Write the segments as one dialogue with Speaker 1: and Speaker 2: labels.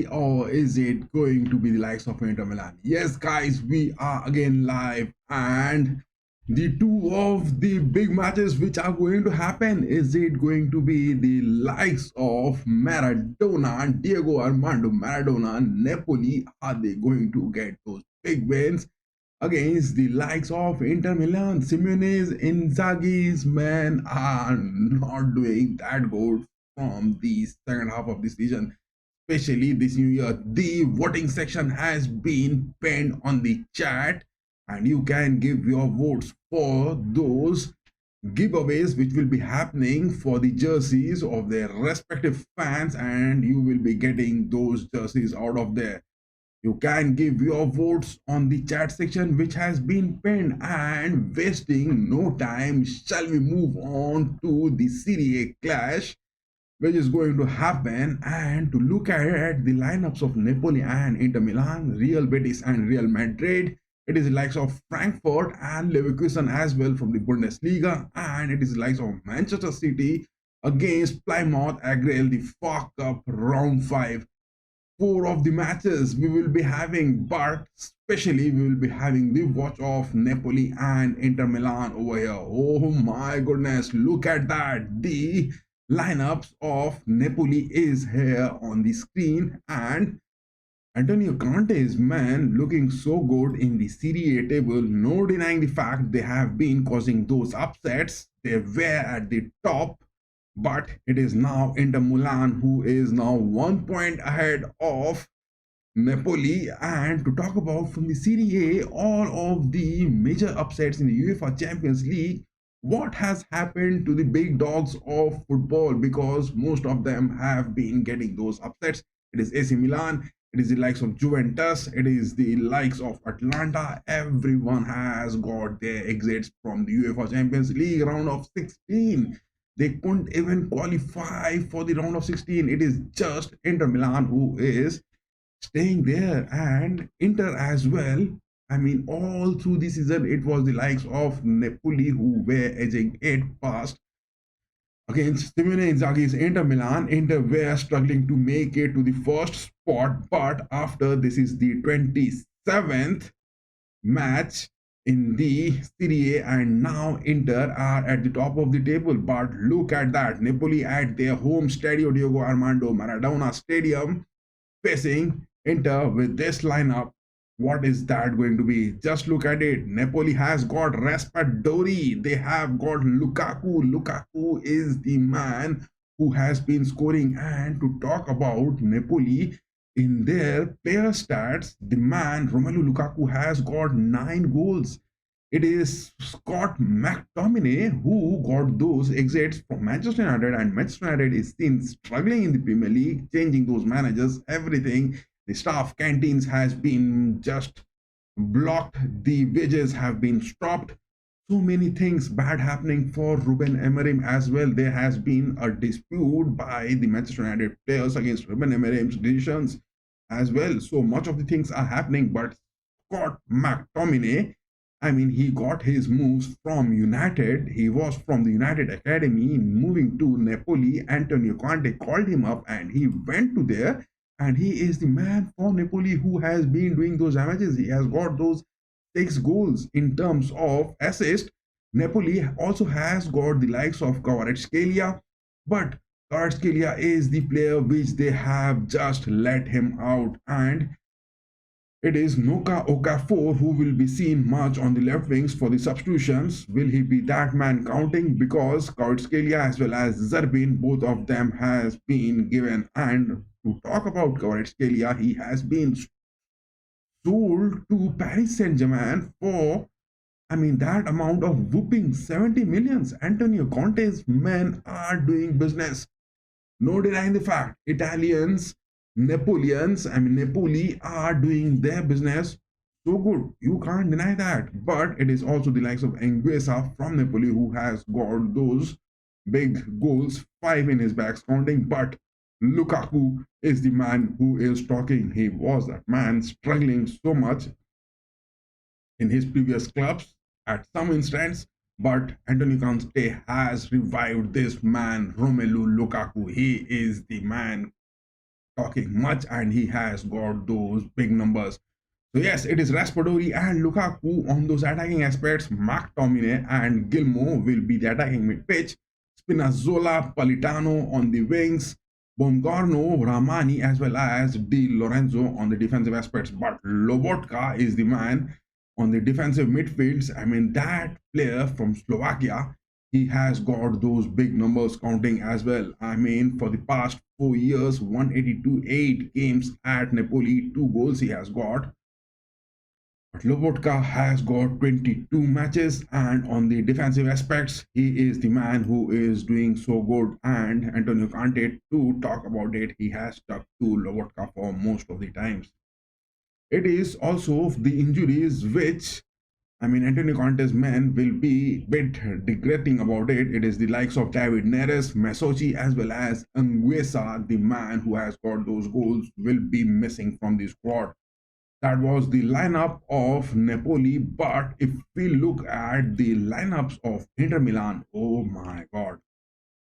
Speaker 1: or is it going to be the likes of Inter Milan? Yes, guys, we are again live, and the two of the big matches which are going to happen, is it going to be the likes of Maradona, Diego Armando Maradona, Napoli? Are they going to get those big wins against the likes of Inter Milan? Simeone's Inzaghi's men are not doing that good from the second half of the season, especially this new year. The voting section has been pinned on the chat, and you can give your votes for those giveaways which will be happening for the jerseys of their respective fans, and you will be getting those jerseys out of there. You can give your votes on the chat section which has been pinned, and wasting no time, shall we move on to the SerieA clash which is going to happen, and to look at the lineups of Napoli and Inter Milan, Real Betis and Real Madrid. It is the likes of Frankfurt and Leverkusen as well from the Bundesliga, and it is the likes of Manchester City against Plymouth Argyle, the FA Cup round 5. Four of the matches we will be having, but especially we will be having the watch of Napoli and Inter Milan over here. Oh my goodness, look at that. The lineups of Napoli is here on the screen, and Antonio Conte's man looking so good in the SerieA table. No denying the fact they have been causing those upsets. They were at the top, but it is now Inter Milan who is now 1 point ahead of Napoli. And to talk about from the SerieA, all of the major upsets in the UEFA Champions League, what has happened to the big dogs of football, because most of them have been getting those upsets. It is AC Milan, it is the likes of Juventus, it is the likes of Atlanta. Everyone has got their exits from the UEFA Champions League round of 16. They couldn't even qualify for the round of 16. It is just Inter Milan who is staying there, and Inter as well. I mean, all through the season, it was the likes of Napoli who were edging it past against Simone Inzaghi's Inter Milan. Inter were struggling to make it to the first spot, but after this is the 27th match in the SerieA, and now Inter are at the top of the table. But look at that, Napoli at their home Stadio Diego Armando Maradona Stadium facing Inter with this lineup. What is that going to be? Just look at it. Napoli has got Raspadori. They have got Lukaku. Lukaku is the man who has been scoring. And to talk about Napoli in their player stats, the man Romelu Lukaku has got 9 goals. It is Scott McTominay who got those exits from Manchester United, and Manchester United is seen struggling in the Premier League, changing those managers, everything. The staff canteens has been just blocked, the wages have been stopped. So many things bad happening for Ruben Amorim as well. There has been a dispute by the Manchester United players against Ruben Amorim's decisions as well. So much of the things are happening, but Scott McTominay, I mean, he got his moves from United. He was from the United Academy, moving to Napoli. Antonio Conte called him up and he went to there. And he is the man for Napoli who has been doing those damages. He has got those 6 goals in terms of assist. Napoli also has got the likes of Kvaratskhelia, but Kvaratskhelia is the player which they have just let him out, and it is Noka Okafor who will be seen much on the left wings for the substitutions. Will he be that man counting? Because Kvaratskhelia as well as Zerbin, both of them has been given. And to talk about Kvaratskhelia, he has been sold to Paris Saint-Germain for, I mean, that amount of whooping 70 millions. Antonio Conte's men are doing business. No denying the fact, Italians, Napoleons, I mean Napoli are doing their business so good. You can't deny that. But it is also the likes of Anguissa from Napoli who has got those big goals, 5 in his backs counting. But Lukaku is the man who is talking. He was that man struggling so much in his previous clubs at some instance, but Antonio Conte has revived this man, Romelu Lukaku. He is the man talking much, and he has got those big numbers. So yes, it is Raspadori and Lukaku on those attacking aspects. McTominay and Gilmour will be the attacking mid-pitch. Spinazzola, Politano on the wings. Bomgarno, Ramani as well as Di Lorenzo on the defensive aspects. But Lobotka is the man on the defensive midfields. I mean, that player from Slovakia, he has got those big numbers counting as well. I mean, for the past 4 years, 182 8 games at Napoli, 2 goals he has got. But Lobotka has got 22 matches, and on the defensive aspects, he is the man who is doing so good. And Antonio Conte, to talk about it, he has stuck to Lobotka for most of the times. It is also the injuries which, I mean, Antonio Conte's men will be a bit regretting about it. It is the likes of David Neres, Mesochi, as well as Anguissa, the man who has got those goals, will be missing from the squad. That was the lineup of Napoli. But if we look at the lineups of Inter Milan, oh my god.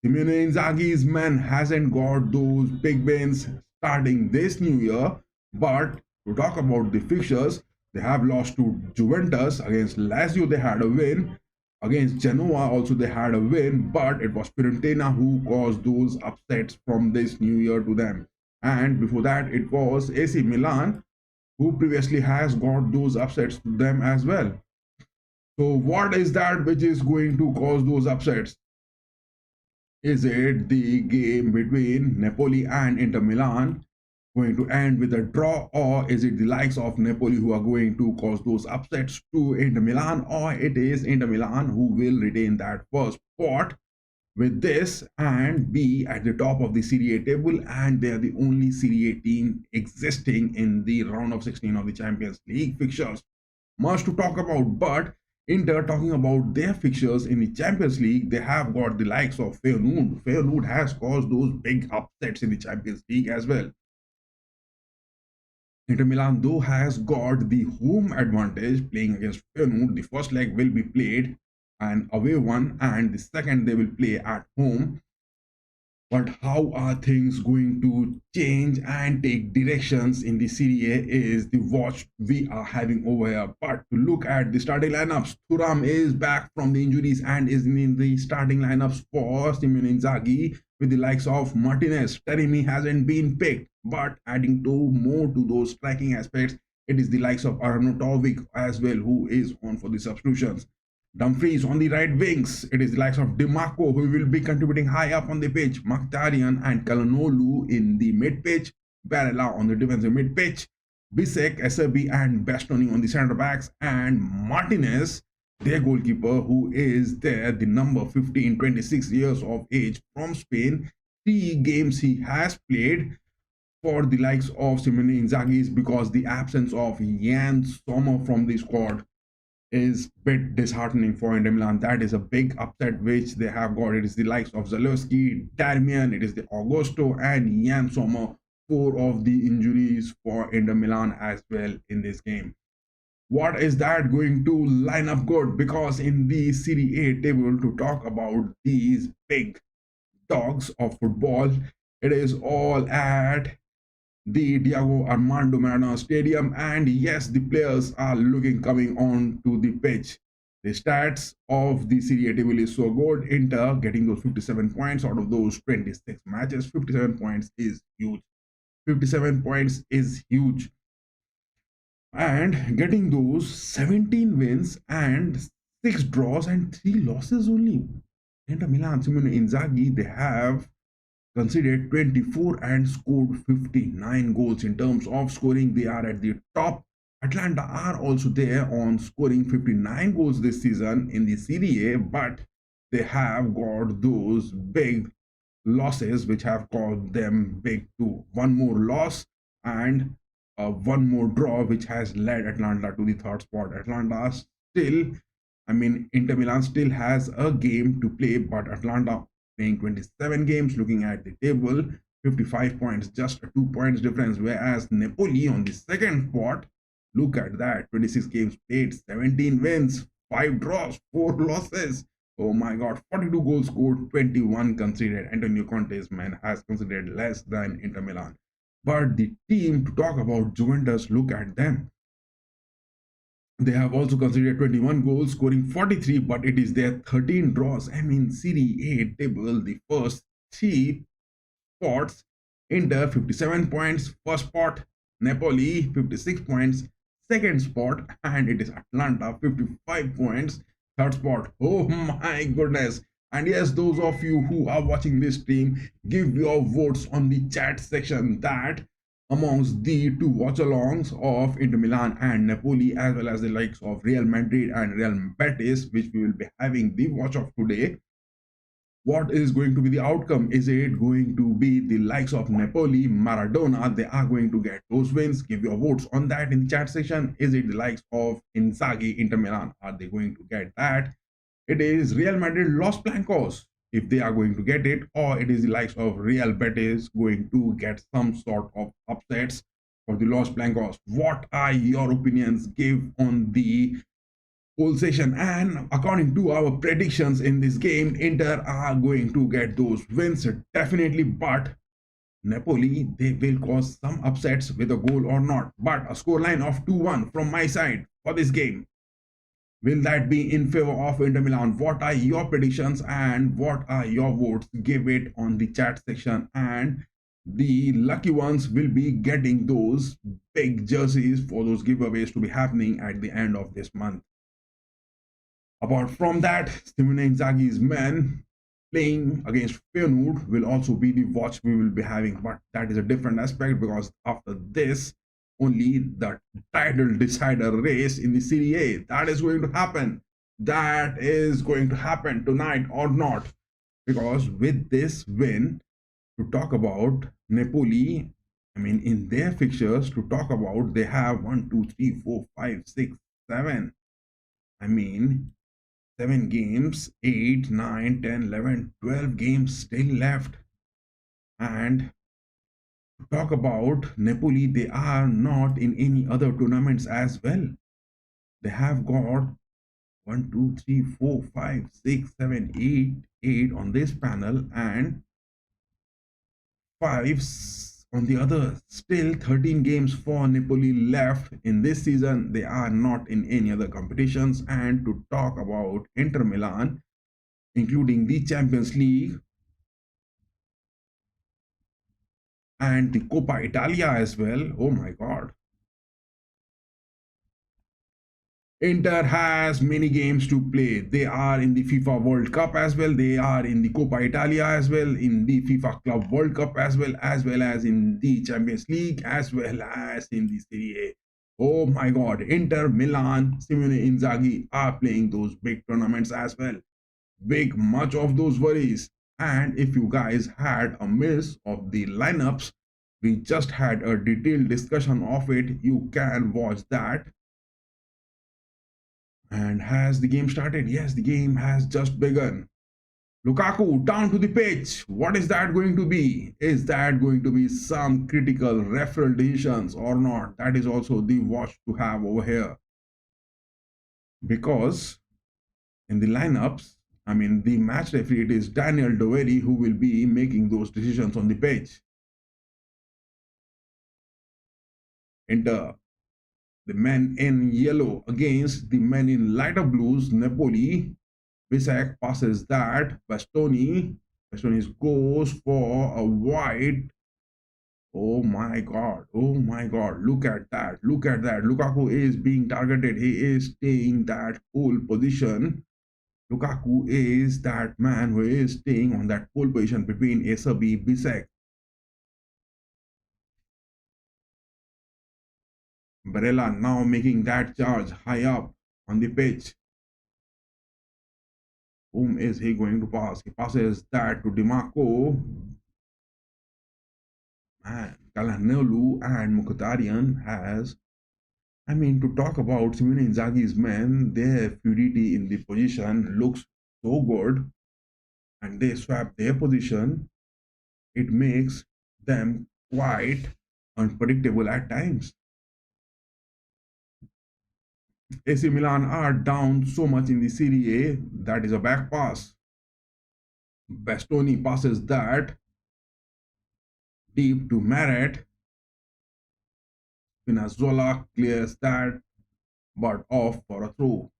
Speaker 1: Simone Inzaghi's man hasn't got those big wins starting this new year. But to talk about the fixtures, they have lost to Juventus. Against Lazio, they had a win. Against Genoa, also they had a win. But it was Fiorentina who caused those upsets from this new year to them. And before that, it was AC Milan who previously has got those upsets to them as well. So what is that which is going to cause those upsets? Is it the game between Napoli and Inter Milan going to end with a draw, or is it the likes of Napoli who are going to cause those upsets to Inter Milan, or it is Inter Milan who will retain that first spot with this and be at the top of the Serie A table, and they are the only Serie A team existing in the round of 16 of the Champions League fixtures. Much to talk about, but Inter, talking about their fixtures in the Champions League, they have got the likes of Feyenoord. Feyenoord has caused those big upsets in the Champions League as well. Inter Milan, though, has got the home advantage playing against Feyenoord. The first leg will be played an away one, and the second they will play at home. But how are things going to change and take directions in the Serie A is the watch we are having over here. But to look at the starting lineups, Thuram is back from the injuries and is in the starting lineups for Simone Inzaghi with the likes of Martinez. Taremi hasn't been picked, but adding more to those striking aspects, it is the likes of Arnautovic as well who is on for the substitutions. Dumfries on the right wings. It is the likes of Dimarco who will be contributing high up on the pitch. Mkhitaryan and Calhanoglu in the mid-pitch. Barella on the defensive mid-pitch. Bisek, Acerbi and Bastoni on the centre backs. And Martinez, their goalkeeper, who is there, the number 15, 26 years of age from Spain. 3 games he has played for the likes of Simone Inzaghi because the absence of Jan Sommer from the squad is a bit disheartening for Inter Milan. That is a big upset which they have got. It is the likes of Zalewski, Darmian, it is the Augusto and Jan Sommer, 4 of the injuries for Inter Milan as well in this game. What is that going to line up good? Because in the Serie A table, to talk about these big dogs of football, it is all at the Diego Armando Maradona Stadium, and yes, the players are looking coming on to the pitch. The stats of the Serie A table is so good. Inter getting those 57 points out of those 26 matches. 57 points is huge. 57 points is huge. And getting those 17 wins and 6 draws and 3 losses only. Inter Milan, Simone Inzaghi, they have conceded 24 and scored 59 goals. In terms of scoring, they are at the top. Atlanta are also there on scoring 59 goals this season in the Serie A, but they have got those big losses which have caused them big too. One more loss and one more draw which has led Atlanta to the 3rd spot. Atlanta still, I mean, Inter Milan still has a game to play, but Atlanta playing 27 games, looking at the table, 55 points, just a 2 points difference, whereas Napoli on the 2nd spot, look at that, 26 games played, 17 wins, 5 draws, 4 losses. Oh my god, 42 goals scored, 21 conceded. Antonio Conte's man has conceded less than Inter Milan. But the team to talk about Juventus, look at them. They have also considered 21 goals, scoring 43, but it is their 13 draws. I mean, Serie A table, the first three spots, Inter 57 points, first spot, Napoli 56 points, second spot, and it is Atlanta 55 points, third spot. Oh my goodness. And yes, those of you who are watching this stream, give your votes on the chat section that amongst the two watch-alongs of Inter Milan and Napoli, as well as the likes of Real Madrid and Real Betis, which we will be having the watch of today, what is going to be the outcome? Is it going to be the likes of Napoli, Maradona? They are going to get those wins. Give your votes on that in the chat section. Is it the likes of Inzaghi, Inter Milan? Are they going to get that? It is Real Madrid, Los Blancos, if they are going to get it, or it is the likes of Real Betis going to get some sort of upsets for the Los Blancos. What are your opinions? Give on the poll session. And according to our predictions in this game, Inter are going to get those wins definitely, but Napoli, they will cause some upsets with a goal or not. But a scoreline of 2-1 from my side for this game. Will that be in favor of Inter Milan? What are your predictions and what are your votes? Give it on the chat section, and the lucky ones will be getting those big jerseys for those giveaways to be happening at the end of this month. Apart from that, Simone Inzaghi's men playing against Feyenoord will also be the watch we will be having, but that is a different aspect because after this, only the title decider race in the Serie A that is going to happen. That is going to happen tonight or not, because with this win, to talk about Napoli, I mean, in their fixtures, to talk about, they have 1, 2, 3, 4, 5, 6, 7. I mean, 7 games, 8, 9, 10, 11, 12 games still left. And to talk about Napoli, they are not in any other tournaments as well. They have got 1, 2, 3, 4, 5, 6, 7, 8 on this panel, and 5 on the other. Still 13 games for Napoli left in this season. They are not in any other competitions. And to talk about Inter Milan, including the Champions League and the Coppa Italia as well. Oh my God. Inter has many games to play. They are in the FIFA World Cup as well. They are in the Coppa Italia as well, in the FIFA Club World Cup as well as in the Champions League, as well as in the Serie A. Oh my God, Inter, Milan, Simone Inzaghi are playing those big tournaments as well. Big much of those worries. And if you guys had a miss of the lineups, we just had a detailed discussion of it. You can watch that. And has the game started? Yes, the game has just begun. Lukaku down to the pitch. What is that going to be? Is that going to be some critical referral decisions or not? That is also the watch to have over here. Because in the lineups, I mean, the match referee, it is Daniel Doveri who will be making those decisions on the pitch. Enter the men in yellow against the men in lighter blues. Napoli. Bisek passes that. Bastoni goes for a wide. Oh my God. Oh my God. Look at that. Look at that. Lukaku is being targeted. He is staying that pole position. Lukaku is that man who is staying on that pole position between Asabi, Bisek. Barella now making that charge high up on the pitch. Whom is he going to pass? He passes that to DiMarco. Man, Calhanoglu and Mkhitaryan has, I mean, to talk about Simone Inzaghi's men, their fluidity in the position looks so good, and they swap their position. It makes them quite unpredictable at times. AC Milan are down so much in the Serie A. That is a back pass. Bastoni passes that deep to Maret. Spinazzola clears that, but off for a throw.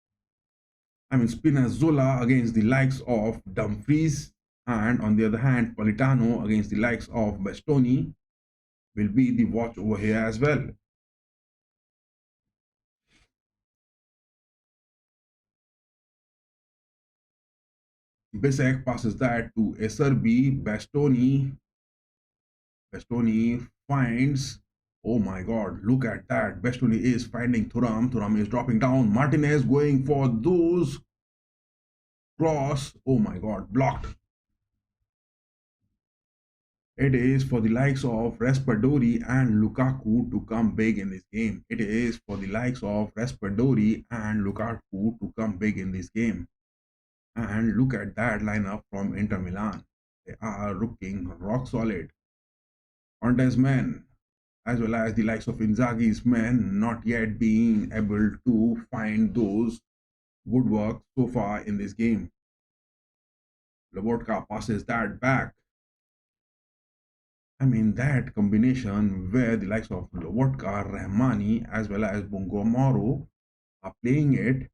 Speaker 1: Spinazzola against the likes of Dumfries, and on the other hand, Politano against the likes of Bastoni will be the watch over here as well. Bisek passes that to Eserbi. Bastoni finds. Oh my god, look at that. Bastoni is finding Thuram. Thuram is dropping down. Martinez going for those cross. Oh my god, blocked. It is for the likes of Raspadori and Lukaku to come big in this game. It is for the likes of Raspadori and Lukaku to come big in this game. And look at that lineup from Inter Milan. They are looking rock solid. Conte's men, as well as the likes of Inzaghi's men, not yet being able to find those woodwork so far in this game. Lobotka passes that back. That combination where the likes of Lobotka, Rahmani, as well as Bungo Moro are playing it,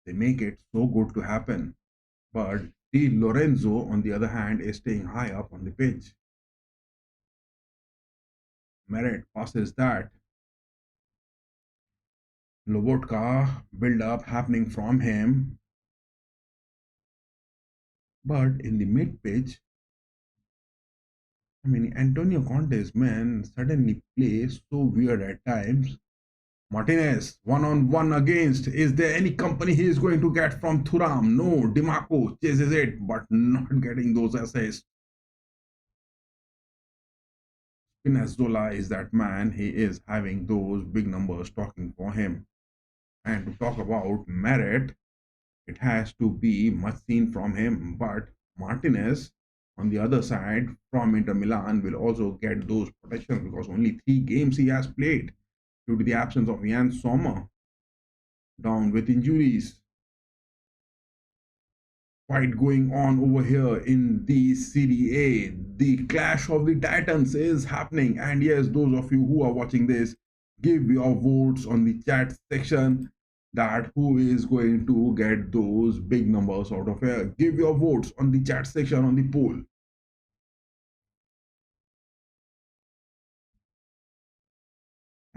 Speaker 1: they make it so good to happen. But Di Lorenzo, on the other hand, is staying high up on the pitch. Meret passes that. Lobotka build up happening from him. But in the mid pitch, Antonio Conte's men suddenly play so weird at times. Martinez, one on one against. Is there any company he is going to get from Thuram? No. Dimarco chases it, but not getting those assists. Spinazzola is that man. He is having those big numbers talking for him. And to talk about merit, it has to be much seen from him. But Martinez, on the other side, from Inter Milan, will also get those protections because only 3 games he has played due to the absence of Jan Sommer down with injuries. Fight going on over here in the Serie A. The clash of the titans is happening, and yes, those of you who are watching this, give your votes on the chat section that who is going to get those big numbers out of here. Give your votes on the chat section on the poll.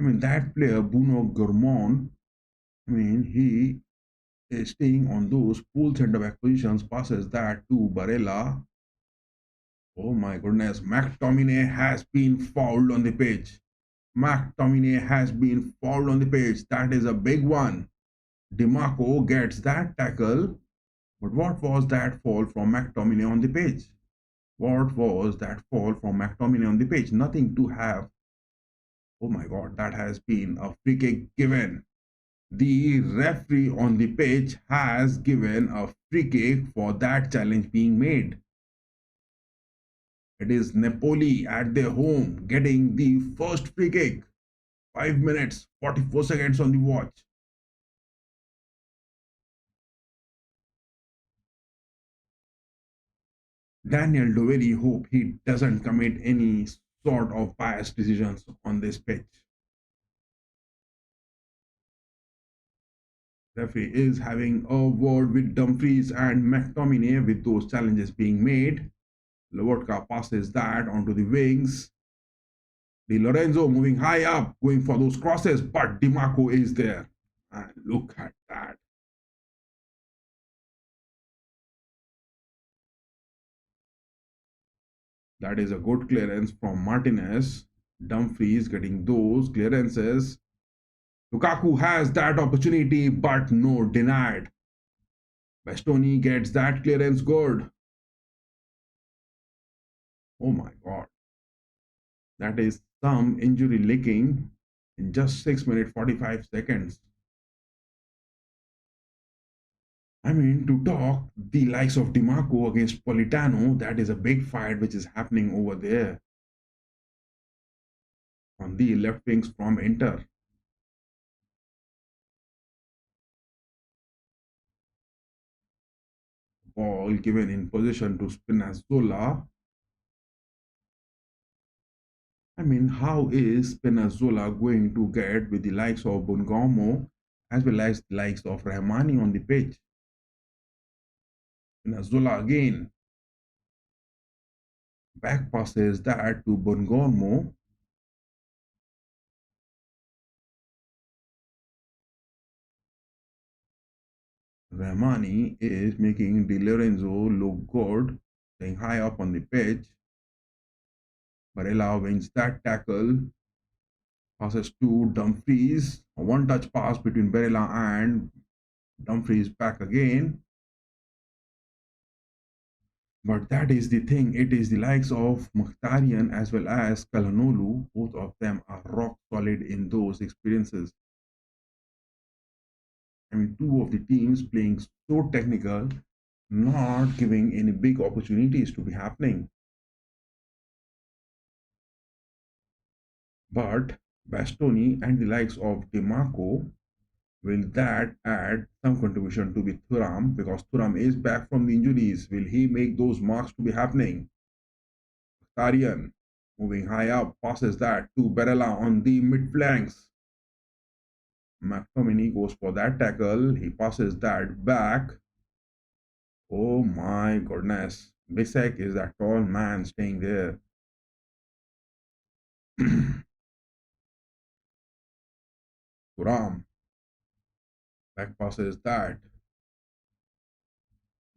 Speaker 1: That player Bruno Gourmand, he is staying on those pool center back positions, passes that to Barella. Oh my goodness, McTominay has been fouled on the pitch. McTominay has been fouled on the pitch. That is a big one. DiMarco gets that tackle. But what was that fall from McTominay on the pitch? What was that fall from McTominay on the pitch? Nothing to have. Oh my god, that has been a free kick given. The referee on the pitch has given a free kick for that challenge being made. It is Napoli at their home getting the first free kick. 5 minutes, 44 seconds on the watch. Daniel Doveri hope he doesn't commit any sort of biased decisions on this pitch. Referee is having a word with Dumfries and McTominay with those challenges being made. Lobotka passes that onto the wings. Di Lorenzo moving high up, going for those crosses, but Dimarco is there. And look at that. That is a good clearance from Martinez. Dumfries getting those clearances. Lukaku has that opportunity, but no, denied. Bastoni gets that clearance good. Oh my god. That is some injury licking in just 6 minutes 45 seconds. To talk the likes of Dimarco against Politano, that is a big fight which is happening over there on the left wings from Inter. Ball given in position to Spinazzola. I mean, how is Spinazzola going to get with the likes of Bungomo as well as the likes of Rahmani on the pitch? Spinazzola again back passes that to Bungomo. Rahmani is making Di Lorenzo look good, staying high up on the pitch. Barella wins that tackle, passes to Dumfries. A one touch pass between Barella and Dumfries back again. But that is the thing. It is the likes of Mkhitaryan as well as Kalanolu. Both of them are rock solid in those experiences. I mean, two of the teams playing so technical, not giving any big opportunities to be happening. But Bastoni and the likes of DeMarco, will that add some contribution to the Thuram? Because Thuram is back from the injuries. Will he make those marks to be happening? Tarian moving high up, passes that to Barella on the mid flanks. McTominay goes for that tackle. He passes that back. Oh my goodness. Bisek is that tall man staying there. Thuram back passes that.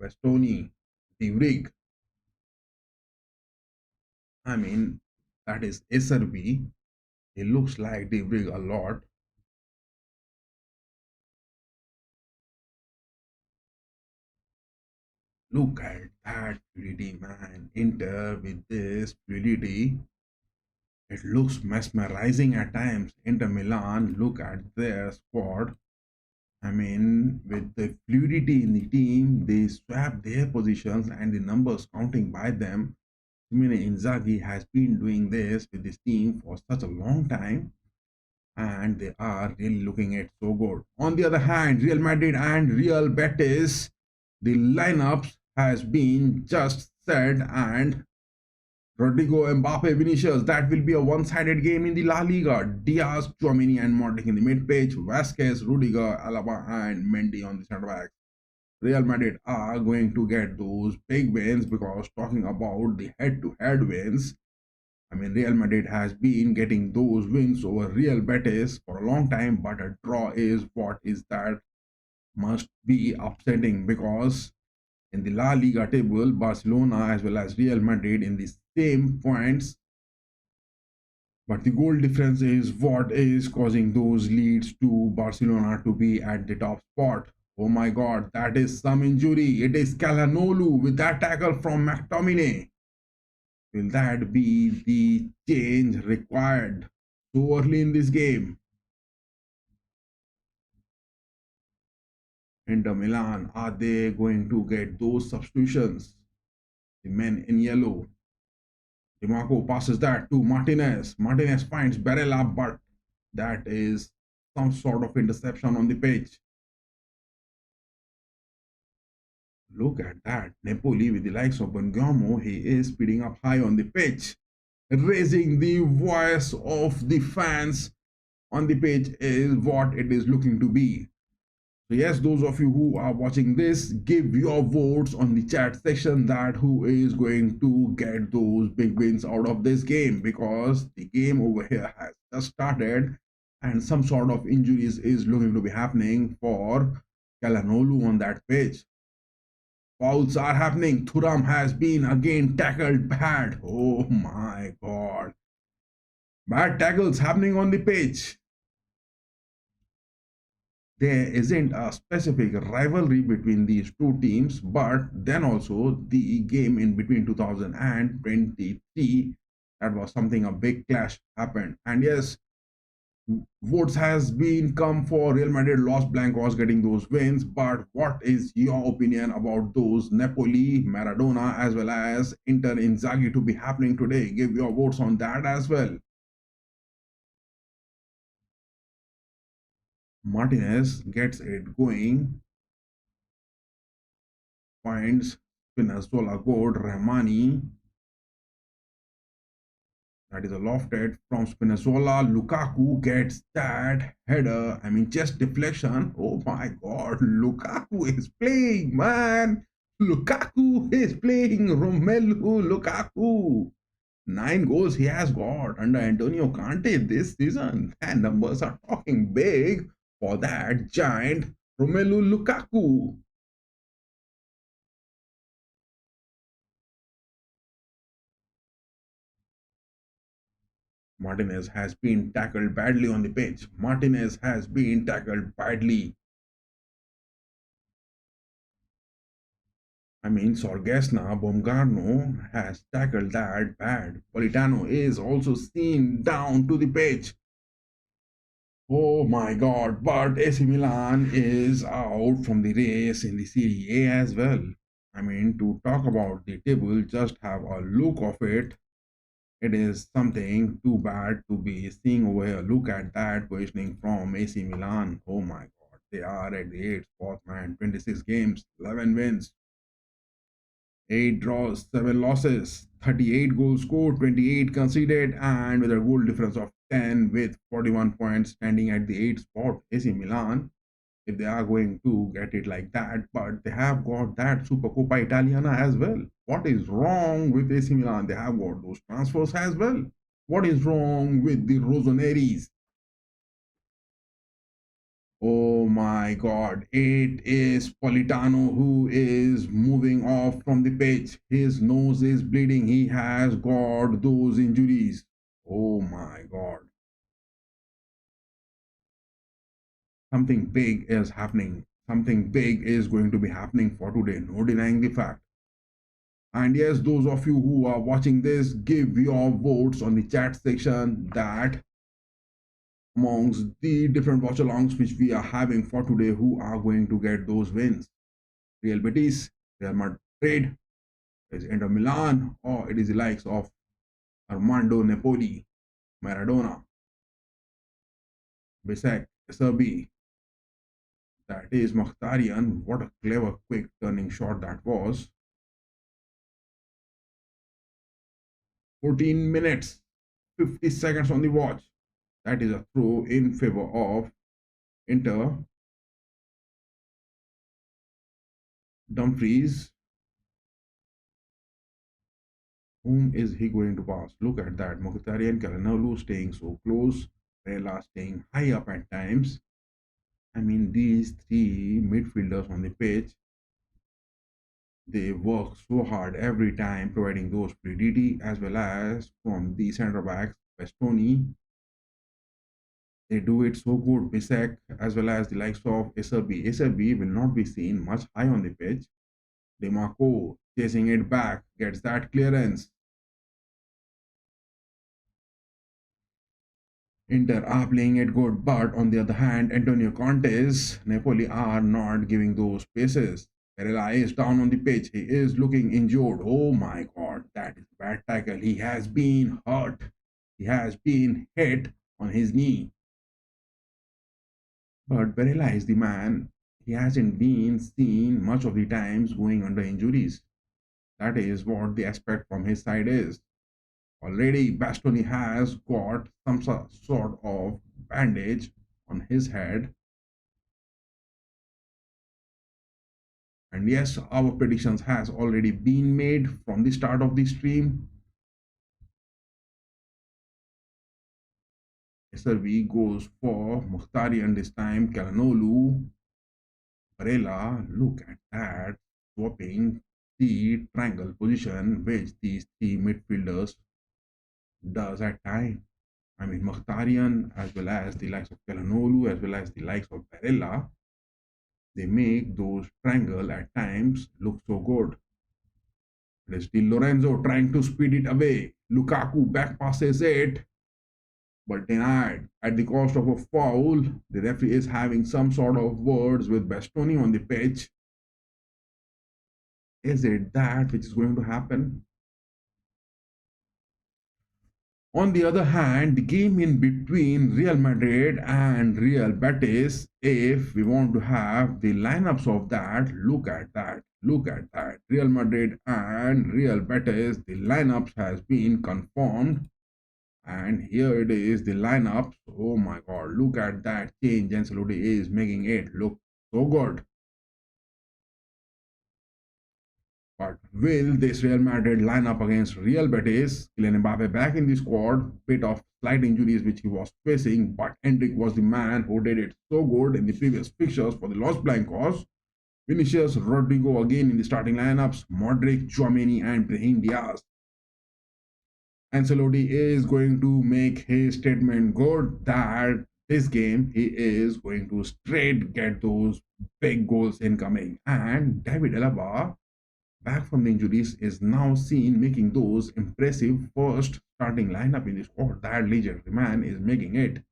Speaker 1: Bastoni, the rig. I mean, that is SRB. He looks like the rig a lot. Look at that fluidity, man. Inter with this fluidity. It looks mesmerizing at times. Inter Milan, look at their squad. I mean, with the fluidity in the team, they swap their positions and the numbers counting by them. Simone Inzaghi has been doing this with this team for such a long time, and they are really looking at so good. On the other hand, Real Madrid and Real Betis, the lineups has been just said, and Rodrigo, Mbappe, Vinicius, that will be a one-sided game in the La Liga. Diaz, Chouameni and Modric in the mid-pitch, Vasquez, Rudiger, Alaba and Mendy on the centre back. Real Madrid are going to get those big wins because talking about the head-to-head wins, I mean, Real Madrid has been getting those wins over Real Betis for a long time, but a draw is what is that must be upsetting because in the La Liga table, Barcelona as well as Real Madrid in the same points, but the goal difference is what is causing those leads to Barcelona to be at the top spot. Oh my god, that is some injury. It is Calhanoglu with that tackle from McTominay. Will that be the change required so early in this game? Inter Milan, are they going to get those substitutions? The men in yellow. DeMarco passes that to Martinez. Martinez finds Barella, but that is some sort of interception on the pitch. Look at that. Napoli with the likes of Bergamo, he is speeding up high on the pitch, raising the voice of the fans on the pitch is what it is looking to be. So yes, those of you who are watching this, give your votes on the chat section that who is going to get those big wins out of this game, because the game over here has just started and some sort of injuries is looking to be happening for Calhanoglu on that pitch. Fouls are happening. Thuram has been again tackled bad. Oh my god. Bad tackles happening on the pitch. There isn't a specific rivalry between these two teams, but then also the game in between 2023, that was something a big clash happened. And yes, votes has been come for Real Madrid, Los Blancos getting those wins. But what is your opinion about those Napoli, Maradona, as well as Inter Inzaghi to be happening today? Give your votes on that as well. Martinez gets it going, finds Spinazzola good, Rahmani. That is a lofted from Spinazzola. Lukaku gets that header. I mean, chest deflection. Oh my god, Lukaku is playing, man. Lukaku is playing. Romelu Lukaku. 9 goals he has got under Antonio Conte this season. And numbers are talking big for that giant Romelu Lukaku. Martinez has been tackled badly on the pitch. Martinez has been tackled badly. I mean, Sorgesna Baumgartner has tackled that bad. Politano is also seen down to the pitch. Oh my god, but AC Milan is out from the race in the Serie A as well. I mean, to talk about the table, just have a look of it. It is something too bad to be seeing over here. Look at that positioning from AC Milan. Oh my god, they are at the 8th spot, man. 26 games, 11 wins, 8 draws, 7 losses, 38 goals scored, 28 conceded, and with a goal difference of 10 with 41 points standing at the 8th spot. AC Milan, if they are going to get it like that, but they have got that Supercoppa Italiana as well. What is wrong with AC Milan? They have got those transfers as well. What is wrong with the Rossoneri's? Oh my god, it is Politano who is moving off from the pitch. His nose is bleeding. He has got those injuries. Oh my god. Something big is happening. Something big is going to be happening for today. No denying the fact. And yes, those of you who are watching this, give your votes on the chat section that amongst the different watch alongs which we are having for today, who are going to get those wins. Real Betis, Real Madrid, is Inter Milan, or it is the likes of Armando Napoli, Maradona, Bisek, Serbi. That is Mkhitaryan. What a clever, quick turning shot that was. 14 minutes, 50 seconds on the watch. That is a throw in favor of Inter. Dumfries. Whom is he going to pass? Look at that. Mkhitaryan, Calhanoglu staying so close. Rela staying high up at times. I mean, these three midfielders on the pitch, they work so hard every time providing those fluidity as well as from the centre backs, Bastoni. They do it so good. Bisek as well as the likes of SRB. SRB will not be seen much high on the pitch. Demarco chasing it back, gets that clearance. Inter are playing it good, but on the other hand, Antonio Conte's Napoli are not giving those spaces. Pereira is down on the pitch. He is looking injured. Oh my god, that is a bad tackle. He has been hurt. He has been hit on his knee. But Pereira is the man. He hasn't been seen much of the times going under injuries. That is what the aspect from his side is. Already, Bastoni has got some sort of bandage on his head. And yes, our predictions has already been made from the start of the stream. SRV goes for Mkhitaryan this time. Calhanoglu, Varela, look at that, swapping the triangle position which these three midfielders does at time. I mean, Mkhitaryan as well as the likes of Calhanoglu as well as the likes of Varela, they make those triangle at times look so good. It is Di Lorenzo trying to speed it away. Lukaku back passes it, but denied at the cost of a foul. The referee is having some sort of words with Bastoni on the pitch. Is it that which is going to happen? On the other hand, the game in between Real Madrid and Real Betis, if we want to have the lineups of that, look at that. Look at that. Real Madrid and Real Betis, the lineups has been confirmed. And here it is, the lineups. Oh my god, look at that change. Ancelotti is making it look so good. But will this Real Madrid lineup against Real Betis? Kylian Mbappe back in the squad, bit of slight injuries which he was facing, but Hendrik was the man who did it so good in the previous fixtures for the Los Blancos. Vinicius, Rodrigo again in the starting lineups, Modric, Tchouameni and Brahim Diaz. Ancelotti is going to make his statement good that this game he is going to straight get those big goals incoming. And David Alaba, back from the injuries, is now seen making those impressive first starting lineup in the squad. That legendary man is making it.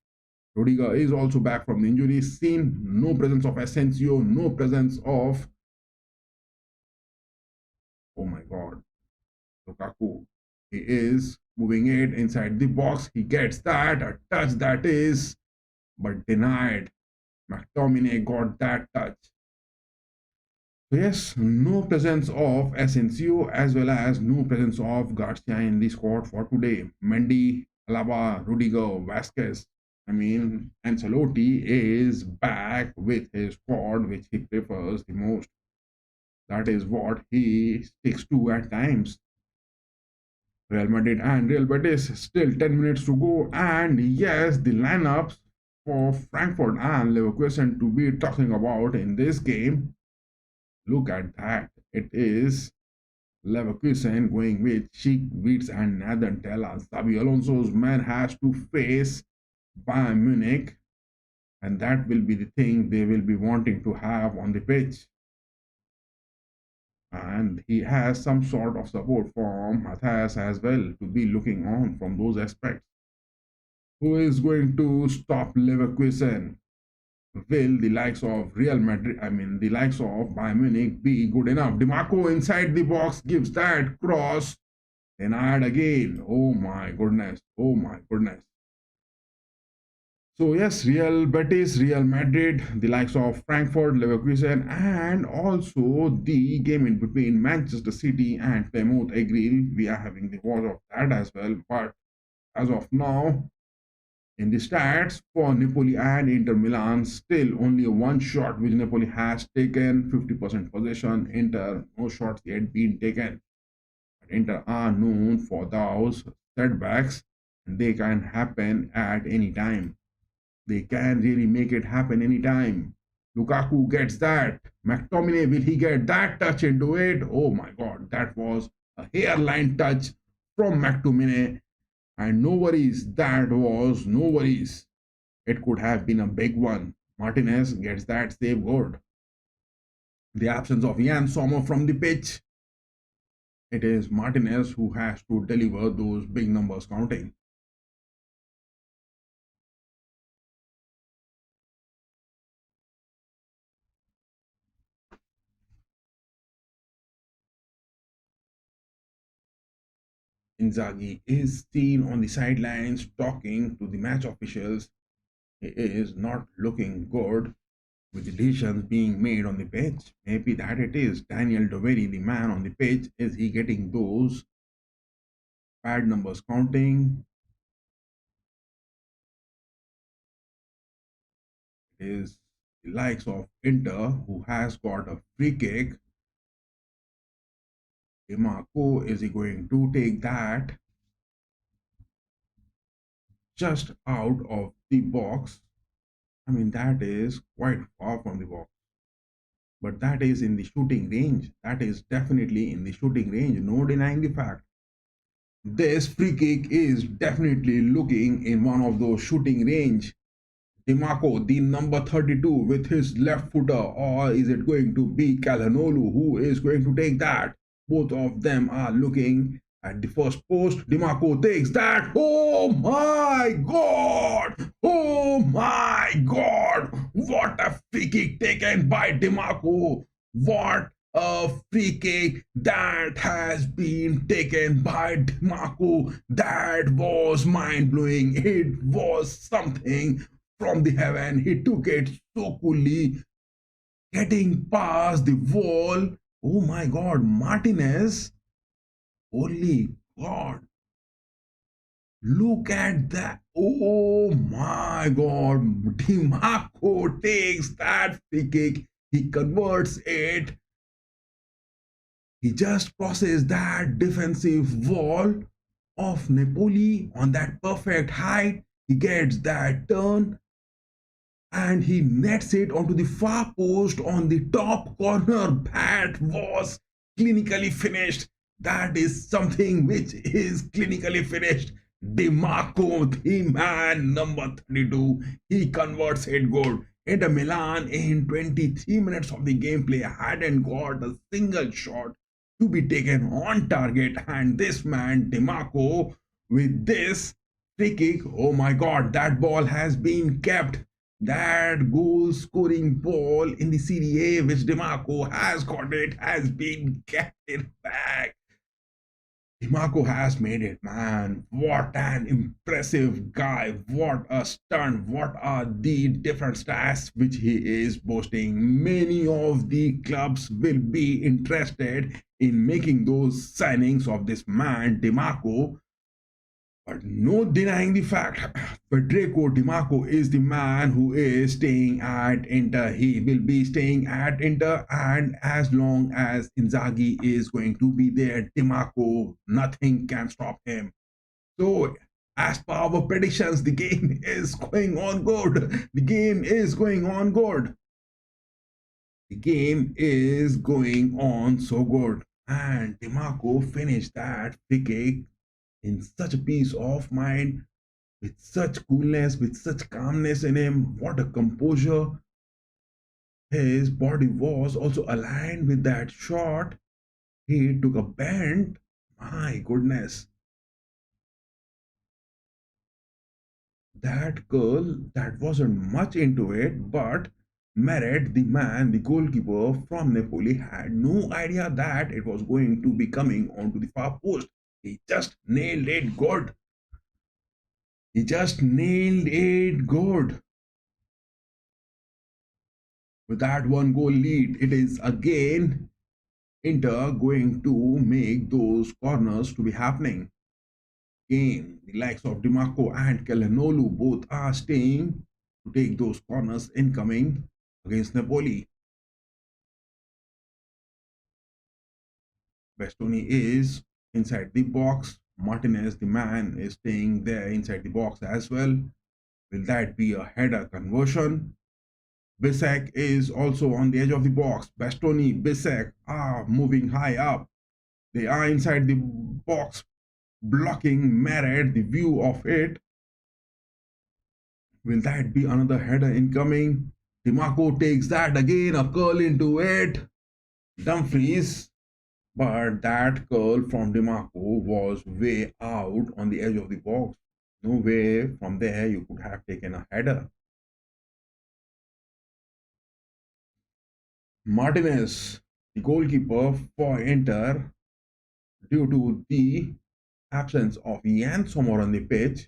Speaker 1: Rudiger is also back from the injuries. Seen no presence of Asensio, no presence of, oh my god, Lukaku. He is moving it inside the box. He gets that, a touch that is, but denied. McTominay got that touch. So yes, no presence of Asensio as well as no presence of Garcia in the squad for today. Mendy, Alaba, Rudiger, Vasquez. I mean, Ancelotti is back with his squad, which he prefers the most. That is what he sticks to at times. Real Madrid and Real Betis, still 10 minutes to go. And yes, the lineups for Frankfurt and Leverkusen to be talking about in this game. Look at that. It is Leverkusen going with Sheikh, Wirtz and Nathan Tella. Xabi Alonso's man has to face Bayern Munich, and that will be the thing they will be wanting to have on the pitch. And he has some sort of support from Matthias as well to be looking on from those aspects. Who is going to stop Leverkusen? Will the likes of Real Madrid, the likes of Bayern Munich be good enough? DiMarco inside the box gives that cross, denied again. Oh my goodness, oh my goodness. So yes, Real Betis, Real Madrid, the likes of Frankfurt, Leverkusen, and also the game in between Manchester City and Plymouth. Agree, we are having the watch of that as well. But as of now, in the stats for Napoli and Inter Milan, still only one shot which Napoli has taken, 50% possession. Inter, no shots yet been taken. But Inter are known for those setbacks, and they can happen at any time. They can really make it happen anytime. Lukaku gets that. McTominay, will he get that touch into it? Oh my god, that was a hairline touch from McTominay. And no worries, that was no worries. It could have been a big one. Martinez gets that save good. The absence of Jan Sommer from the pitch. It is Martinez who has to deliver those big numbers counting. Inzaghi is seen on the sidelines talking to the match officials. He is not looking good with the decisions being made on the pitch. Maybe that it is Daniel Doveri, the man on the pitch. Is he getting those bad numbers counting? It is the likes of Inter who has got a free kick. DiMarco, is he going to take that just out of the box? That is quite far from the box. But that is in the shooting range. That is definitely in the shooting range. No denying the fact. This free kick is definitely looking in one of those shooting range. DiMarco, the number 32 with his left footer, or is it going to be Calhanoglu who is going to take that? Both of them are looking at the first post. DiMarco takes that. Oh my god! Oh my god! What a free kick taken by DiMarco! What a free kick that has been taken by DiMarco. That was mind blowing. It was something from the heaven. He took it so coolly, getting past the wall. Oh my god, Martinez. Holy God. Look at that. Oh my god. Dimarco takes that free kick. He converts it. He just crosses that defensive wall of Napoli on that perfect height. He gets that turn and he nets it onto the far post on the top corner. That was clinically finished. That is something which is clinically finished. DeMarco, the man number 32, he converts it good. Inter Milan in 23 minutes of the gameplay hadn't got a single shot to be taken on target, and this man DeMarco with this free kick, oh my god, that ball has been kept. That goal scoring ball in the Serie A, which DeMarco has got it, has been kept back. DeMarco has made it, man. What an impressive guy. What a stunt. What are the different stats which he is boasting. Many of the clubs will be interested in making those signings of this man, DeMarco. But no denying the fact, Federico Di Marco is the man who is staying at Inter. He will be staying at Inter, and as long as Inzaghi is going to be there, Di Marco, nothing can stop him. So, as per our predictions, the game is going on good. The game is going on good. The game is going on so good. And Di Marco finished that free kick in such a peace of mind, with such coolness, with such calmness in him. What a composure. His body was also aligned with that shot. He took a bend. My goodness. That girl, that wasn't much into it, but Meret, the man, the goalkeeper from Napoli, had no idea that it was going to be coming onto the far post. He just nailed it good. He just nailed it good. With that one goal lead, it is again Inter going to make those corners to be happening. Again, the likes of Dimarco and Calhanoglu both are staying to take those corners incoming against Napoli. Bastoni is inside the box. Martinez, the man, is staying there inside the box as well. Will that be a header conversion? Bisek is also on the edge of the box. Bastoni, Bisek are moving high up. They are inside the box, blocking Meret, the view of it. Will that be another header incoming? Dimarco takes that again, a curl into it. Dumfries, but that curl from Dimarco was way out on the edge of the box. No way from there you could have taken a header. Martinez, the goalkeeper for Inter, due to the absence of Jan Sommer on the pitch,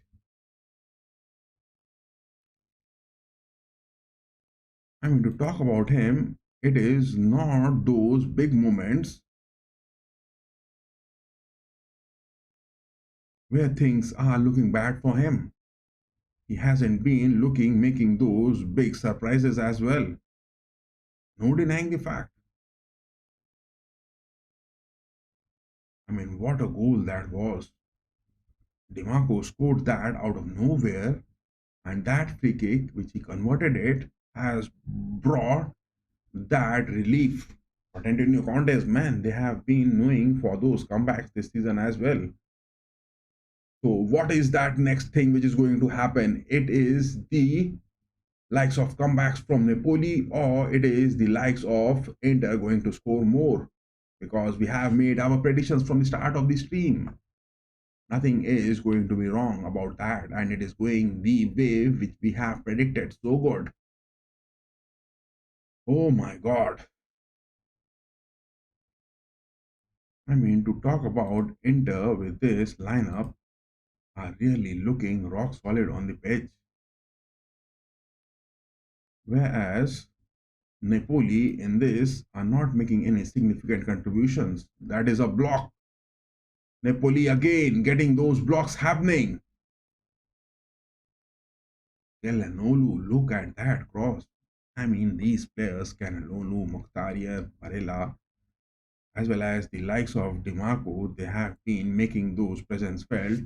Speaker 1: I mean, to talk about him, it is not those big moments where things are looking bad for him. He hasn't been making those big surprises as well. No denying the fact. I mean, what a goal that was. DeMarco scored that out of nowhere, and that free kick, which he converted it, has brought that relief. But Antonio Conte's man, they have been knowing for those comebacks this season as well. So, what is that next thing which is going to happen? It is the likes of comebacks from Napoli, or it is the likes of Inter going to score more, because we have made our predictions from the start of the stream. Nothing is going to be wrong about that, and it is going the way which we have predicted. So good. Oh my god. I mean, to talk about Inter with this lineup are really looking rock solid on the pitch. Whereas Napoli in this are not making any significant contributions. That is a block. Napoli again getting those blocks happening. Calhanoglu, look at that cross. I mean, these players, Calhanoglu, Mkhitaryan, Barella, as well as the likes of DiMarco, they have been making those presence felt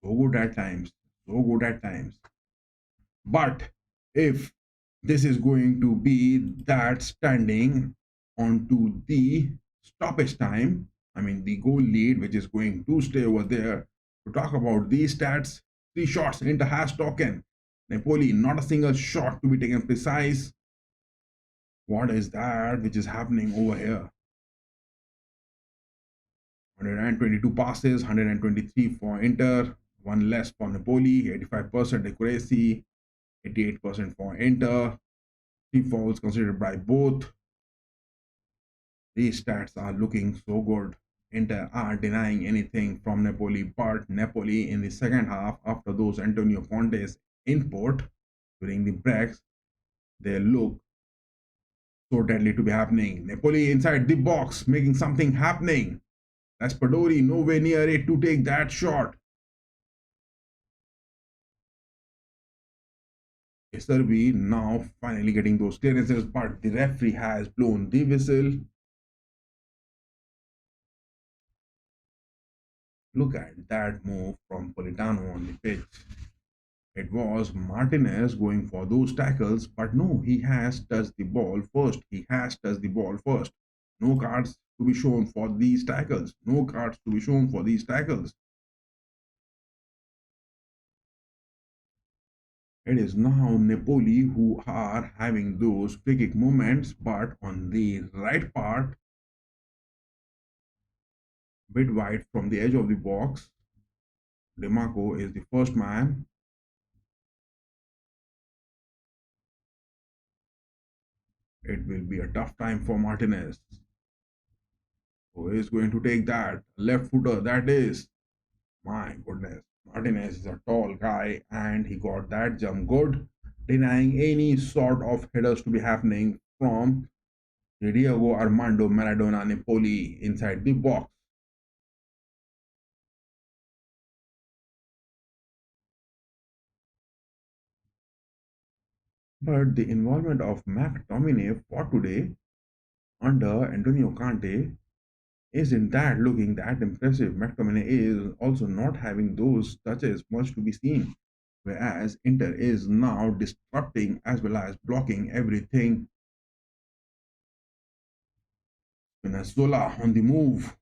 Speaker 1: so good at times, so good at times. But if this is going to be that standing onto the stoppage time, I mean the goal lead, which is going to stay over there. To talk about these stats, three shots Inter has taken. Napoli, not a single shot to be taken precise. What is that which is happening over here? 122 passes, 123 for Inter, one less for Napoli, 85% accuracy, 88% for Inter, three fouls considered by both. These stats are looking so good. Inter are denying anything from Napoli, but Napoli in the second half, after those Antonio Conte's input during the breaks, they look so deadly to be happening. Napoli inside the box, making something happening. Raspadori nowhere near it to take that shot. Serbi now finally getting those clearances, but the referee has blown the whistle. Look at that move from Politano on the pitch. It was Martinez going for those tackles, but no, he has touched the ball first. He has touched the ball first. No cards to be shown for these tackles. No cards to be shown for these tackles. It is now Napoli who are having those free kick moments, but on the right part, bit wide from the edge of the box. DeMarco is the first man. It will be a tough time for Martinez. Who is going to take that? Left footer, that is. My goodness. Martinez is a tall guy and he got that jump good, denying any sort of headers to be happening from Diego Armando Maradona Napoli inside the box. But the involvement of McTominay for today under Antonio Conte isn't that looking that impressive. McTominay is also not having those touches much to be seen, whereas Inter is now disrupting as well as blocking everything. Spinazzola on the move.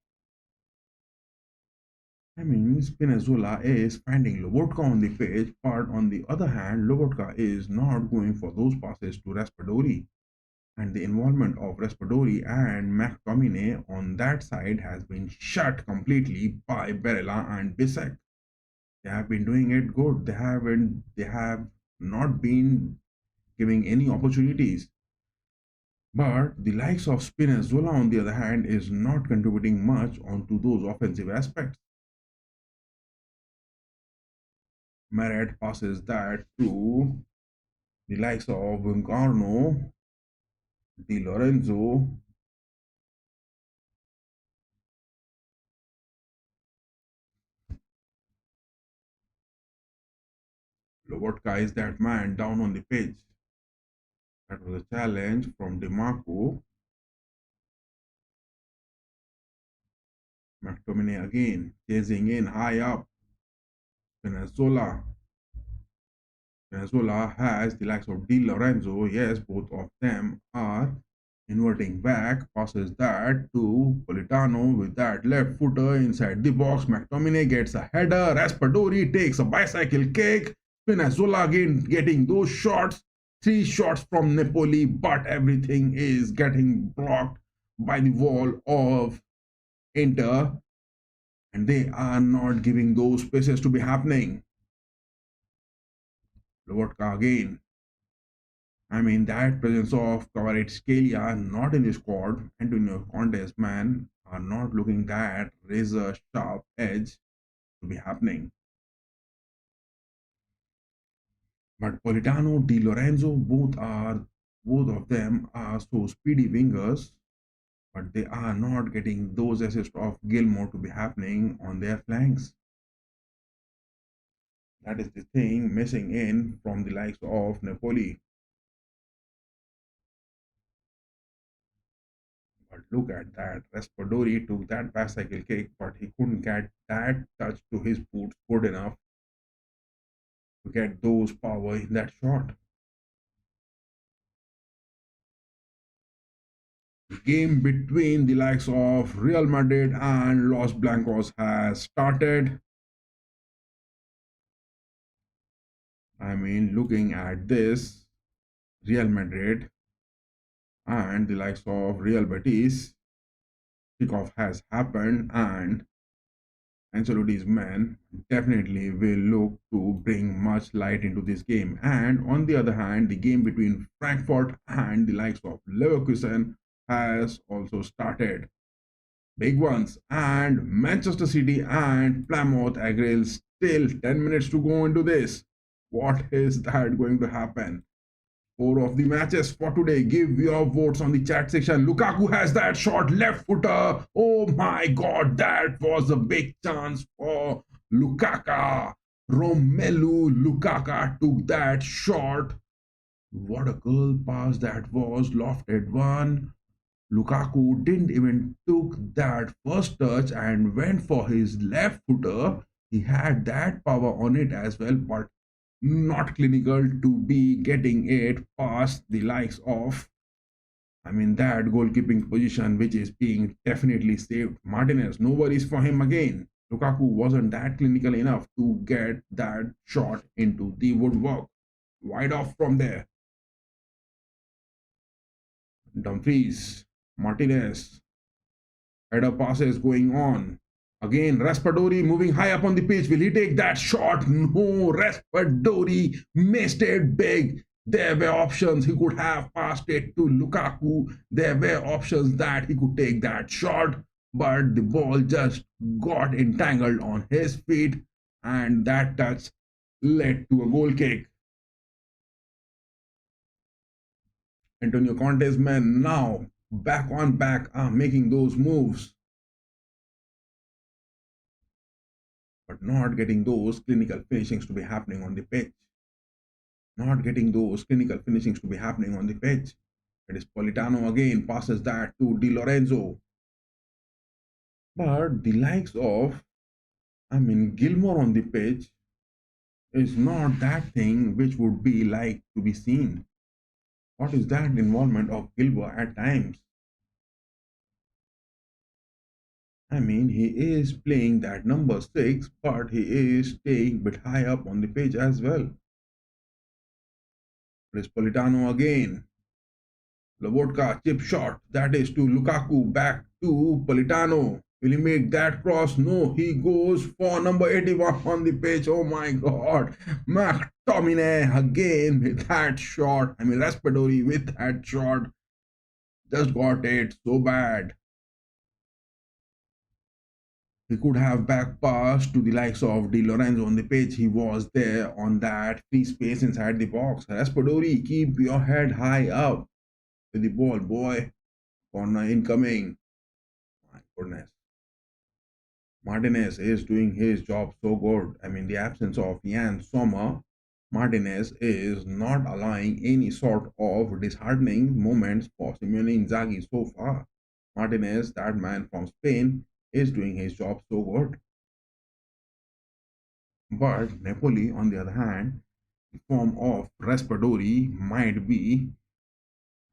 Speaker 1: I mean, Spinazzola is finding Lobotka on the pitch, but on the other hand, Lobotka is not going for those passes to Raspadori. And the involvement of Raspadori and McTominay on that side has been shut completely by Barella and Bisek. They have been doing it good. They have not been giving any opportunities. But the likes of Spinazzola, on the other hand, is not contributing much onto those offensive aspects. Meret passes that to the likes of Garno, Di Lorenzo, Lobotka is that man down on the pitch. That was a challenge from DeMarco. McTominay again, chasing in high up. Venezuela. Venezuela has the likes of Di Lorenzo. Yes, both of them are inverting back. Passes that to Politano with that left footer inside the box. McTominay gets a header. Raspadori takes a bicycle kick. Venezuela again getting those shots. Three shots from Napoli, but everything is getting blocked by the wall of Inter, and they are not giving those spaces to be happening. Lobotka again. I mean, that presence of Kvaratskhelia not in the squad, Antonio Conte's man are not looking that razor sharp edge to be happening. But Politano, Di Lorenzo, both of them are so speedy wingers, but they are not getting those assists of Gilmore to be happening on their flanks. That is the thing missing in from the likes of Napoli. But look at that. Raspadori took that bicycle kick, but he couldn't get that touch to his boots good enough to get those power in that shot. The game between the likes of Real Madrid and Los Blancos has started. I mean, looking at this, Real Madrid and the likes of Real Betis, kickoff has happened, and Ancelotti's men definitely will look to bring much light into this game. And on the other hand, the game between Frankfurt and the likes of Leverkusen has also started. Big ones. And Manchester City and Plymouth Argyle still 10 minutes to go into this. What is that going to happen? Four of the matches for today. Give your votes on the chat section. Lukaku has that shot, left footer. Oh my god, that was a big chance for Lukaku. Romelu Lukaku took that shot. What a goal pass that was, lofted one. Lukaku didn't even took that first touch and went for his left footer. He had that power on it as well, but not clinical to be getting it past the likes of, I mean, that goalkeeping position, which is being definitely saved. Martinez, no worries for him again. Lukaku wasn't that clinical enough to get that shot into the woodwork. Wide off from there. Dumfries, Martinez, header passes going on. Again, Raspadori moving high up on the pitch. Will he take that shot? No, Raspadori missed it big. There were options. He could have passed it to Lukaku. There were options that he could take that shot, but the ball just got entangled on his feet, and that touch led to a goal kick. Antonio Conte's men now back on back are making those moves, but not getting those clinical finishings to be happening on the pitch. Not getting those clinical finishings to be happening on the pitch. It is Politano again, passes that to Di Lorenzo. But the likes of, I mean, Gilmore on the pitch is not that thing which would be like to be seen. What is that involvement of Gilmore at times? I mean, he is playing that number 6, but he is staying a bit high up on the pitch as well. It is Politano again. Lobotka chip shot. That is to Lukaku. Back to Politano. Will he make that cross? No, he goes for number 81 on the pitch. Oh my god. McTominay again with that shot. I mean, Raspadori with that shot. Just got it so bad. He could have back passed to the likes of Di Lorenzo on the pitch. He was there on that free space inside the box. Raspadori, keep your head high up with the ball, boy. Corner incoming. My goodness. Martinez is doing his job so good. I mean, the absence of Jan Sommer, Martinez is not allowing any sort of disheartening moments for Simone Inzaghi so far. Martinez, that man from Spain, is doing his job so good. But Napoli, on the other hand, the form of Raspadori might be,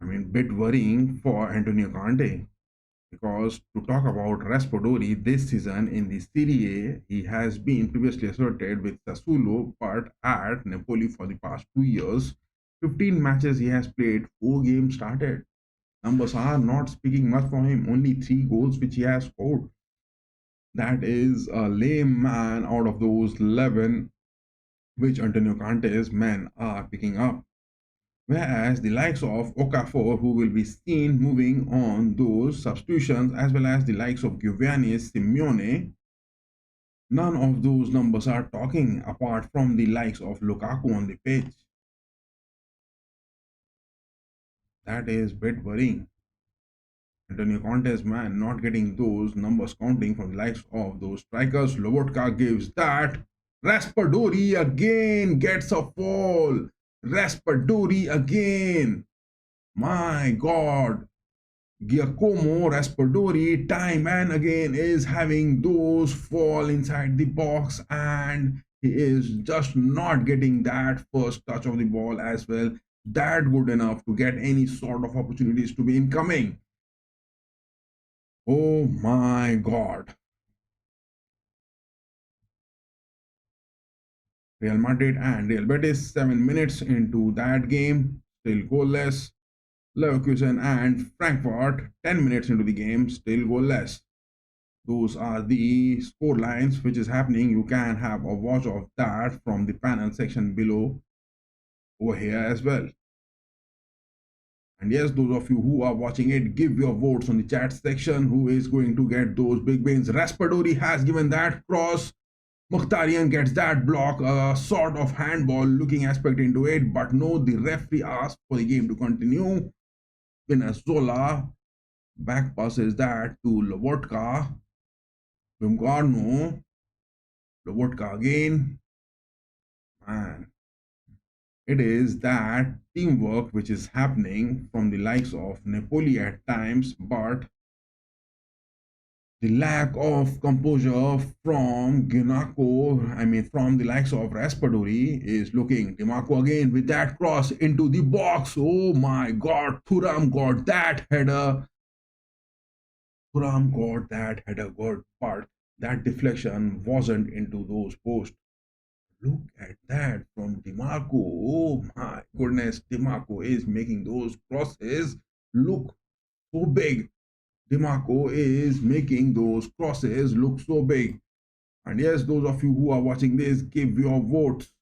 Speaker 1: I mean, bit worrying for Antonio Conte. Because to talk about Raspadori this season in the Serie A, he has been previously asserted with Sassuolo, but at Napoli for the past 2 years. 15 matches he has played, 4 games started. Numbers are not speaking much for him, only 3 goals which he has scored. That is a lame man out of those 11 which Antonio Conte's men are picking up. Whereas the likes of Okafor, who will be seen moving on those substitutions, as well as the likes of Giovanni Simeone, none of those numbers are talking apart from the likes of Lukaku on the pitch. That is a bit worrying. Antonio Conte's man not getting those numbers counting from the likes of those strikers. Lobotka gives that. Raspadori again gets a fall. Raspadori again. My God. Giacomo Raspadori time and again is having those fall inside the box, and he is just not getting that first touch of the ball as well. That good enough to get any sort of opportunities to be incoming. Oh my God. Real Madrid and Real Betis 7 minutes into that game, still goalless. Leverkusen and Frankfurt 10 minutes into the game, still goalless. Those are the score lines which is happening. You can have a watch of that from the panel section below over here as well. And yes, those of you who are watching it, give your votes on the chat section. Who is going to get those big wins? Raspadori has given that cross. Mkhitaryan gets that block, a sort of handball looking aspect into it, but no, the referee asked for the game to continue. Venezuela back passes that to Lobotka. Bumgarno. Lobotka again. Man, it is that teamwork which is happening from the likes of Napoli at times, but the lack of composure from Ginako, from the likes of Raspadori, is looking. Dimarco again with that cross into the box. Oh my God, Thuram got that header. Thuram got that header good, but that deflection wasn't into those posts. Look at that from Dimarco. Oh my goodness, Dimarco is making those crosses look so big. Dimarco is making those crosses look so big. And yes, those of you who are watching this, give your votes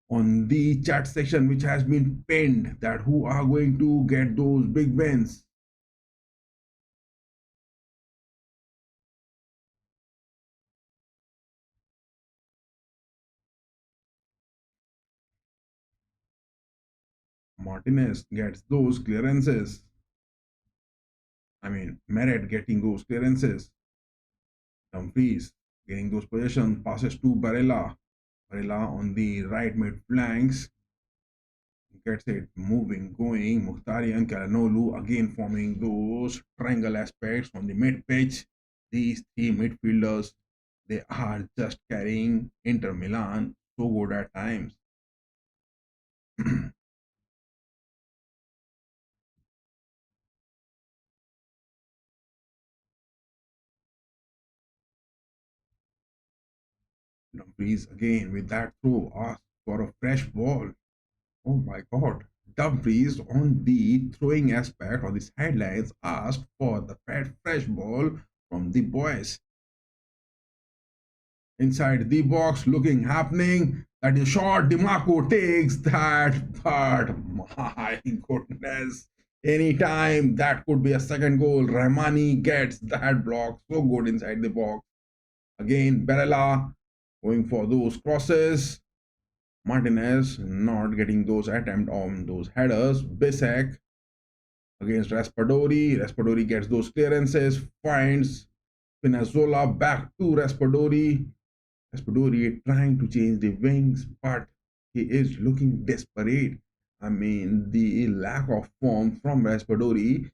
Speaker 1: on the chat section which has been pinned, that who are going to get those big wins. Martinez gets those clearances. Meret getting those clearances. Dumfries getting those possession passes to Barella. Barella on the right mid flanks gets it moving, going. Mkhitaryan, Calhanoglu again forming those triangle aspects on the mid pitch. These three midfielders, they are just carrying Inter Milan so good at times. Dumfries again with that throw, asks for a fresh ball. Oh my God. Dumfries on the throwing aspect on the sidelines asked for the fresh ball from the boys. Inside the box, looking happening. That is short. Dimarco takes that, but my goodness. Anytime that could be a second goal. Rahmani gets that block so good inside the box. Again, Barella going for those crosses. Martinez not getting those attempt on those headers. Bisek against Raspadori. Raspadori gets those clearances, finds Spinazzola back to Raspadori. Raspadori trying to change the wings, but he is looking desperate. The lack of form from Raspadori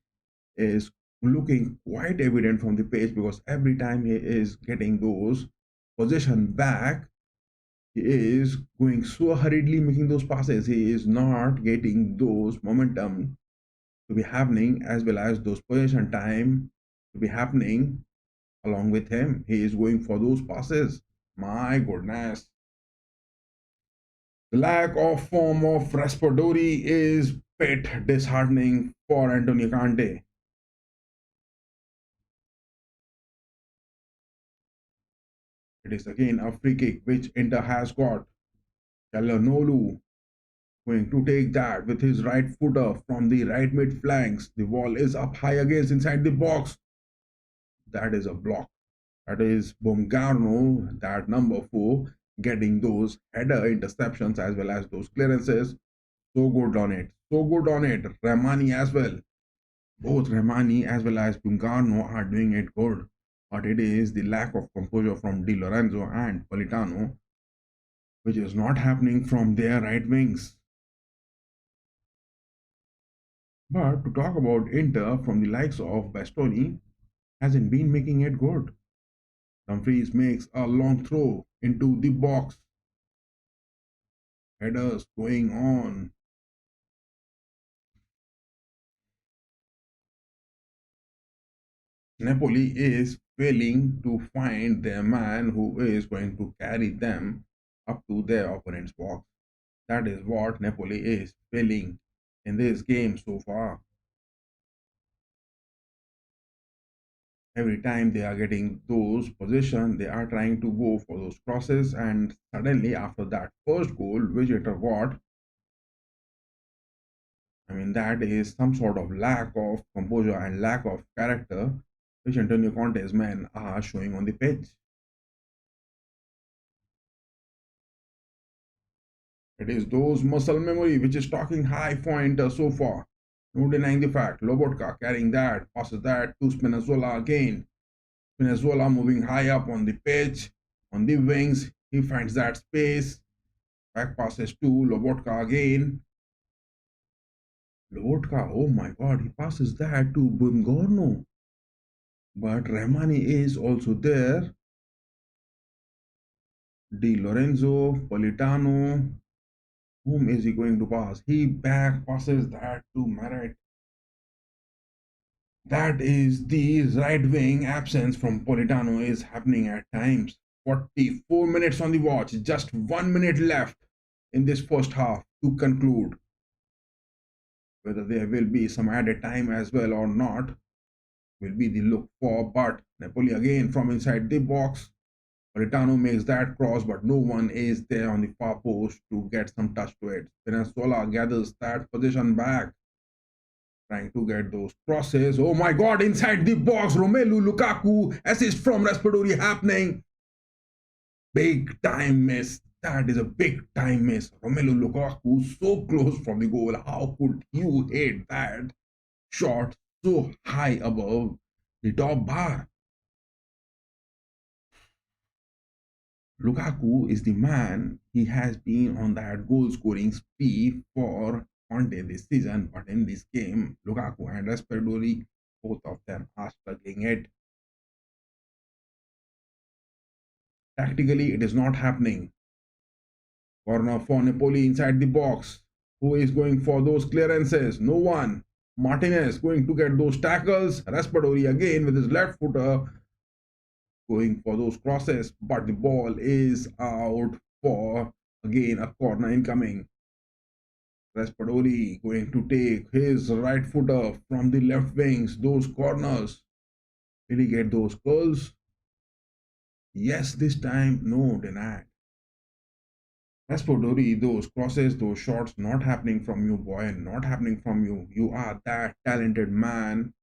Speaker 1: is looking quite evident from the page, because every time he is getting those possession back, he is going so hurriedly making those passes. He is not getting those momentum to be happening, as well as those possession time to be happening along with him. He is going for those passes. My goodness. The lack of form of Raspadori is bit disheartening for Antonio Conte. It is again a free kick which Inter has got. Calhanoglu going to take that with his right footer from the right mid flanks. The ball is up high against inside the box. That is a block. That is Bumgarno, that number 4, getting those header interceptions as well as those clearances. So good on it. So good on it. Rahmani as well. Both Rahmani as well as Bumgarno are doing it good. But it is the lack of composure from Di Lorenzo and Politano which is not happening from their right wings. But to talk about Inter from the likes of Bastoni hasn't been making it good. Dumfries makes a long throw into the box. Headers going on. Napoli is failing to find their man who is going to carry them up to their opponent's box. That is what Napoli is failing in this game so far. Every time they are getting those position, they are trying to go for those crosses, and suddenly after that first goal which Inter got, I mean that is some sort of lack of composure and lack of character which Antonio Conte's men are showing on the pitch. It is those muscle memory which is talking high point so far. No denying the fact. Lobotka carrying that, passes that to Spinazzola again. Spinazzola moving high up on the pitch, on the wings. He finds that space. Back passes to Lobotka again. Lobotka, oh my god, he passes that to Bungorno. But Rahmani is also there. Di Lorenzo, Politano. Whom is he going to pass? He back passes that to Maret. That is the right wing absence from Politano is happening at times. 44 minutes on the watch, just 1 minute left in this first half to conclude. Whether there will be some added time as well or not will be the look for, but Napoli again from inside the box. Politano makes that cross, but no one is there on the far post to get some touch to it. Spinazzola gathers that position back, trying to get those crosses. Oh my god, inside the box, Romelu Lukaku, assist from Raspadori happening. Big time miss. That is a big time miss. Romelu Lukaku so close from the goal. How could you hit that shot so high above the top bar? Lukaku is the man. He has been on that goal scoring spree for Conte this season, but in this game, Lukaku and Raspadori, both of them are struggling it. Tactically, it is not happening. Corner for Napoli inside the box. Who is going for those clearances? No one. Martinez going to get those tackles. Raspadori again with his left footer going for those crosses, but the ball is out for again a corner incoming. Raspadori going to take his right footer from the left wings. Those corners. Will he get those curls? Yes, this time, no, denied. Raspadori, those crosses, those shots not happening from you, boy, not happening from you. You are that talented man.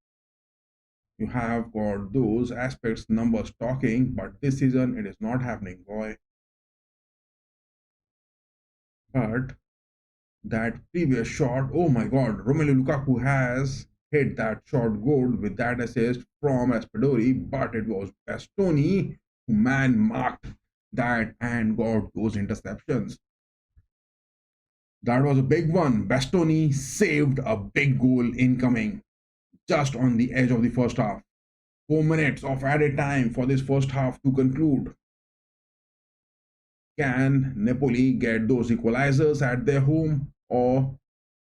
Speaker 1: You have got those aspects, numbers talking, but this season it is not happening, boy. But that previous shot, oh my god, Romelu Lukaku has hit that shot good with that assist from Raspadori, but it was Bastoni who man marked that and got those interceptions. That was a big one. Bastoni saved a big goal incoming just on the edge of the first half. 4 minutes of added time for this first half to conclude. Can Napoli get those equalizers at their home, or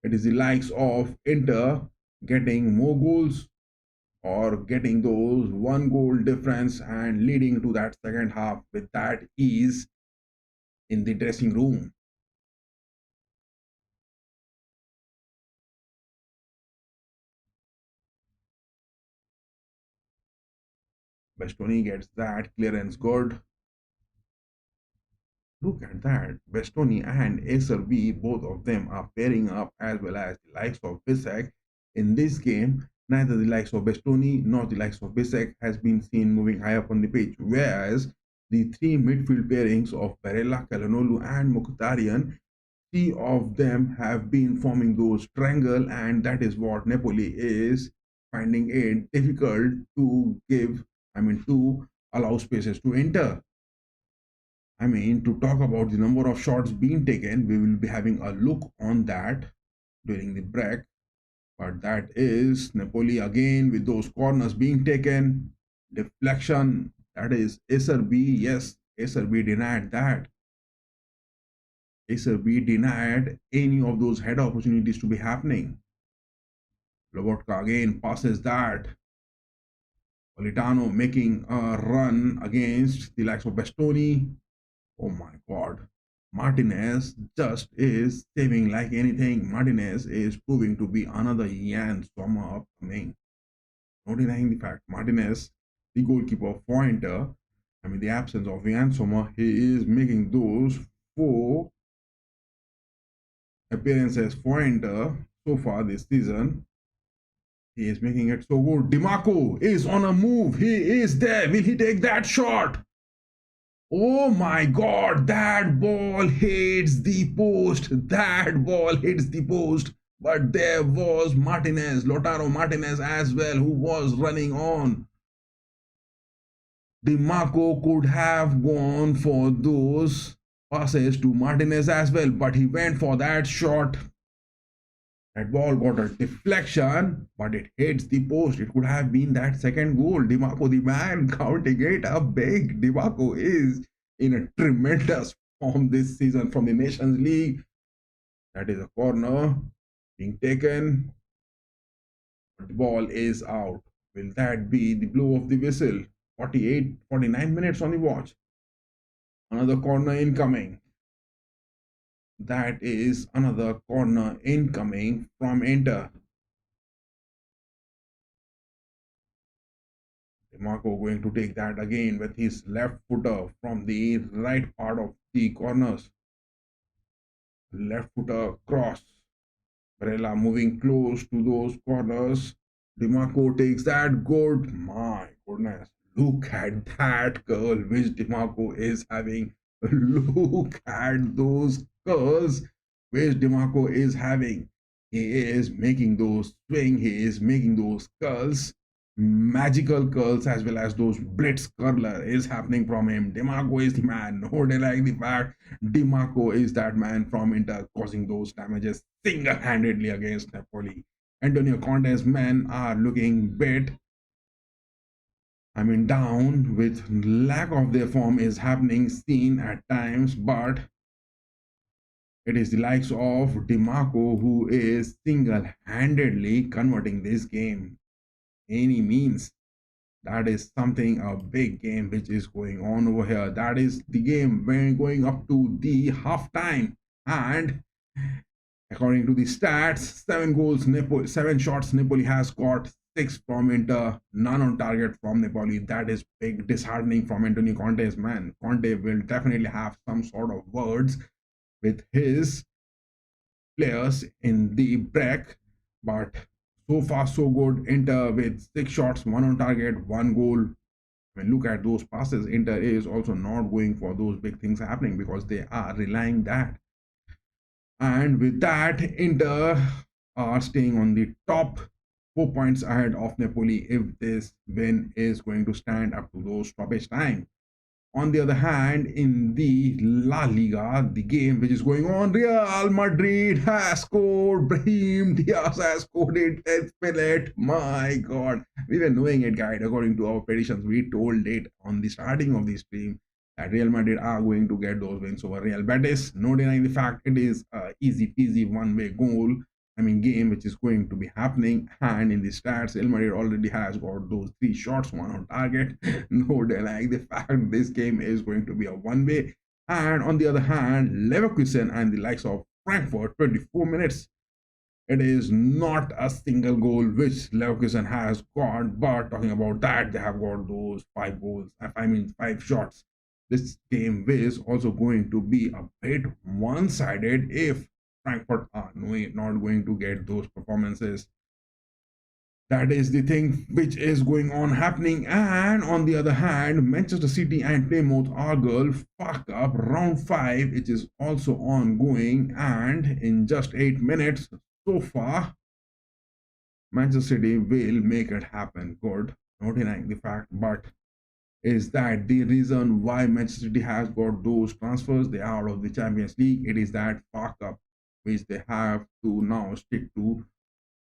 Speaker 1: it is the likes of Inter getting more goals or getting those one goal difference and leading to that second half with that ease in the dressing room? Bastoni gets that clearance good. Look at that. Bastoni and SRB, both of them are pairing up, as well as the likes of Bisek. In this game, neither the likes of Bastoni nor the likes of Bisek has been seen moving high up on the pitch, whereas the three midfield pairings of Barella, Calhanoglu and Mkhitaryan, three of them have been forming those triangle, and that is what Napoli is finding it difficult to give, to allow spaces to enter. I mean, to talk about the number of shots being taken, we will be having a look on that during the break. But that is Napoli again with those corners being taken. Deflection, that is Acer B. Yes, Acer B denied that. Acer B denied any of those head opportunities to be happening. Lobotka again passes that. Politano making a run against the likes of Bastoni. Oh my god. Martinez just is saving like anything. Martinez is proving to be another Jan Sommer upcoming. No denying the fact. Martinez, the goalkeeper for Inter, I mean, the absence of Jan Sommer, he is making those 4 appearances for Inter so far this season. He is making it so good. Dimarco is on a move. He is there. Will he take that shot? Oh my god, that ball hits the post. That ball hits the post. But there was Martinez, Lautaro Martinez as well, who was running on. Dimarco could have gone for those passes to Martinez as well, but he went for that shot. That ball got a deflection, but it hits the post. It could have been that second goal. Dimarco, the man, counting it up big. Dimarco is in a tremendous form this season from the Nations League. That is a corner being taken. The ball is out. Will that be the blow of the whistle? 49 minutes on the watch. Another corner incoming. That is another corner incoming from Inter. Marco going to take that again with his left footer from the right part of the corners. Left footer cross. Barella moving close to those corners. Dimarco takes that good. My goodness. Look at that curl which Dimarco is having. Look at those curls which Dimarco is having. He is making those swing. He is making those curls. Magical curls as well as those blitz curler is happening from him. Dimarco is the man. No denying the fact. Dimarco is that man from Inter causing those damages single-handedly against Napoli. Antonio Conte's men are looking bit, I mean, down with lack of their form is happening seen at times, but it is the likes of Dimarco who is single-handedly converting this game. Any means. That is something, a big game which is going on over here. That is the game when going up to the halftime. And according to the stats, 7 shots Napoli has got, 6 from Inter, none on target from Napoli. That is big disheartening from Antonio Conte's man. Conte will definitely have some sort of words with his players in the break, but so far so good. Inter with 6 shots, 1 on target, 1 goal. When look at those passes, Inter is also not going for those big things happening because they are relying that. And with that, Inter are staying on the top, 4 points ahead of Napoli if this win is going to stand up to those stoppage time. On the other hand, in the La Liga, the game which is going on, Real Madrid has scored. Brahim Diaz has scored it. 10th minute. My God. We were knowing it, guys. According to our predictions, we told it on the starting of the stream that Real Madrid are going to get those wins over Real Betis. No denying the fact it is an easy peasy one-way goal. I mean, game which is going to be happening. And in the stats, Real Madrid already has got those 3 shots, 1 on target. No denying the fact this game is going to be a one-way. And on the other hand, Leverkusen and the likes of Frankfurt, 24 minutes. It is not a single goal which Leverkusen has got, but talking about that, they have got those 5 goals. I mean, 5 shots. This game is also going to be a bit one-sided if Frankfurt are not going to get those performances. That is the thing which is going on happening. And on the other hand, Manchester City and Plymouth Argyle fuck up round 5, which is also ongoing. And in just 8 minutes so far, Manchester City will make it happen. Good, not denying the fact, but is that the reason why Manchester City has got those transfers, they are out of the Champions League. It is that fuck up which they have to now stick to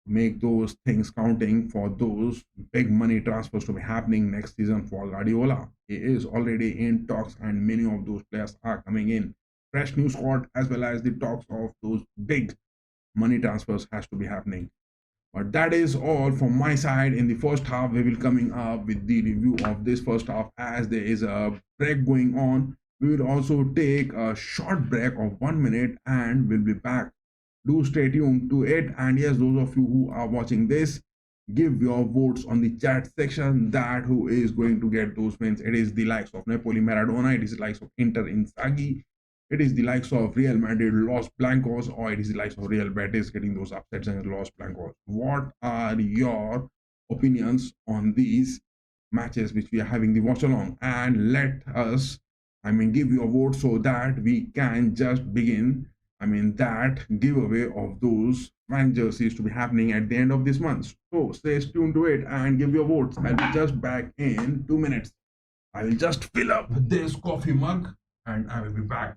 Speaker 1: make those things counting for those big money transfers to be happening next season for Guardiola. He is already in talks, and many of those players are coming in. Fresh new squad as well as the talks of those big money transfers has to be happening. But that is all from my side. In the first half, we will coming up with the review of this first half as there is a break going on. We will also take a short break of 1 minute and we'll be back. Do stay tuned to it. And yes, those of you who are watching this, give your votes on the chat section that who is going to get those wins. It is the likes of Napoli Maradona, it is the likes of Inter Inzaghi, it is the likes of Real Madrid Los Blancos, or it is the likes of Real Betis getting those upsets and Los Blancos. What are your opinions on these matches which we are having the watch along? And let us, give your vote so that we can just begin. That giveaway of those fan jerseys to be happening at the end of this month. So stay tuned to it and give your votes. I'll be just back in 2 minutes. I will just fill up this coffee mug and I will be back.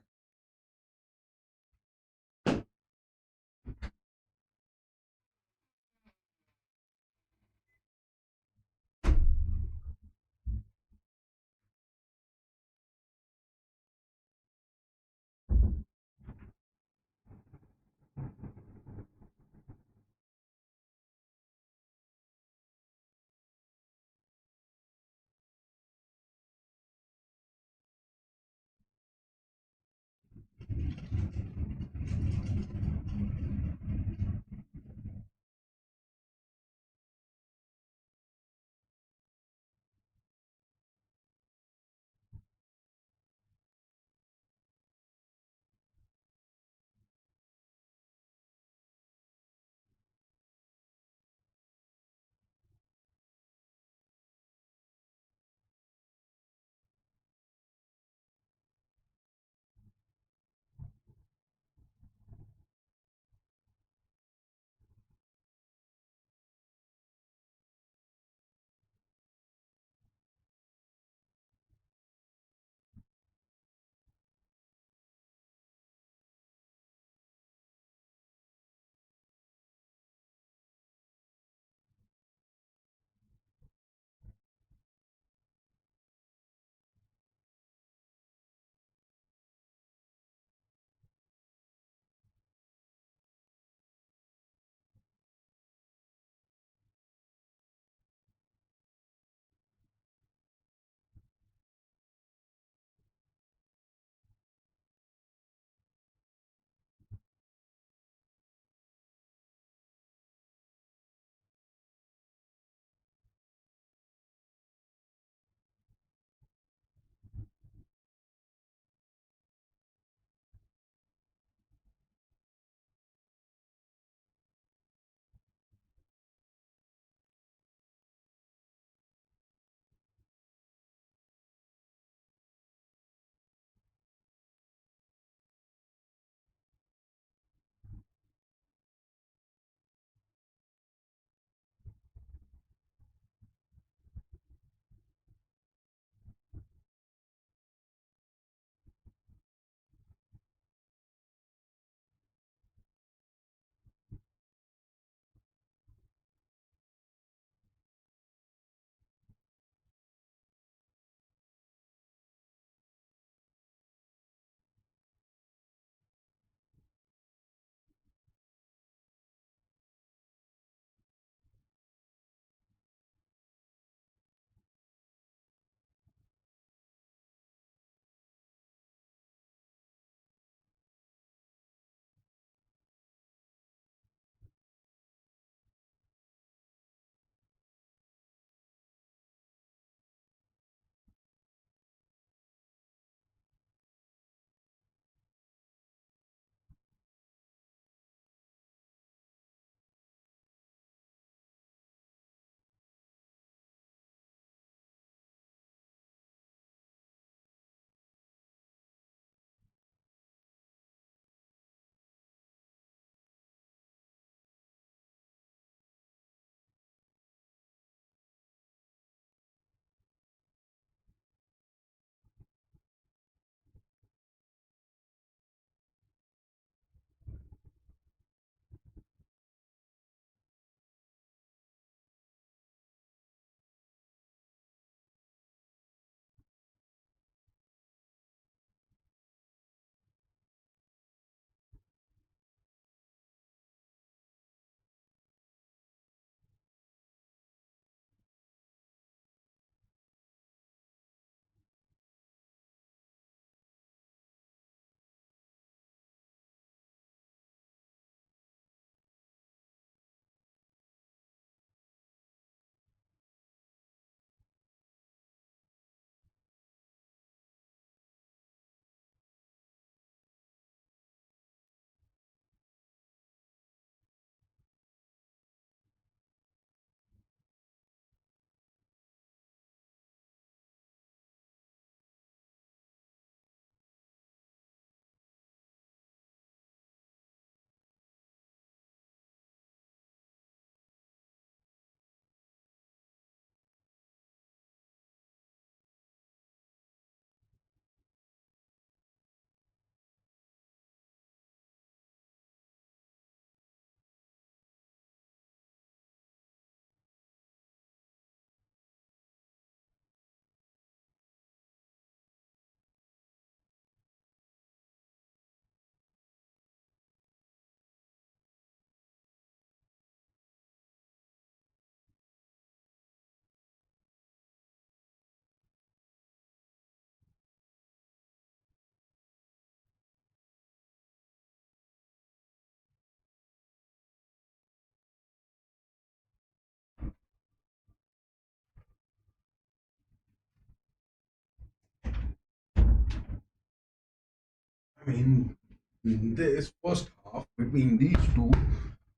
Speaker 1: mean, this first half between these two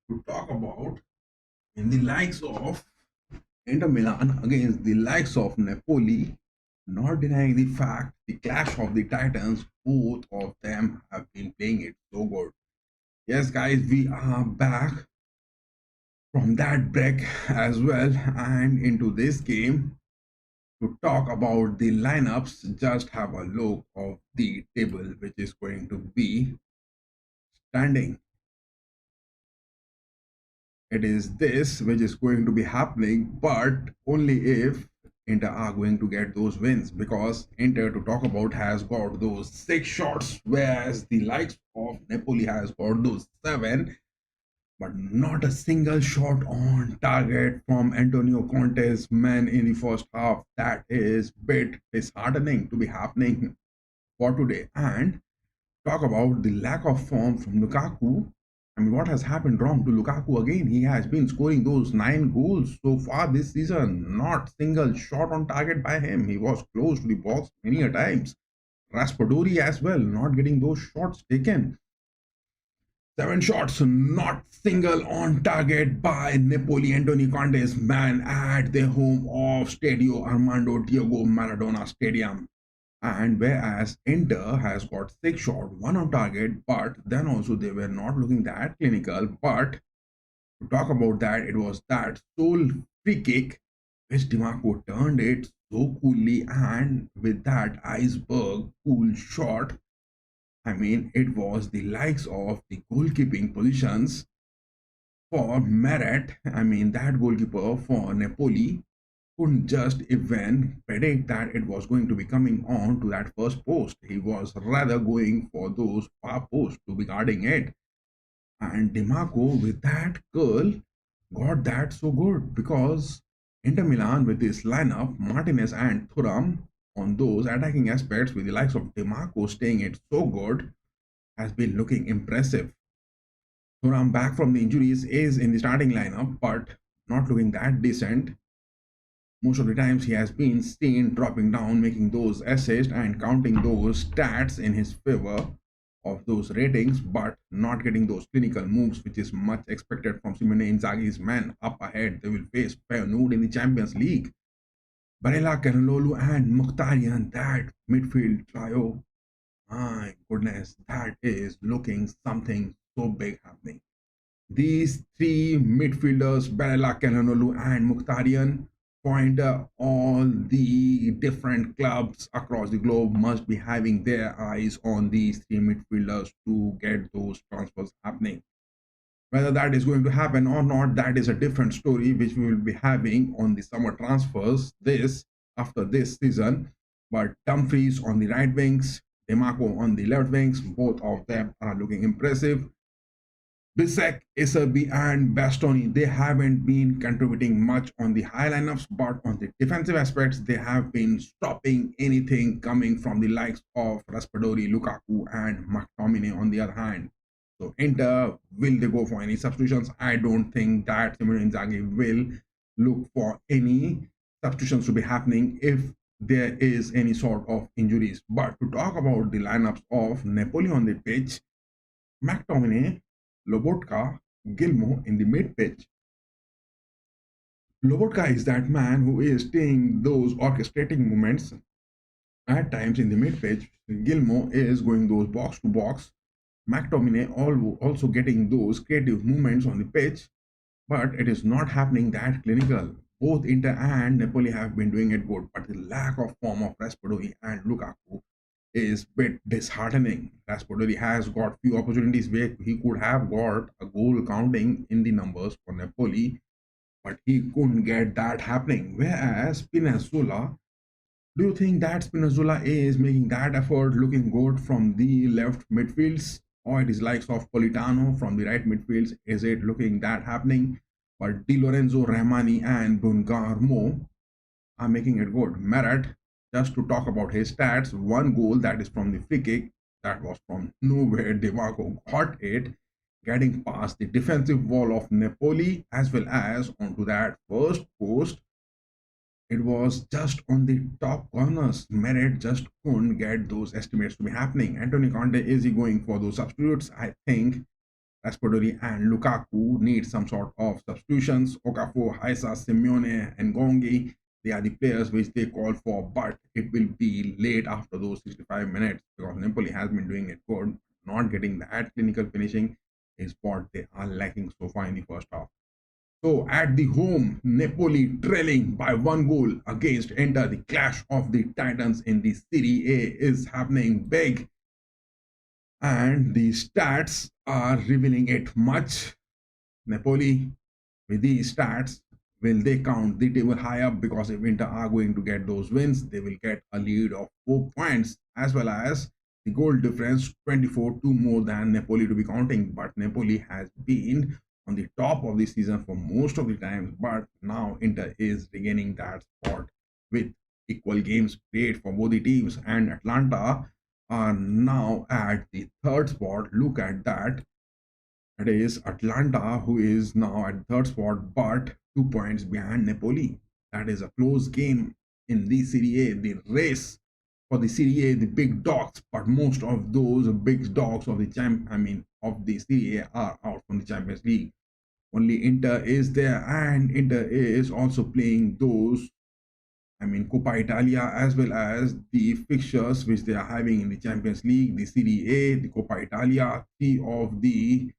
Speaker 1: to talk about in the likes of Inter Milan against the likes of Napoli, not denying the fact the clash of the titans, both of them have been playing it so good. Yes, guys, we are back from that break as well and into this game to talk about the lineups. Just have a look of the table which is going to be standing. It is this which is going to be happening, but only if Inter are going to get those wins, because Inter, to talk about, has got those 6 shots, whereas the likes of Napoli has got those 7, but not a single shot on target from Antonio Conte's men in the first half. That is bit disheartening to be happening for today. And talk about the lack of form from Lukaku. I mean, what has happened wrong to Lukaku again? He has been scoring those 9 goals so far this season. Not single shot on target by him. He was close to the box many a times. Raspadori as well, not getting those shots taken. 7 shots, not single on target by Napoli. Antonio Conte's man at their home of Stadio Armando Diego Maradona Stadium. And whereas Inter has got 6 shots, 1 on target, but then also they were not looking that clinical. But to talk about that, it was that sole free kick which Dimaco turned it so coolly, and with that iceberg cool shot, I mean, it was the likes of the goalkeeping positions for Meret. I mean, that goalkeeper for Napoli couldn't just even predict that it was going to be coming on to that first post. He was rather going for those far posts to be guarding it. And Dimaco, with that curl, got that so good, because Inter Milan with this lineup, Martinez and Thuram on those attacking aspects, with the likes of Dimaco staying it so good, has been looking impressive. Thuram, back from the injuries, is in the starting lineup, but not looking that decent. Most of the times he has been seen dropping down, making those assists and counting those stats in his favor of those ratings, but not getting those clinical moves, which is much expected from Simone Inzaghi's men up ahead. They will face Feyenoord in the Champions League. Barella, Calhanoglu and Mkhitaryan, that midfield trio, my goodness, that is looking something so big happening. These 3 midfielders, Barella, Calhanoglu and Mkhitaryan, point all the different clubs across the globe must be having their eyes on these 3 midfielders to get those transfers happening. Whether that is going to happen or not, that is a different story, which we will be having on the summer transfers after this season. But Dumfries on the right wings, Demarco on the left wings, both of them are looking impressive. Bisek, Iserbi and Bastoni, they haven't been contributing much on the high lineups, but on the defensive aspects, they have been stopping anything coming from the likes of Raspadori, Lukaku and McTominay on the other hand. So Inter, will they go for any substitutions? I don't think that Simone Inzaghi will look for any substitutions to be happening if there is any sort of injuries. But to talk about the lineups of Napoli on the pitch, McTominay, Lobotka, Gilmo in the mid pitch. Lobotka is that man who is taking those orchestrating movements at times in the mid pitch. Gilmo is going those box to box. McTominay also getting those creative movements on the pitch, but it is not happening that clinical. Both Inter and Napoli have been doing it good, but the lack of form of Raspadori and Lukaku is a bit disheartening. Raspadori has got few opportunities where he could have got a goal counting in the numbers for Napoli, but he couldn't get that happening. Whereas Spinazzola, do you think that Spinazzola is making that effort looking good from the left midfields, or it is likes of Politano from the right midfields? Is it looking that happening? But Di Lorenzo, Rahmani and Bungarmo are making it good. Meret, just to talk about his stats, 1 goal that is from the free kick, that was from nowhere. Demarco got it, getting past the defensive wall of Napoli as well as onto that first post. It was just on the top corners. Merit just couldn't get those estimates to be happening. Antonio Conte is he going for those substitutes? I think Raspadori and Lukaku need some sort of substitutions. Okafor, Haisa, Simeone, and Gongi, they are the players which they call for, but it will be late after those 65 minutes because Napoli has been doing it good. Not getting that clinical finishing is what they are lacking so far in the first half. So at the home, Napoli trailing by 1 goal against Inter. The clash of the titans in the Serie A is happening big, and the stats are revealing it much. Napoli, with these stats, will they count the table high up? Because if Inter are going to get those wins, they will get a lead of 4 points, as well as the goal difference 24 to more than Napoli to be counting. But Napoli has been on the top of the season for most of the times, but now Inter is regaining that spot with equal games played for both the teams, and Atlanta are now at the third spot. Look at that. It is Atlanta who is now at third spot, but 2 points behind Napoli. That is a close game in the Serie A. The race for the Serie A, the big dogs, but most of those big dogs of the of the Serie A are out from the Champions League. Only Inter is there, and Inter is also playing those Coppa Italia, as well as the fixtures which they are having in the Champions League, the Serie A, the Coppa Italia, three of the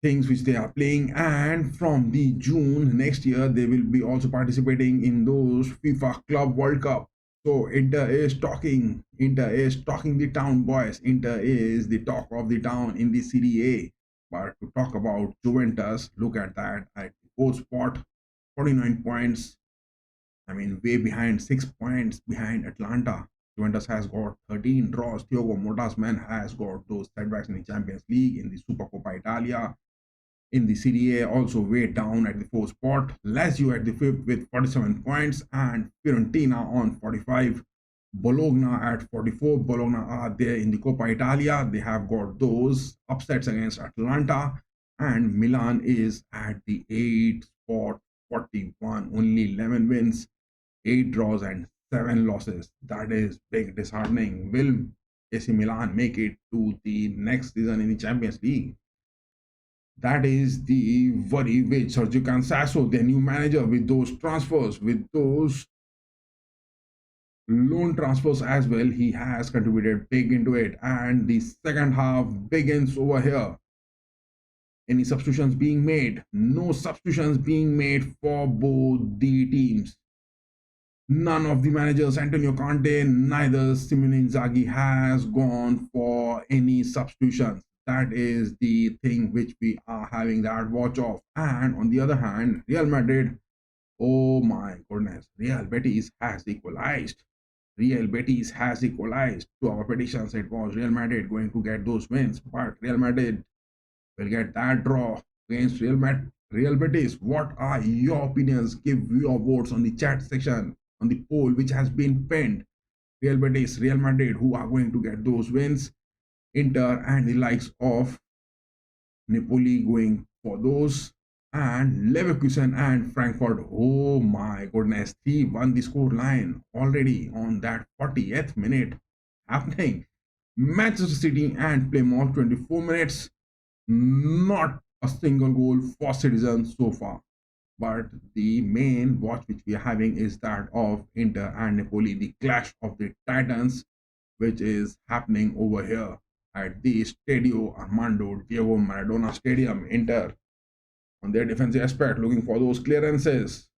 Speaker 1: things which they are playing. And from the June next year, they will be also participating in those FIFA Club World Cup. So Inter is talking the town, boys. Inter is the talk of the town in the Serie A. But to talk about Juventus, look at that at the fourth spot, 49 points. Way behind, 6 points behind Atlanta. Juventus has got 13 draws. Thiago Motta's man has got those setbacks in the Champions League, in the Supercoppa Italia, in the Serie A, also way down at the fourth spot. Lazio at the fifth with 47 points, and Fiorentina on 45. Bologna at 44. Bologna are there in the Coppa Italia. They have got those upsets against Atlanta, and Milan is at the 8th spot, 41. Only 11 wins, 8 draws, and 7 losses. That is big disheartening. Will AC Milan make it to the next season in the Champions League? That is the worry with Sergio Conceicao, their new manager, with those transfers, with those loan transfers as well. He has contributed big into it, and the second half begins over here. Any substitutions being made? No substitutions being made for both the teams. None of the managers, Antonio Conte, neither Simone Inzaghi, has gone for any substitutions. That is the thing which we are having that watch of. And on the other hand, Real Madrid, oh my goodness, Real Betis has equalized. Real Betis has equalized. To our predictions, it was Real Madrid going to get those wins, but Real Madrid will get that draw against Real Betis. What are your opinions? Give your votes on the chat section, on the poll which has been pinned. Real Betis, Real Madrid, who are going to get those wins? Inter and the likes of Napoli going for those, and Leverkusen and Frankfurt. Oh my goodness, 3-1 the score line already on that 40th minute happening. Manchester City and Plymouth, 24 minutes. Not a single goal for Citizens so far. But the main watch which we are having is that of Inter and Napoli, the clash of the titans, which is happening over here at the Stadio Armando Diego Maradona Stadium. Inter on their defensive aspect, looking for those clearances,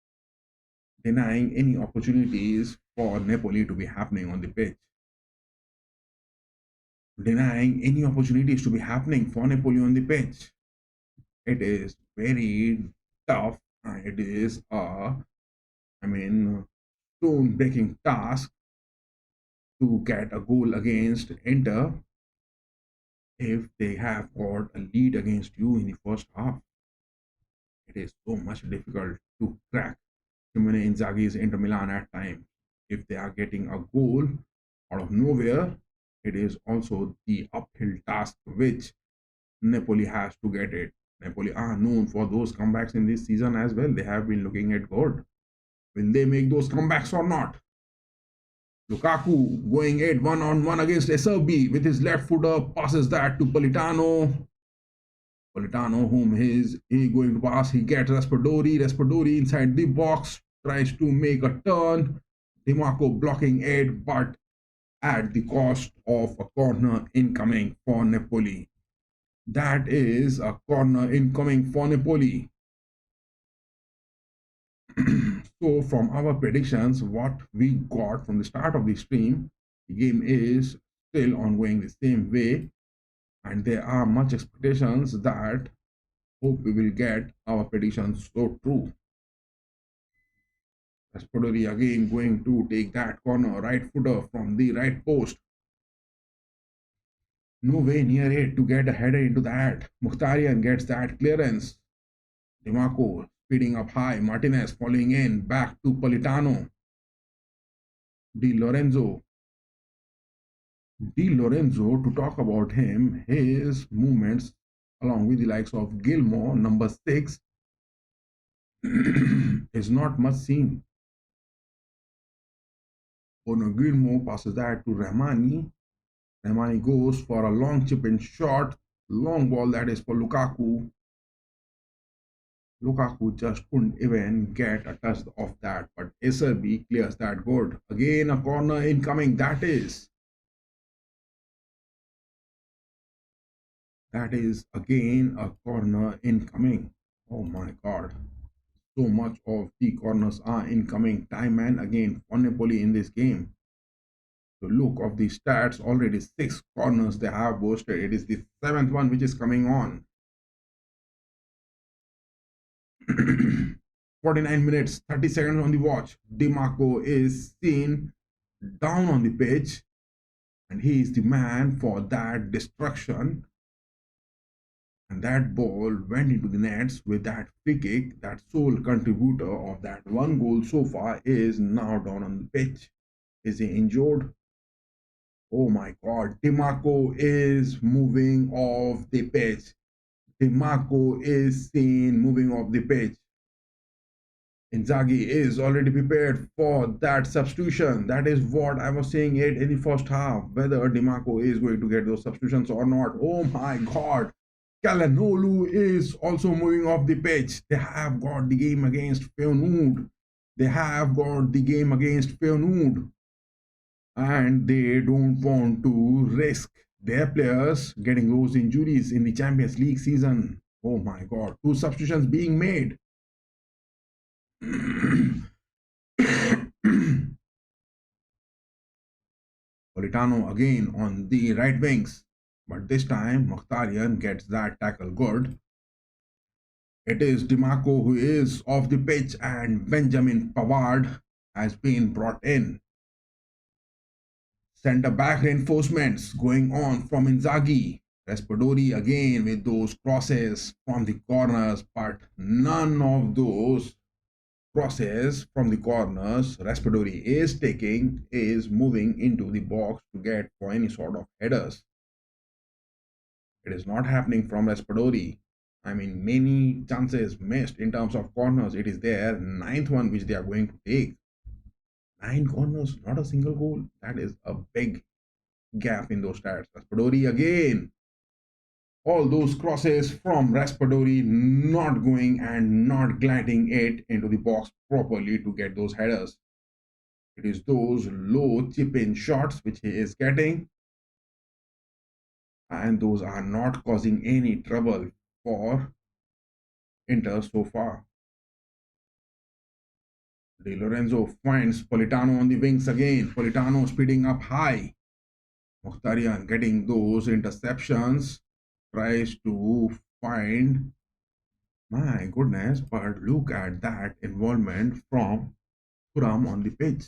Speaker 1: denying any opportunities for Napoli to be happening on the pitch. Denying any opportunities to be happening for Napoli on the pitch. It is very tough, and it is a, stone breaking task to get a goal against Inter if they have got a lead against you in the first half. It is so much difficult to crack Simone Inzaghi's Inter Milan at times. If they are getting a goal out of nowhere, it is also the uphill task which Napoli has to get it. Napoli are known for those comebacks in this season as well. They have been looking at good. Will they make those comebacks or not? Lukaku going 8 1-on-1 against SRB with his left footer, passes that to Politano. Politano, whom he going to pass, he gets Raspadori. Raspadori inside the box, tries to make a turn. DiMarco blocking it, but at the cost of a corner incoming for Napoli. That is a corner incoming for Napoli. So from our predictions, what we got from the start of the stream, the game is still ongoing the same way, and there are much expectations that hope we will get our predictions so true. Raspadori again going to take that corner, right footer from the right post. No way near it to get a header into that. Mkhitaryan gets that clearance. DiMarco speeding up high. Martinez following in. Back to Politano. Di Lorenzo. Di Lorenzo, to talk about him, his movements along with the likes of Gilmore, number 6, is not much seen. Ono Gilmore passes that to Rahmani. Rahmani goes for a long chip in shot. Long ball that is for Lukaku. Lukaku just couldn't even get a touch of that, but SRB clears that good. Again, a corner incoming. That is again a corner incoming. Oh my god. So much of the corners are incoming time and again for Napoli in this game. The look of the stats, already 6 corners they have boasted. It is the 7th one which is coming on. 49 minutes, 30 seconds on the watch. DiMarco is seen down on the pitch, and he is the man for that destruction. And that ball went into the nets with that free kick. That sole contributor of that one goal so far is now down on the pitch. Is he injured? Oh my god, DiMarco is moving off the pitch. DiMarco is seen moving off the pitch. Inzaghi is already prepared for that substitution. That is what I was saying it in the first half. Whether DiMarco is going to get those substitutions or not. Oh my god. Calhanoglu is also moving off the pitch. They have got the game against Feyenoord. And they don't want to risk their players getting those injuries in the Champions League season. Oh my god. 2 substitutions being made. Politano again on the right wings, but this time Mkhitaryan gets that tackle good. It is DiMarco who is off the pitch, and Benjamin Pavard has been brought in. Centre back reinforcements going on from Inzaghi. Raspadori again with those crosses from the corners, but none of those crosses from the corners Raspadori is taking is moving into the box to get for any sort of headers. It is not happening from Raspadori. I mean, many chances missed in terms of corners. It is their 9th one which they are going to take. 9 corners, not a single goal. That is a big gap in those stats. Raspadori again. All those crosses from Raspadori not going and not gliding it into the box properly to get those headers. It is those low chip-in shots which he is getting, and those are not causing any trouble for Inter so far. Di Lorenzo finds Politano on the wings again. Politano speeding up high. Mkhitaryan getting those interceptions. Tries to find, my goodness, but look at that involvement from Thuram on the pitch.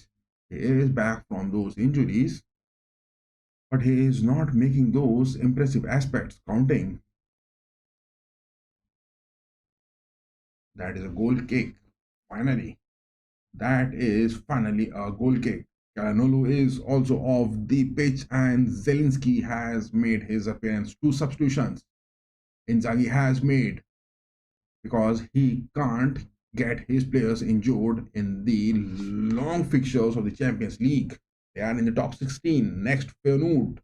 Speaker 1: He is back from those injuries, but he is not making those impressive aspects counting. That is a goal kick, finally. That is finally a goal kick. Calhanoglu is also off the pitch, and Zelinski has made his appearance. 2 substitutions Inzaghi has made because he can't get his players injured in the long fixtures of the Champions League. They are in the top 16. Next, Feyenoord.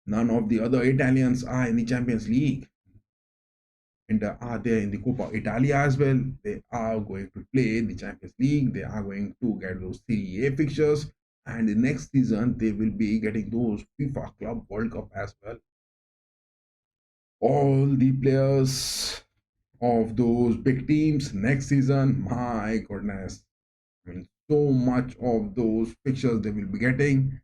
Speaker 1: None of the other Italians are in the Champions League. And are there in the Coppa Italia as well. They are going to play the Champions League. They are going to get those Serie A fixtures. And the next season, they will be getting those FIFA Club World Cup as well. All the players of those big teams next season, my goodness. I mean, so much of those fixtures they will be getting.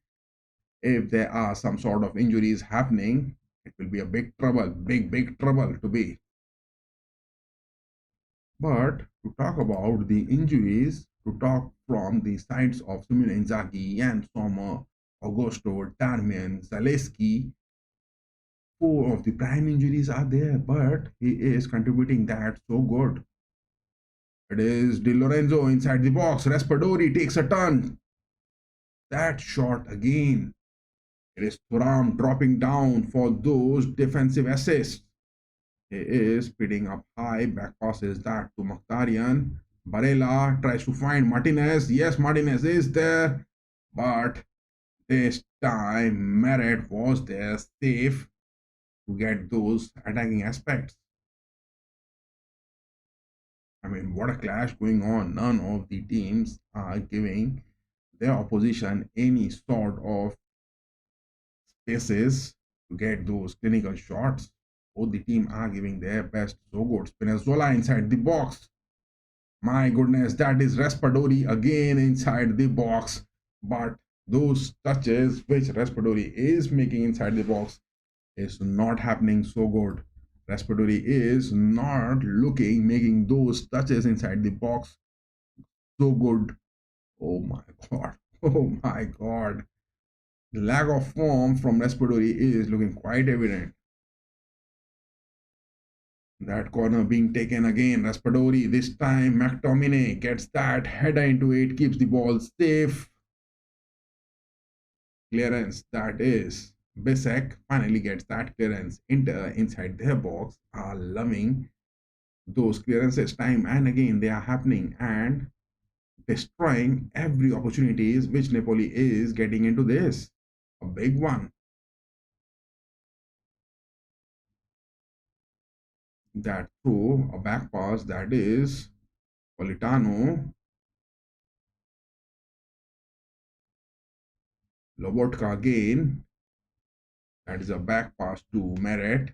Speaker 1: If there are some sort of injuries happening, it will be a big trouble, big trouble to be. But to talk about the injuries, to talk from the sides of Simone Inzaghi, Jan Sommer, Augusto, Darmian, Zaleski, four of the prime injuries are there, but he is contributing that so good. It is Di Lorenzo inside the box. Raspadori takes a turn. That shot again. It is Thuram dropping down for those defensive assists. He is speeding up high. Back passes that to Mkhitaryan. Barella tries to find Martinez. Yes, Martinez is there. But this time, Meret was there safe to get those attacking aspects. I mean, what a clash going on. None of the teams are giving their opposition any sort of spaces to get those clinical shots. Both the team are giving their best. So good. Spinazzola inside the box. My goodness, that is Raspadori again inside the box. But those touches which Raspadori is making inside the box is not happening so good. Raspadori is not making those touches inside the box so good. Oh my god. Oh my god. The lack of form from Raspadori is looking quite evident. That corner being taken again. Raspadori, this time McTominay gets that header into it, keeps the ball safe. Clearance, that is. Bisek finally gets that clearance. Inter inside their box are loving those clearances time and again. They are happening and destroying every opportunities which Napoli is getting into this. A big one. That through a back pass, that is Politano. Lobotka again. That is a back pass to Meret.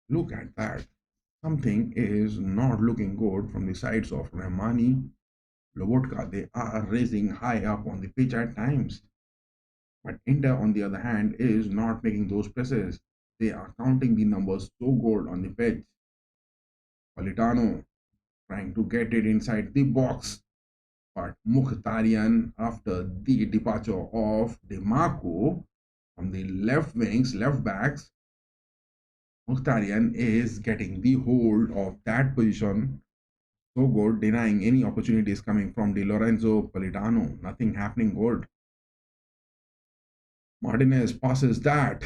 Speaker 1: Look at that. Something is not looking good from the sides of Rahmani, Lobotka. They are raising high up on the pitch at times. But Inter, on the other hand, is not making those presses. They are counting the numbers so good on the pitch. Politano trying to get it inside the box. But Mkhitaryan, after the departure of DeMarco from the left wings, left backs, Mkhitaryan is getting the hold of that position so good, denying any opportunities coming from Di Lorenzo. Politano. Nothing happening good. Martinez passes that.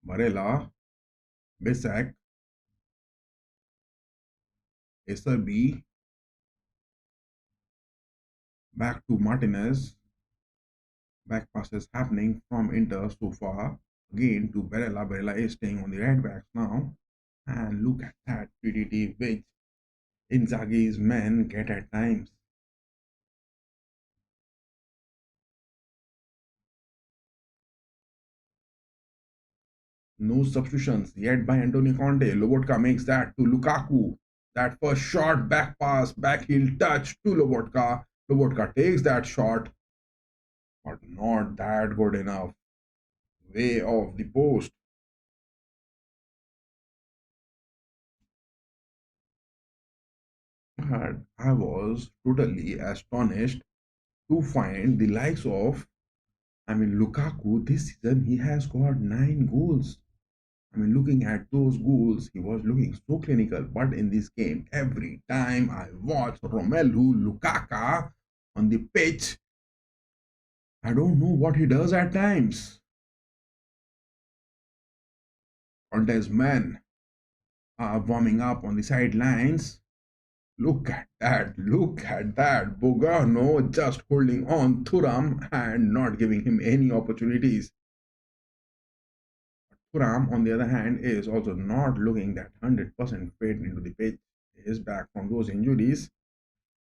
Speaker 1: Barella, Bisek, SRB, back to Martinez. Back passes happening from Inter so far. Again to Barella. Barella is staying on the right backs now. And look at that PDT which Inzaghi's men get at times. No substitutions yet by Antonio Conte. Lobotka makes that to Lukaku. That first shot, back pass, back heel touch to Lobotka. Lobotka takes that shot, but not that good enough. Way off the post. But I was totally astonished to find the likes of, Lukaku this season, he has got 9 goals. Looking at those goals, he was looking so clinical. But in this game, every time I watch Romelu Lukaku on the pitch, I don't know what he does at times. Conte's men are warming up on the sidelines. Look at that, look at that. Bogano just holding on Thuram and not giving him any opportunities. Thuram, on the other hand, is also not looking that 100% fit into the pitch. He is back from those injuries,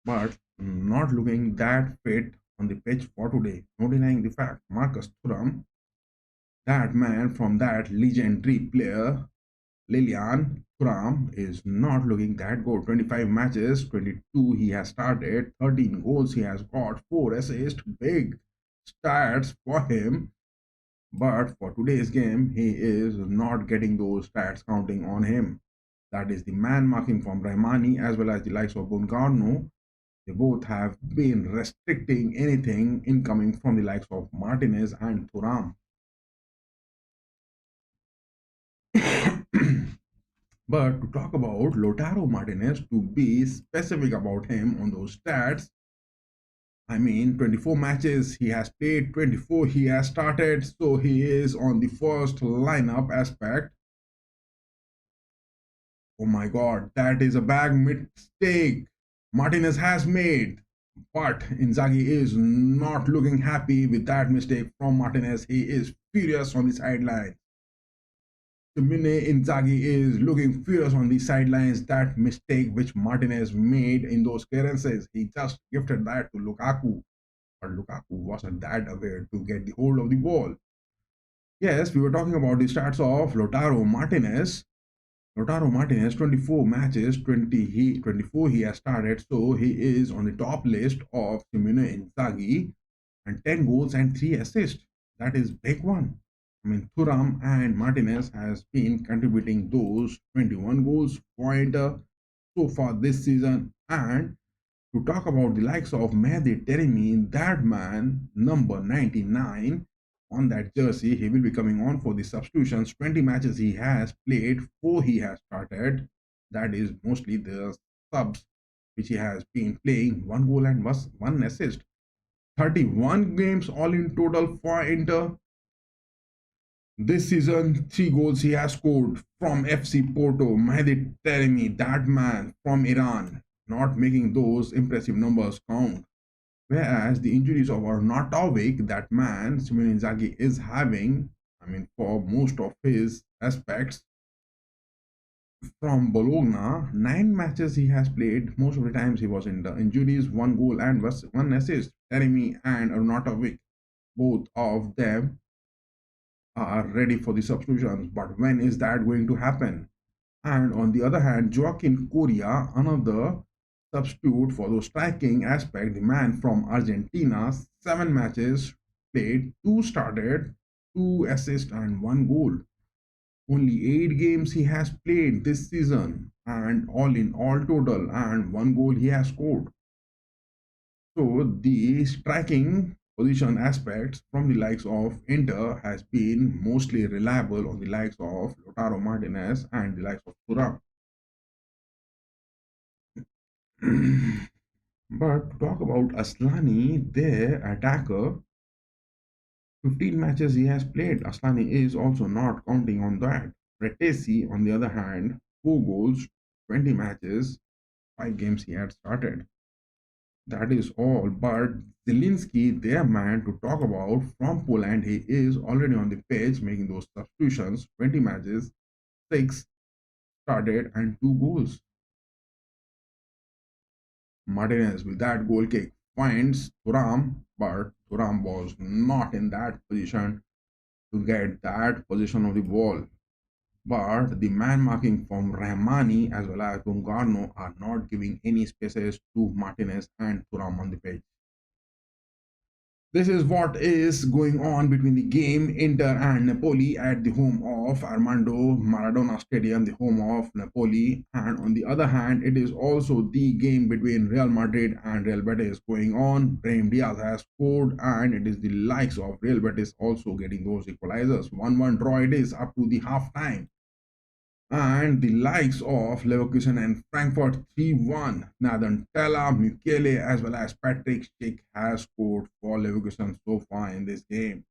Speaker 1: but not looking that fit on the pitch for today. No denying the fact, Marcus Thuram, that man from that legendary player, Lilian Thuram, is not looking that good. 25 matches, 22 he has started, 13 goals he has got, 4 assists, big stats for him. But for today's game, he is not getting those stats counting on him. That is the man marking from Rahmani as well as the likes of Bongarno. They both have been restricting anything incoming from the likes of Martinez and Thuram. But to talk about Lautaro Martinez, to be specific about him on those stats, I mean, 24 matches he has played, 24 he has started, so he is on the first lineup aspect. Oh my god, that is a bad mistake Martinez has made. But Inzaghi is not looking happy with that mistake from Martinez. He is furious on the sideline. Simone Inzaghi is looking furious on the sidelines. That mistake which Martinez made in those clearances, he just gifted that to Lukaku. But Lukaku wasn't that aware to get the hold of the ball. Yes, we were talking about the stats of Lautaro Martinez. Lautaro Martinez, 24 matches, 24 he has started, so he is on the top list of Simone Inzaghi, and 10 goals and 3 assists. That is big one. I mean, Thuram and Martinez has been contributing those 21 goals pointer so far this season. And to talk about the likes of Mehdi Terimi, that man, number 99, on that jersey, he will be coming on for the substitutions. 20 matches he has played, 4 he has started. That is mostly the subs which he has been playing. 1 goal and 1 assist. 31 games all in total for Inter. This season, 3 goals he has scored from FC Porto. Mehdi Taremi, that man from Iran, not making those impressive numbers count. Whereas the injuries of Arnautovic, that man, Simone Inzaghi is having, I mean, for most of his aspects, from Bologna, 9 matches he has played. Most of the times he was in the injuries, 1 goal and 1 assist. Taremi and Arnautovic, both of them are ready for the substitutions. But when is that going to happen? And on the other hand, Joaquin Correa, another substitute for the striking aspect, the man from Argentina, 7 matches played, 2 started, 2 assists, and 1 goal. Only 8 games he has played this season, and all in all total, and 1 goal he has scored. So the striking position aspects from the likes of Inter has been mostly reliable on the likes of Lautaro Martinez and the likes of Thuram. But to talk about Aslani, their attacker, 15 matches he has played. Aslani is also not counting on that. Pretesi, on the other hand, 4 goals, 20 matches, 5 games he had started. That is all. But Zielinski, their man to talk about from Poland, he is already on the pitch making those substitutions. 20 matches, 6 started, and 2 goals. Martinez with that goal kick finds Thuram, but Thuram was not in that position to get that position of the ball. But the man marking from Rahmani as well as Bongarno are not giving any spaces to Martinez and Thuram on the pitch. This is what is going on between the game Inter and Napoli at the home of Armando Maradona Stadium, the home of Napoli. And on the other hand, it is also the game between Real Madrid and Real Betis going on. Brahim Diaz has scored, and it is the likes of Real Betis also getting those equalizers. 1-1 draw it is up to the half time. And the likes of Leverkusen and Frankfurt 3-1. Nathan Tella, Michele, as well as Patrick Schick has scored for Leverkusen so far in this game.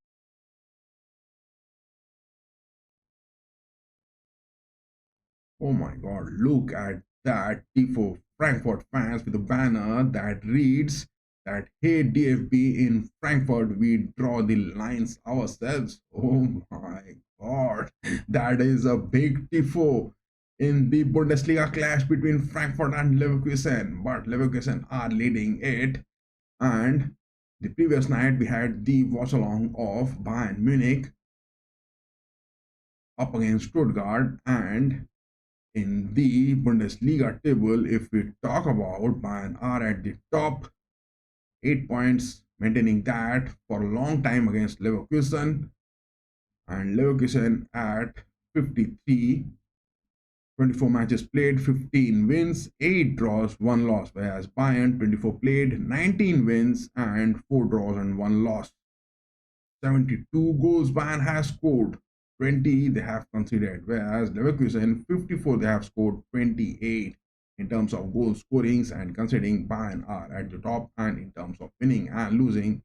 Speaker 1: Oh my god, look at that Tifo Frankfurt fans with a banner that reads that hey DFB in Frankfurt we draw the lines ourselves. Oh my god, that is a big Tifo in the Bundesliga clash between Frankfurt and Leverkusen, but Leverkusen are leading it. And the previous night we had the watchalong of Bayern Munich up against Stuttgart, and in the Bundesliga table, if we talk about Bayern are at the top, 8 points, maintaining that for a long time against Leverkusen, and Leverkusen at 53, 24 matches played, 15 wins, 8 draws, 1 loss, whereas Bayern 24 played, 19 wins, and 4 draws and 1 loss. 72 goals Bayern has scored, 20 they have conceded, whereas Leverkusen 54 they have scored 28. In terms of goal scorings and conceding, Bayern are at the top, and in terms of winning and losing,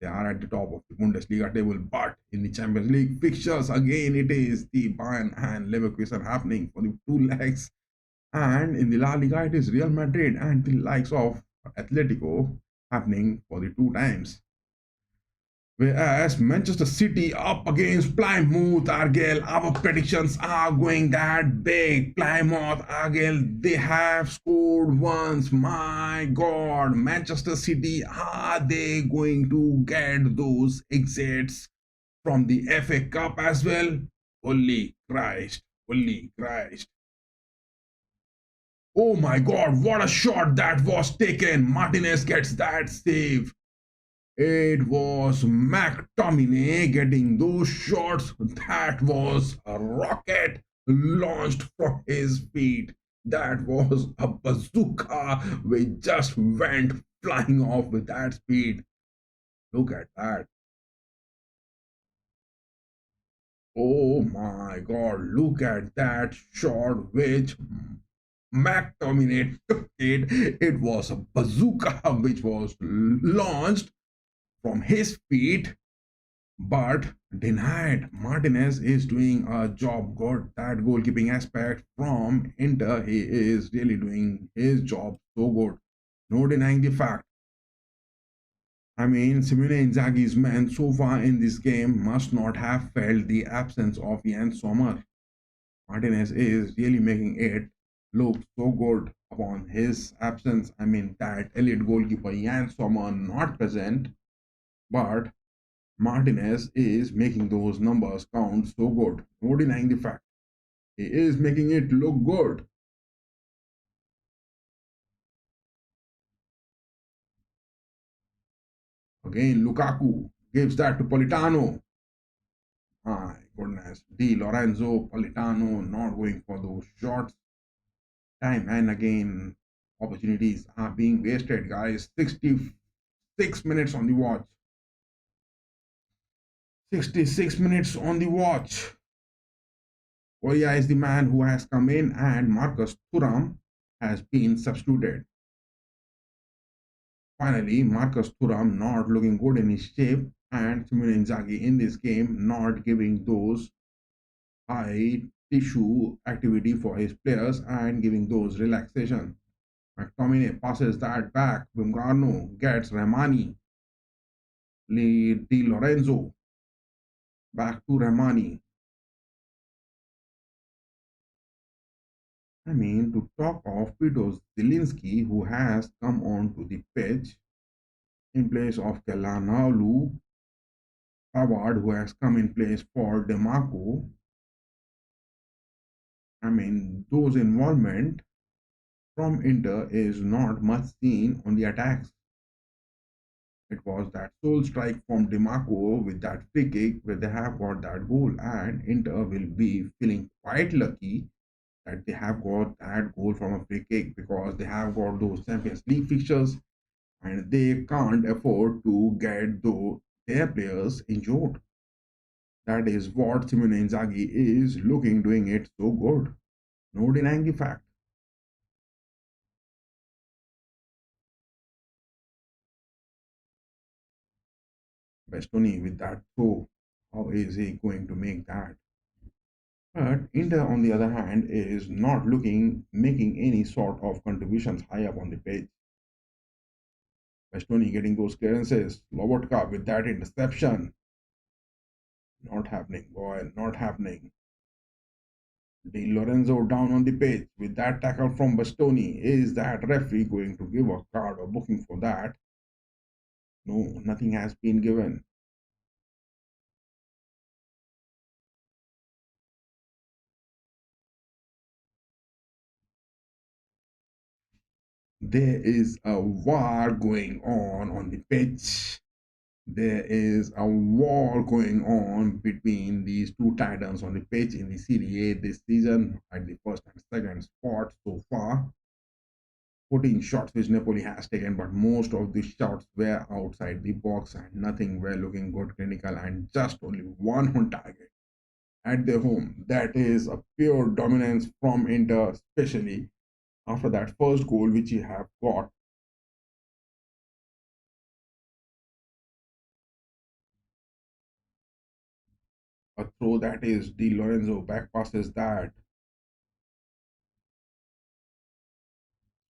Speaker 1: they are at the top of the Bundesliga table. But in the Champions League fixtures, again it is the Bayern and Leverkusen happening for the two legs, and in the La Liga it is Real Madrid and the likes of Atletico happening for the two times. Whereas Manchester City up against Plymouth Argyle, our predictions are going that big. Plymouth Argyle, they have scored once. My God, Manchester City, are they going to get those exits from the FA Cup as well? Holy Christ, holy Christ. Oh my God, what a shot that was taken. Martinez gets that save. It was McTominay getting those shots. That was a rocket launched from his feet. That was a bazooka which just went flying off with that speed. Look at that. Oh my god, look at that shot which McTominay took it. It was a bazooka which was launched from his feet but denied. Martinez is doing a job good. That goalkeeping aspect from Inter, he is really doing his job so good. No denying the fact. I mean, Simone Inzaghi's men so far in this game must not have felt the absence of Jan Sommer. Martinez is really making it look so good upon his absence. I mean, that elite goalkeeper Jan Sommer not present, but Martinez is making those numbers count so good. No denying the fact. He is making it look good. Again, Lukaku gives that to Politano. My goodness. Di Lorenzo, Politano not going for those shots. Time and again, opportunities are being wasted, guys. 66 minutes on the watch. 66 minutes on the watch. Korea is the man who has come in, and Marcus Thuram has been substituted. Finally, Marcus Thuram not looking good in his shape, and Simone Inzaghi in this game not giving those high tissue activity for his players and giving those relaxation. McTominay passes that back. Bumgarno gets Ramani. Di Lorenzo back to Ramani. I mean, to talk of Peter Zielinski, who has come on to the pitch in place of Kelanolu, Pavard, who has come in place for DeMarco. I mean, those involvement from Inter is not much seen on the attacks. It was that sole strike from DeMarco with that free kick where they have got that goal, and Inter will be feeling quite lucky that they have got that goal from a free kick because they have got those Champions League fixtures and they can't afford to get their players injured. That is what Simone Inzaghi is looking doing it so good. No denying the fact. Bastoni with that throw. How is he going to make that? But Inter, on the other hand, is not looking making any sort of contributions high up on the pitch. Bastoni getting those clearances. Lobotka with that interception. Not happening, boy, not happening. Di Lorenzo down on the pitch with that tackle from Bastoni. Is that referee going to give a card or booking for that? No, nothing has been given. There is a war going on the pitch. There is a war going on between these two titans on the pitch in the Serie A this season at the first and second spot so far. 14 shots which Napoli has taken, but most of the shots were outside the box and nothing were looking good clinical and just only one on target at their home. That is a pure dominance from Inter, especially after that first goal which he have got. A throw that is Di Lorenzo back passes that.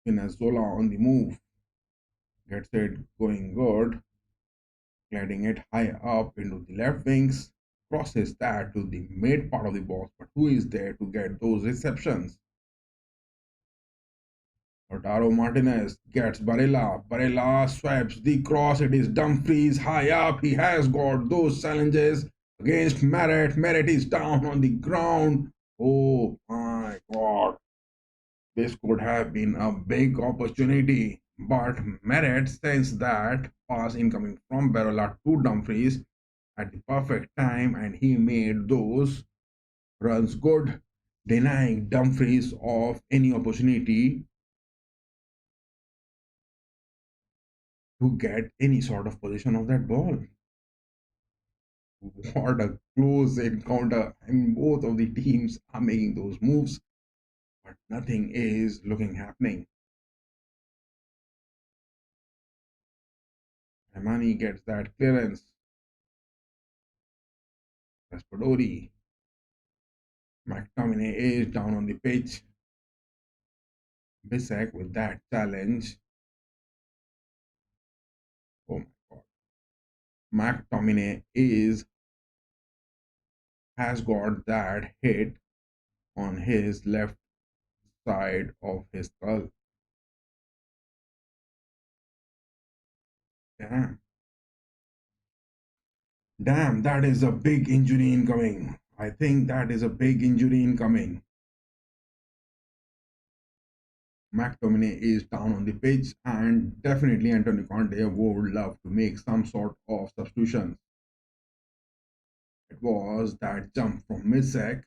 Speaker 1: Spinazzola on the move. Gets it going good. Gliding it high up into the left wings. Crosses that to the mid part of the box. But who is there to get those receptions? Lautaro Martinez gets Barella. Barella swipes the cross. It is Dumfries high up. He has got those challenges against Meret. Meret is down on the ground. Oh my god. This could have been a big opportunity. But Meret sends that pass incoming from Barella to Dumfries at the perfect time and he made those runs good, denying Dumfries of any opportunity to get any sort of possession of that ball. What a close encounter. I mean, both of the teams are making those moves, but nothing is looking happening. Amani gets that clearance. Raspadori. McTominay is down on the pitch. Bisek with that challenge. Oh my god. McTominay is has got that hit on his left side of his skull. Damn. Damn, that is a big injury incoming. I think that is a big injury incoming. McTominay is down on the pitch, and definitely Antonio Conte would love to make some sort of substitutions. It was that jump from Misek.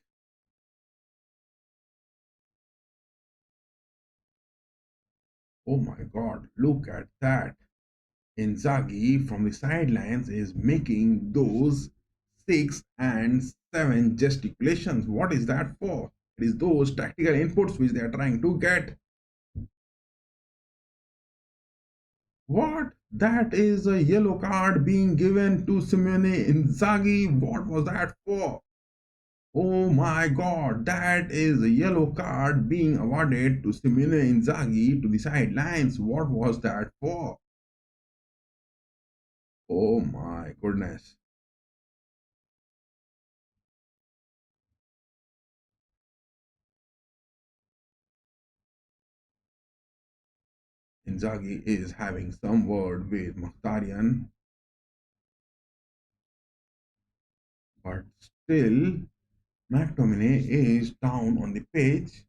Speaker 1: Oh my god, look at that. Inzaghi from the sidelines is making those 6 and 7 gesticulations. What is that for? It is those tactical inputs which they are trying to get. What? That is a yellow card being given to Simone Inzaghi. What was that for? Oh my god, that is a yellow card being awarded to Simone Inzaghi to the sidelines. What was that for? Oh my goodness. Inzaghi is having some word with Mkhitaryan, but still McTominay is down on the pitch.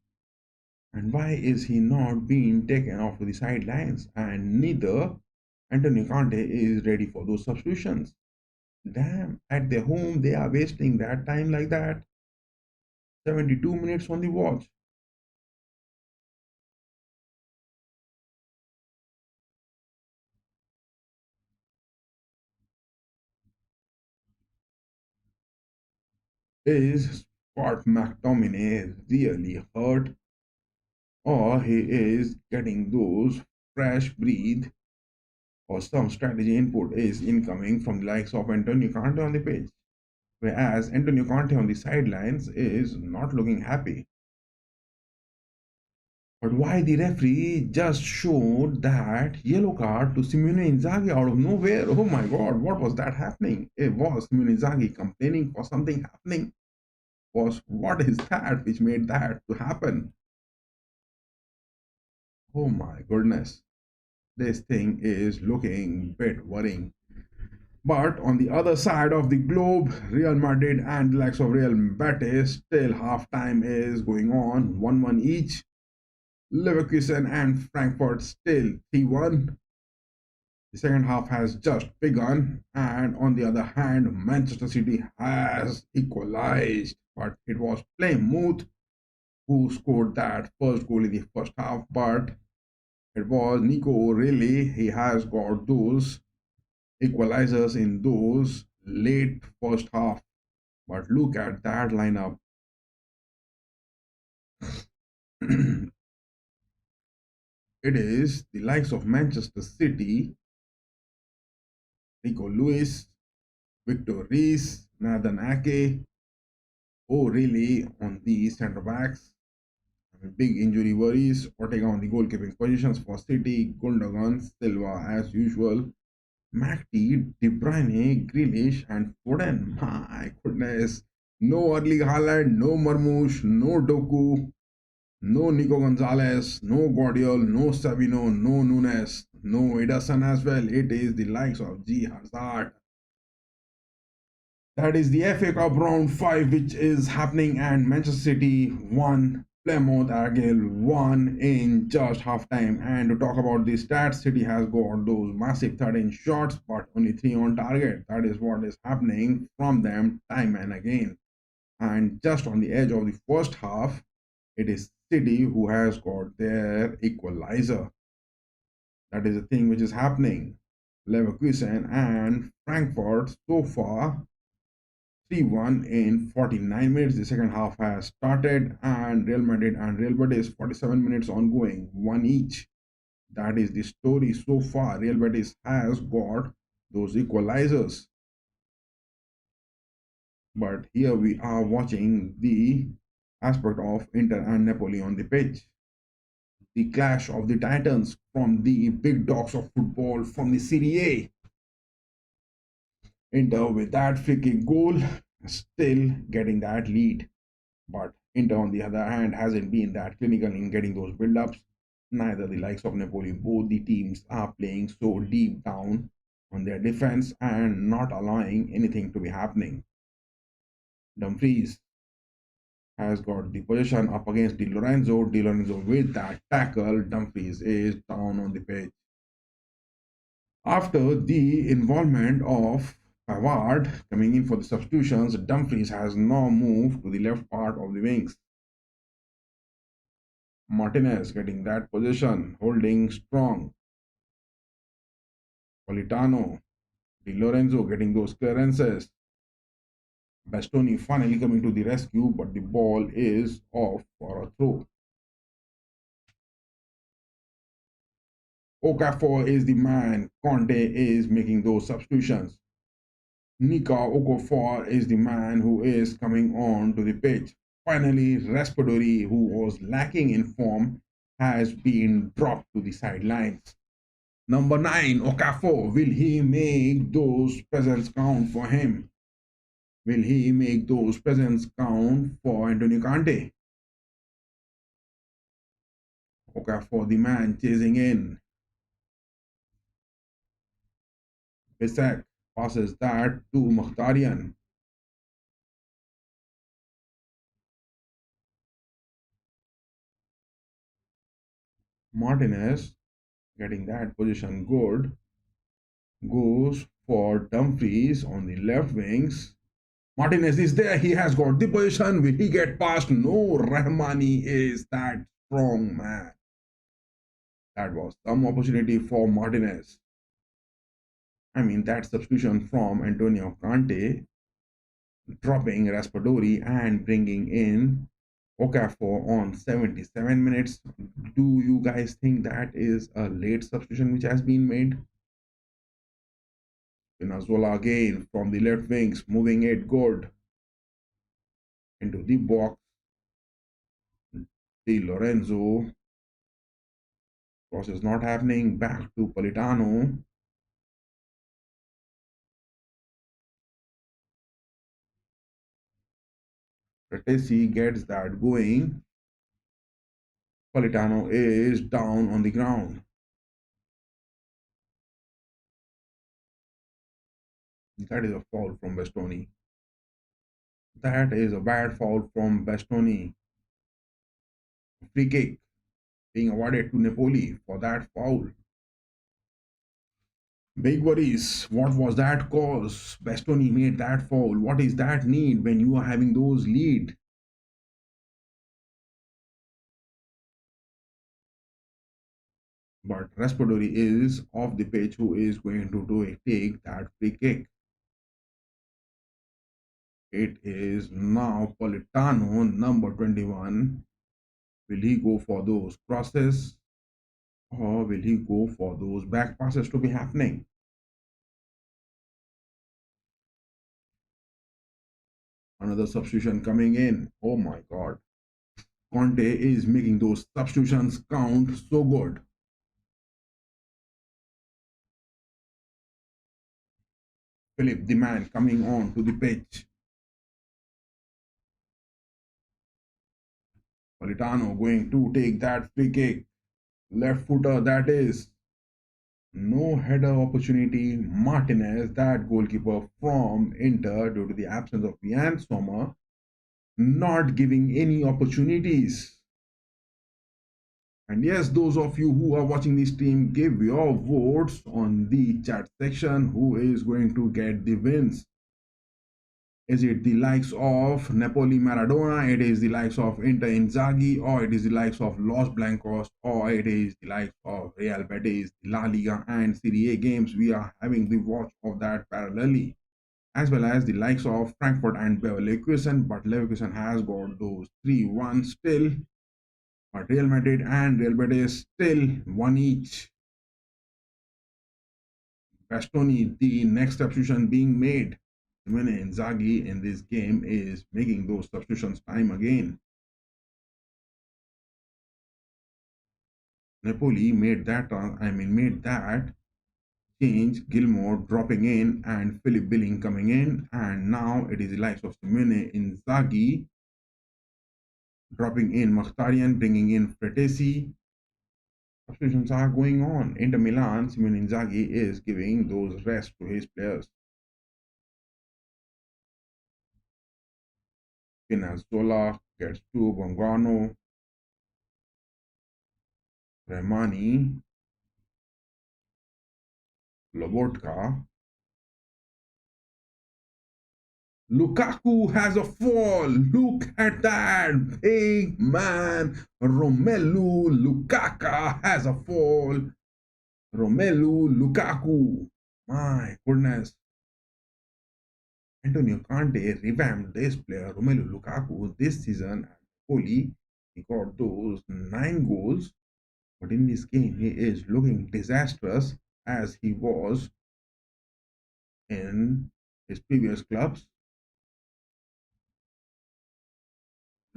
Speaker 1: And why is he not being taken off to the sidelines? And neither Antonio Conte is ready for those substitutions. Damn, at their home they are wasting that time like that. 72 minutes on the watch. Is Scott McTominay really hurt, or he is getting those fresh breathe, or some strategy input is incoming from the likes of Antonio Conte on the pitch. Whereas Antonio Conte on the sidelines is not looking happy. But why the referee just showed that yellow card to Simone Inzaghi out of nowhere? Oh my god, what was that happening? It was Simone Inzaghi complaining for something happening. Was what is that which made that to happen? Oh my goodness. This thing is looking a bit worrying. But on the other side of the globe, Real Madrid and the likes of Real Betis, still halftime is going on, 1-1 each. Leverkusen and Frankfurt still 3-1. The second half has just begun, and on the other hand, Manchester City has equalized, but it was Plymouth who scored that first goal in the first half, but it was Nico O'Reilly. He has got those equalizers in those late first half. But look at that lineup. It is the likes of Manchester City, Rico Lewis, Victor Rees, Nathan Ake, O'Reilly on the centre backs. Big injury worries. Ortega on the goalkeeping positions for City, Gundogan, Silva as usual, McTee, De Bruyne, Grealish, and Foden. My goodness. No Erling Haaland, no Marmoush, no Doku, no Nico Gonzalez, no Guardiola, no Sabino, no Nunes, no Ederson as well. It is the likes of G Hazard. That is the FA Cup round 5 which is happening, and Manchester City won, Plymouth Argyle won in just half time. And to talk about the stats, City has got those massive 13 shots but only 3 on target. That is what is happening from them time and again. And just on the edge of the first half, it is City who has got their equalizer. That is the thing which is happening. Leverkusen and Frankfurt so far 3-1 in 49 minutes. The second half has started, and Real Madrid and Real Betis 47 minutes ongoing, one each. That is the story so far. Real Betis has got those equalizers. But here we are watching the aspect of Inter and Napoli on the pitch. The clash of the titans from the big dogs of football from the Serie A. Inter with that free kick goal, still getting that lead. But Inter, on the other hand, hasn't been that clinical in getting those build-ups. Neither the likes of Napoli. Both the teams are playing so deep down on their defense and not allowing anything to be happening. Dumfries has got the possession up against Di Lorenzo. Di Lorenzo with that tackle. Dumfries is down on the pitch. After the involvement of Pavard coming in for the substitutions, Dumfries has now moved to the left part of the wings. Martinez getting that position, holding strong. Politano, Di Lorenzo getting those clearances. Bastoni finally coming to the rescue, but the ball is off for a throw. Okafor is the man. Conte is making those substitutions. Nika Okafor is the man who is coming on to the pitch. Finally, Raspadori, who was lacking in form, has been dropped to the sidelines. Number 9, Okafor. Will he make those presents count for him? Will he make those presents count for Antonio Conte? Okafor, the man chasing in. Bisek passes that to Mkhitaryan. Martinez getting that position good. Goes for Dumfries on the left wings. Martinez is there. He has got the position. Will he get past? No, Rahmani is that strong man. That was some opportunity for Martinez. I mean, that substitution from Antonio Conte dropping Raspadori and bringing in Okafor on 77 minutes. Do you guys think that is a late substitution which has been made? Pinazola again from the left wings, moving it good into the box. Di Lorenzo. Cross is not happening. Back to Politano. Fratesi gets that going. Politano is down on the ground. That is a foul from Bastoni. That is a bad foul from Bastoni. Free kick being awarded to Napoli for that foul. Big worries. What was that cause? Bastoni made that foul. What is that need when you are having those lead? But Raspadori is off the pitch, who is going to take that free kick. It is now Politano, number 21. Will he go for those crosses or will he go for those back passes to be happening? Another substitution coming in. Oh my god. Conte is making those substitutions count so good. Philip, the man, coming on to the pitch. Politano going to take that free kick. Left footer, that is. No header opportunity. Martinez, that goalkeeper from Inter, due to the absence of Jan Sommer, not giving any opportunities. And yes, those of you who are watching this stream, give your votes on the chat section. Who is going to get the wins? Is it the likes of Napoli Maradona, it is the likes of Inter Inzaghi, or it is the likes of Los Blancos, or it is the likes of Real Betis, La Liga and Serie A games? We are having the watch of that parallelly, as well as the likes of Frankfurt and Bayer Leverkusen, but Leverkusen has got those 3-1 still, but Real Madrid and Real Betis still one each. Bastoni, the next substitution being made. Simone Inzaghi in this game is making those substitutions time again. Napoli made that change. Gilmore dropping in and Philip Billing coming in, and now it is the likes of Simone Inzaghi dropping in Mkhitaryan, bringing in Fratesi. Substitutions are going on. Inter Milan, Simone Inzaghi is giving those rest to his players. Pinazzola gets to Bongano, Remani, Lobotka. Lukaku has a fall. Look at that. Big man. Romelu Lukaku has a fall. Romelu Lukaku. My goodness. Antonio Conte revamped this player, Romelu Lukaku, this season at Napoli. He got those 9 goals. But in this game, he is looking disastrous as he was in his previous clubs.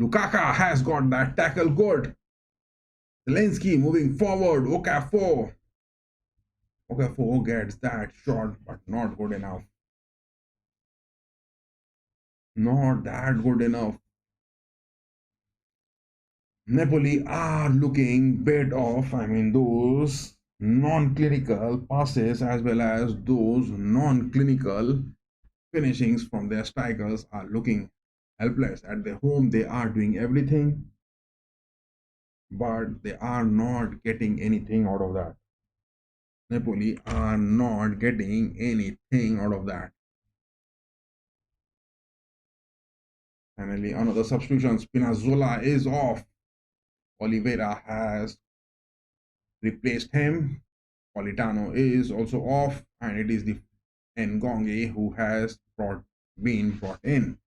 Speaker 1: Lukaku has got that tackle good. Zelensky moving forward. Okafor. Okafor gets that shot, but not good enough. Not that good enough. Napoli are looking bit off. Those non-clinical passes as well as those non-clinical finishings from their strikers are looking helpless. At their home, they are doing everything, but they are not getting anything out of that. Napoli are not getting anything out of that. Finally, another substitution. Spinazzola is off. Oliveira has replaced him. Politano is also off, and it is the Ngonge who has brought being brought in.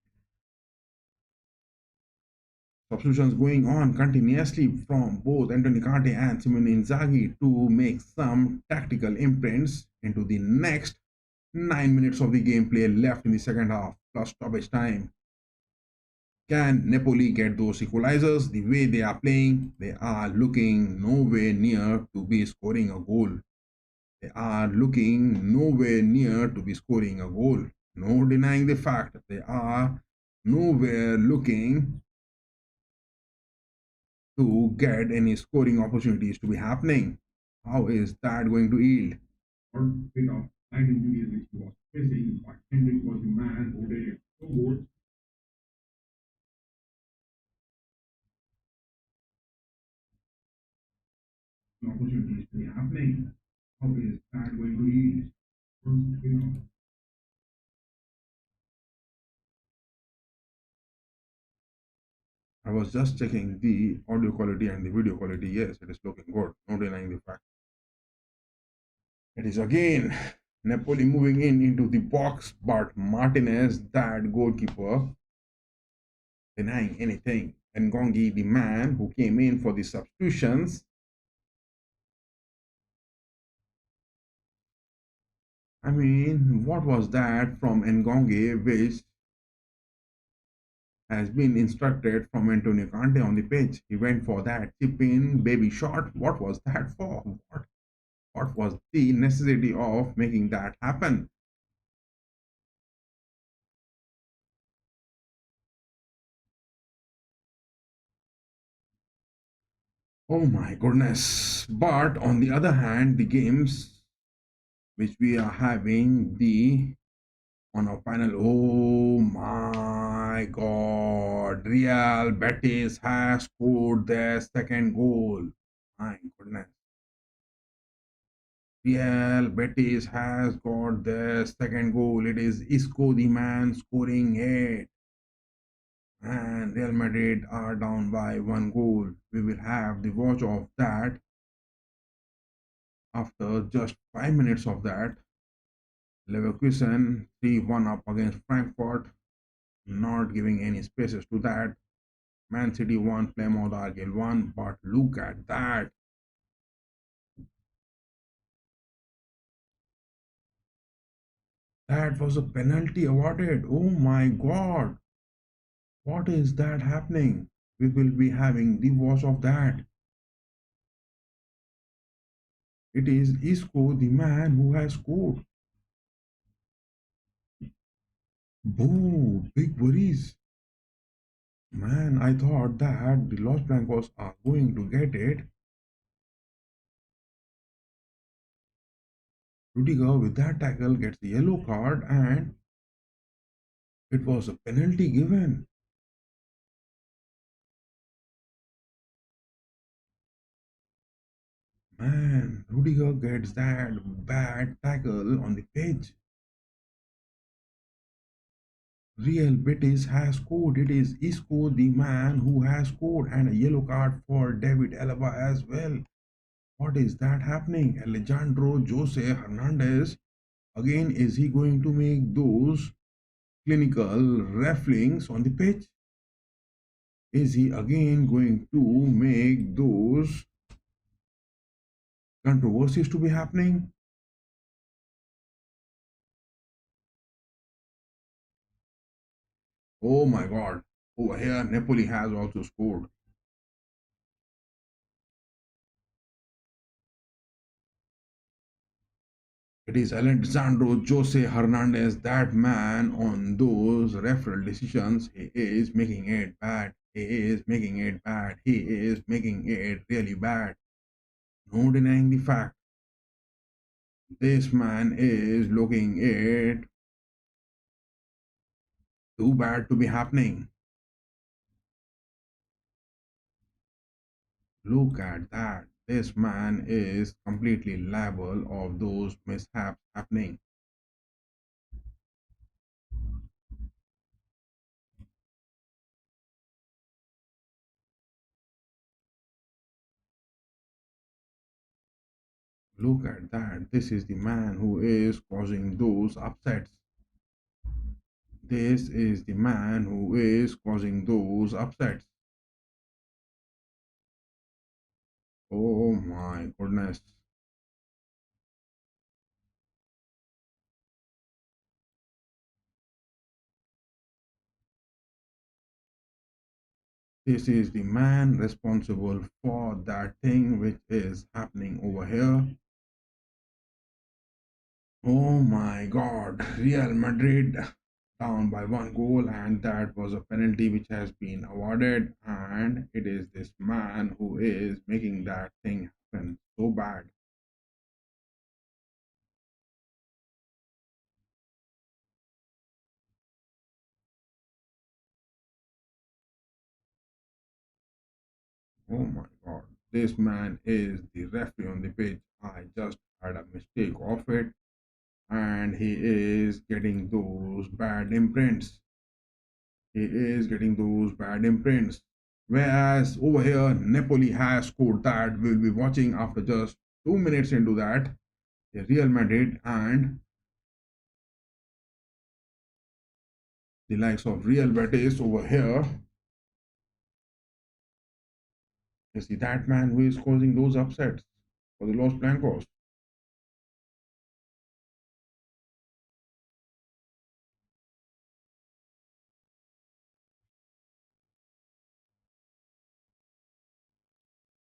Speaker 1: Substitutions going on continuously from both Anthony Conte and Simone Inzaghi to make some tactical imprints into the next 9 minutes of the gameplay left in the second half plus stoppage time. Can Napoli get those equalizers? The way they are playing, they are looking nowhere near to be scoring a goal. They are looking nowhere near to be scoring a goal. No denying the fact that they are nowhere looking to get any scoring opportunities to be happening. How is that going to yield? Or bit of slight injuries which he was facing, but Henrik was the man who did it so good. Opportunities to be happening. How is that going to yield? I was just checking the audio quality and the video quality. Yes, it is looking good. No denying the fact. It is again Napoli moving in into the box, but Martinez, that goalkeeper, denying anything. And Gongi, the man who came in for the substitutions, I mean, what was that from Ngonge which has been instructed from Antonio Conte on the pitch? He went for that chip in baby shot. What was that for? What was the necessity of making that happen? Oh my goodness. But on the other hand, the games which we are having the on our panel, oh my god, Real Betis has scored their second goal. My goodness. Real Betis has got their second goal. It is Isco the man scoring it. And Real Madrid are down by one goal. We will have the watch of that after just 5 minutes of that. Leverkusen 3-1 up against Frankfurt, not giving any spaces to that. Man City 1, Plymouth Argyle 1, but look at that. That was a penalty awarded. Oh my god. What is that happening? We will be having the watch of that. It is Isco, the man who has scored. Boo, big worries. Man, I thought that the Los Blancos are going to get it. Rudiger with that tackle gets the yellow card and it was a penalty given. Man, Rudiger gets that bad tackle on the pitch. Real Betis has scored. It is Isco, the man who has scored, and a yellow card for David Alaba as well. What is that happening? Alejandro Jose Hernandez, again, is he going to make those clinical referees on the pitch? Is he again going to make those controversies to be happening? Oh my god. Over here, Napoli has also scored. It is Alexandro Jose Hernandez, that man on those referral decisions. He is making it bad. He is making it bad. He is making it really bad. No denying the fact. This man is looking it too bad to be happening. Look at that. This man is completely liable of those mishaps happening. Look at that. This is the man who is causing those upsets. this is the man who is causing those upsets. Oh my goodness. This is the man responsible for that thing which is happening over here. Oh my God, Real Madrid down by one goal, and that was a penalty which has been awarded. And it is this man who is making that thing happen so bad. Oh my God, this man is the referee on the pitch. I just had a mistake of it, and he is getting those bad imprints. He is getting those bad imprints. Whereas over here, Napoli has scored that. We'll be watching after just 2 minutes into that. The Real Madrid and the likes of Real Betis over here. You see that man who is causing those upsets for the Los Blancos.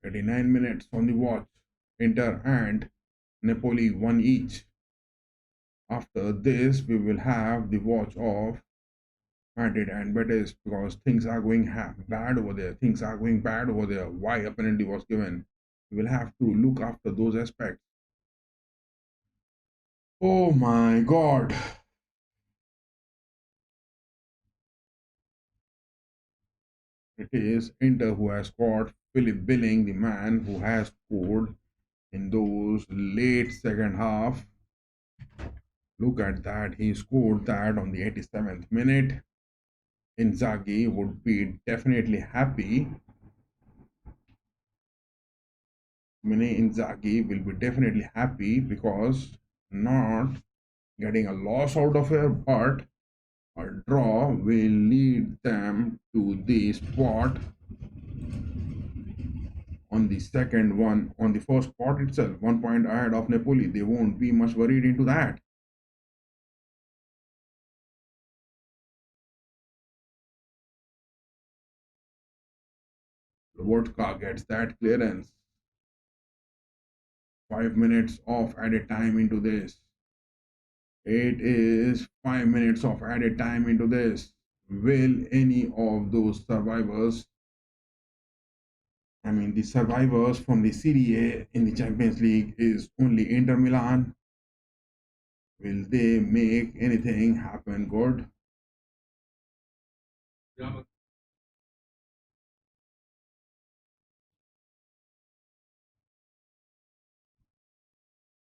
Speaker 1: 39 minutes on the watch. Inter and Napoli one each. After this, we will have the watch of Madrid and Betis because things are going bad over there. Things are going bad over there. Why a penalty was given? We will have to look after those aspects. Oh my God. It is Inter who has scored. Philip Billing, the man who has scored in those late second half. Look at that. He scored that on the 87th minute. Inzaghi would be definitely happy. Mane Inzaghi will be definitely happy because not getting a loss out of here, but a draw will lead them to the spot on the second one, on the first spot itself, 1 point ahead of Napoli. They won't be much worried into that. Vodka gets that clearance. 5 minutes of added time into this. It is 5 minutes of added time into this. Will any of those survivors, I mean, the survivors from the Serie A in the Champions League is only Inter Milan. Will they make anything happen good?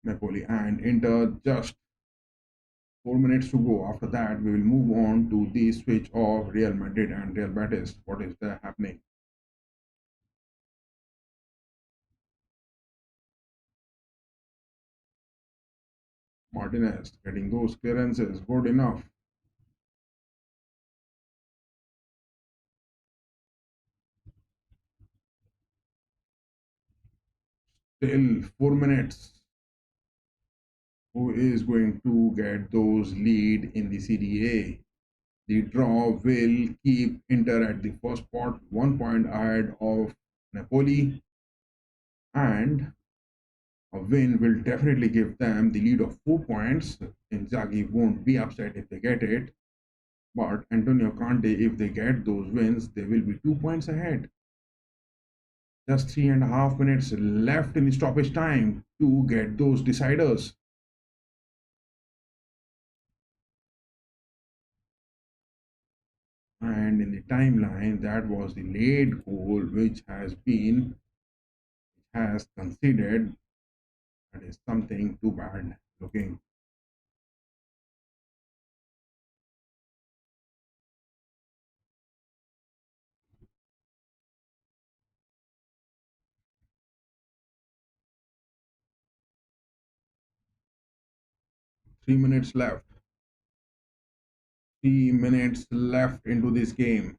Speaker 1: Napoli and Inter just 4 minutes to go. After that, we will move on to the switch of Real Madrid and Real Betis. What is there happening? Martinez getting those clearances, good enough. Still 4 minutes. Who is going to get those lead in the CDA? The draw will keep Inter at the first spot, 1 point ahead of Napoli, and a win will definitely give them the lead of 4 points. Inzaghi won't be upset if they get it, but Antonio Conte, if they get those wins, they will be 2 points ahead. Just 3.5 minutes left in the stoppage time to get those deciders. And in the timeline, that was the late goal which has conceded. That is something too bad looking. 3 minutes left. 3 minutes left into this game.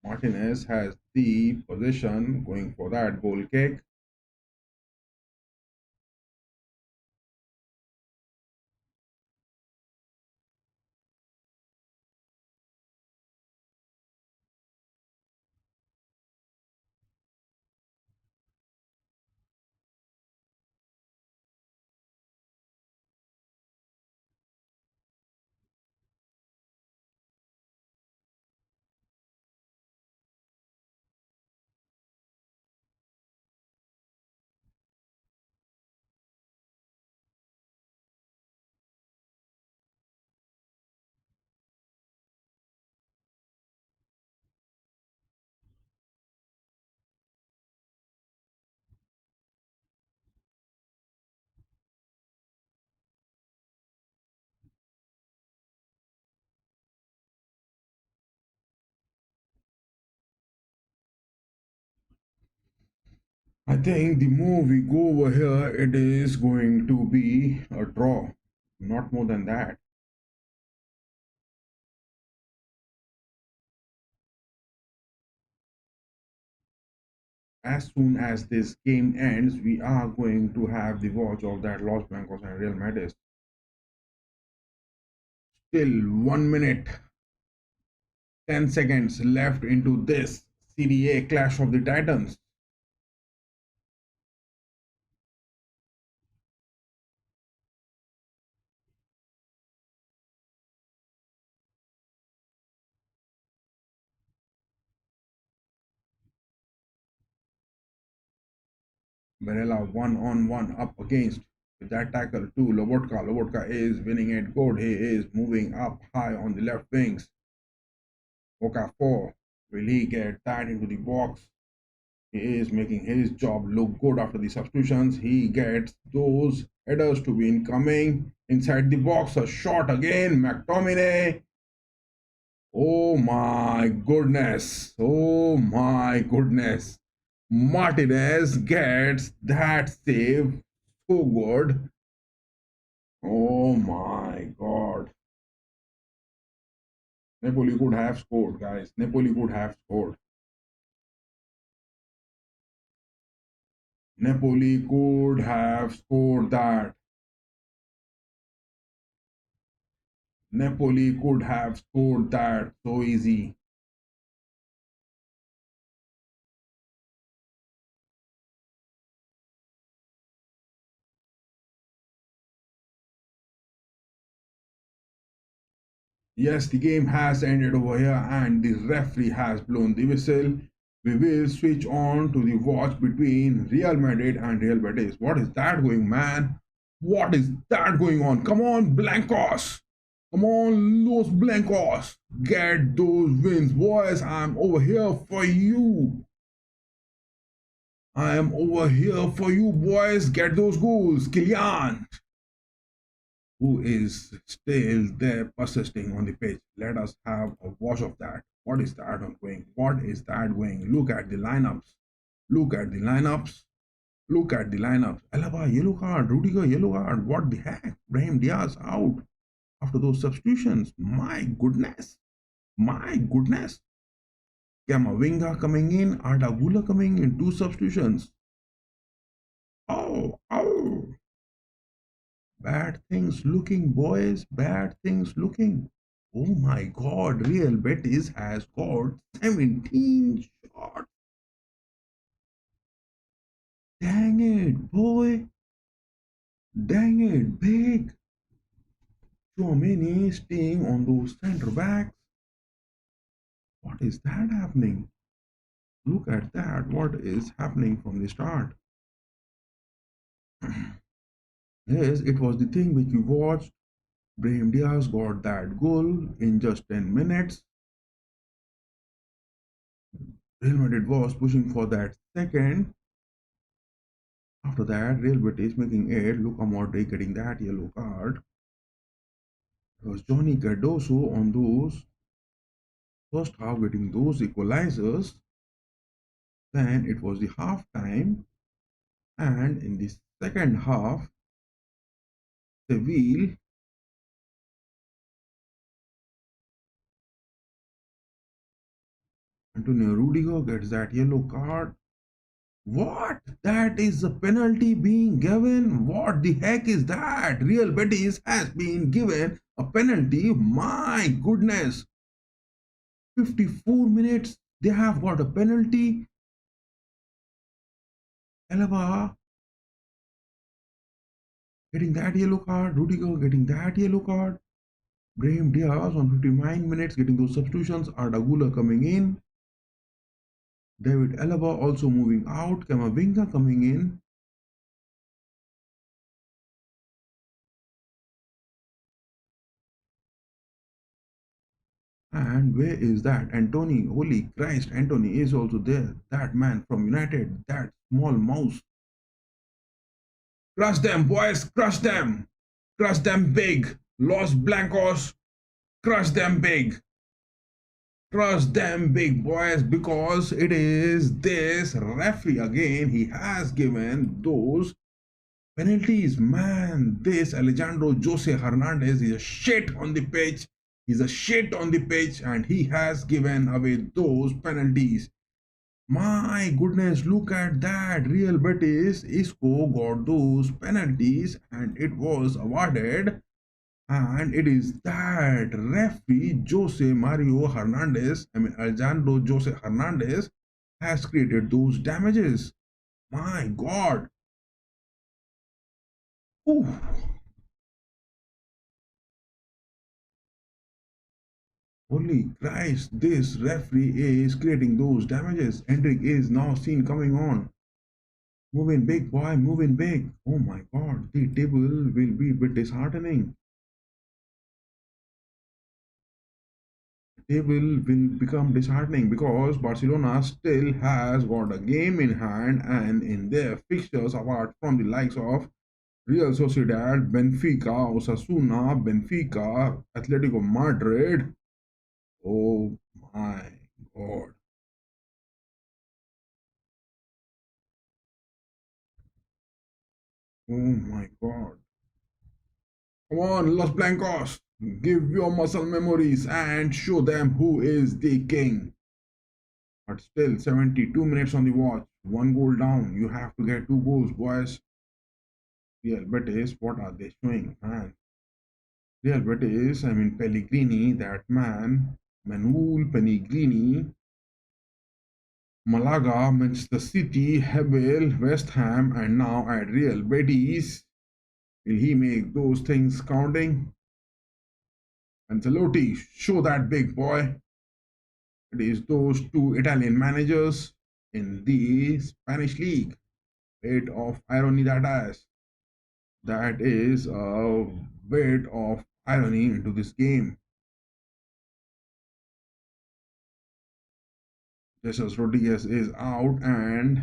Speaker 1: Martinez has the possession going for that goal kick. I think the more we go over here, it is going to be a draw. Not more than that. As soon as this game ends, we are going to have the watch of that Los Blancos and Real Madrid. Still 1 minute, 10 seconds left into this Serie A Clash of the Titans. Varela one on one up against with that tackle to Lobotka. Lobotka is winning it good. He is moving up high on the left wings. Okafor, will he get that into the box? He is making his job look good after the substitutions. He gets those headers to be incoming inside the box. A shot again. McTominay. Oh my goodness. Oh my goodness. Martinez gets that save. So good. Oh my god. Napoli could have scored, guys. Napoli could have scored. Napoli could have scored that. Napoli could have scored that so easy. Yes, the game has ended over here and the referee has blown the whistle. We will switch on to the watch between Real Madrid and Real Betis. What is that going, man? What is that going on? Come on, Blancos! Come on, Los Blancos! Get those wins, boys. I'm over here for you. I am over here for you, boys. Get those goals. Kylian, who is still there persisting on the pitch. Let us have a watch of that. What is that going? What is that going? Look at the lineups. Look at the lineups. Look at the lineups. Alaba, yellow card. Rudiger, yellow card. What the heck? Brahim Diaz out after those substitutions. My goodness. My goodness. Kamavinga coming in. Arda Gula coming in. Two substitutions. Oh, oh. Bad things looking, boys. Bad things looking. Oh my god, Real Betis has got 17 shots. Dang it, boy. Dang it, big. Chouameni staying on those center backs. What is that happening? Look at that. What is happening from the start? Yes, it was the thing which we watched. Brahim Diaz got that goal in just 10 minutes. Real Madrid was pushing for that second. After that, Real Betis making it. Luka Modric getting that yellow card. It was Johnny Cardoso on those first half getting those equalizers. Then it was the half time, and in the second half, Seville Antonio Rudiger gets that yellow card. What? That is a penalty being given? What the heck is that? Real Betis has been given a penalty. My goodness. 54 minutes. They have got a penalty. Alaba getting that yellow card. Rudiger getting that yellow card. Brahim Diaz on 59 minutes getting those substitutions. Ardagula coming in. David Alaba also moving out. Kamavinga coming in. And where is that? Anthony, holy Christ, Anthony is also there. That man from United, that small mouse. Crush them, boys, crush them. Crush them big. Los Blancos, crush them big. Crush them big, boys, because it is this referee again. He has given those penalties. Man, this Alejandro Jose Hernandez is a shit on the pitch. He's a shit on the pitch, and he has given away those penalties. My goodness, look at that. Real Betis Isco got those penalties and it was awarded. And it is that referee Jose Mario Hernandez, Alejandro Jose Hernandez, has created those damages. My God. Ooh. Holy Christ, this referee is creating those damages. Hendrik is now seen coming on. Moving big, boy, moving big. Oh my God, the table will be a bit disheartening. Table will become disheartening because Barcelona still has got a game in hand and in their fixtures apart from the likes of Real Sociedad, Benfica, Osasuna, Benfica, Atletico Madrid. Oh my God. Oh my God. Come on, Los Blancos. Give your muscle memories and show them who is the king. But still, 72 minutes on the watch. One goal down. You have to get two goals, boys. Real Betis, what are they showing, man? Real Betis, Pellegrini, that man, Manuel Pellegrini, Malaga, Manchester City, Hebel, West Ham, and now at Real Betis. Will he make those things counting? Ancelotti, show that big boy. It is those two Italian managers in the Spanish league. Bit of irony that is. That is a bit of irony into this game. Jesus Rodriguez is out and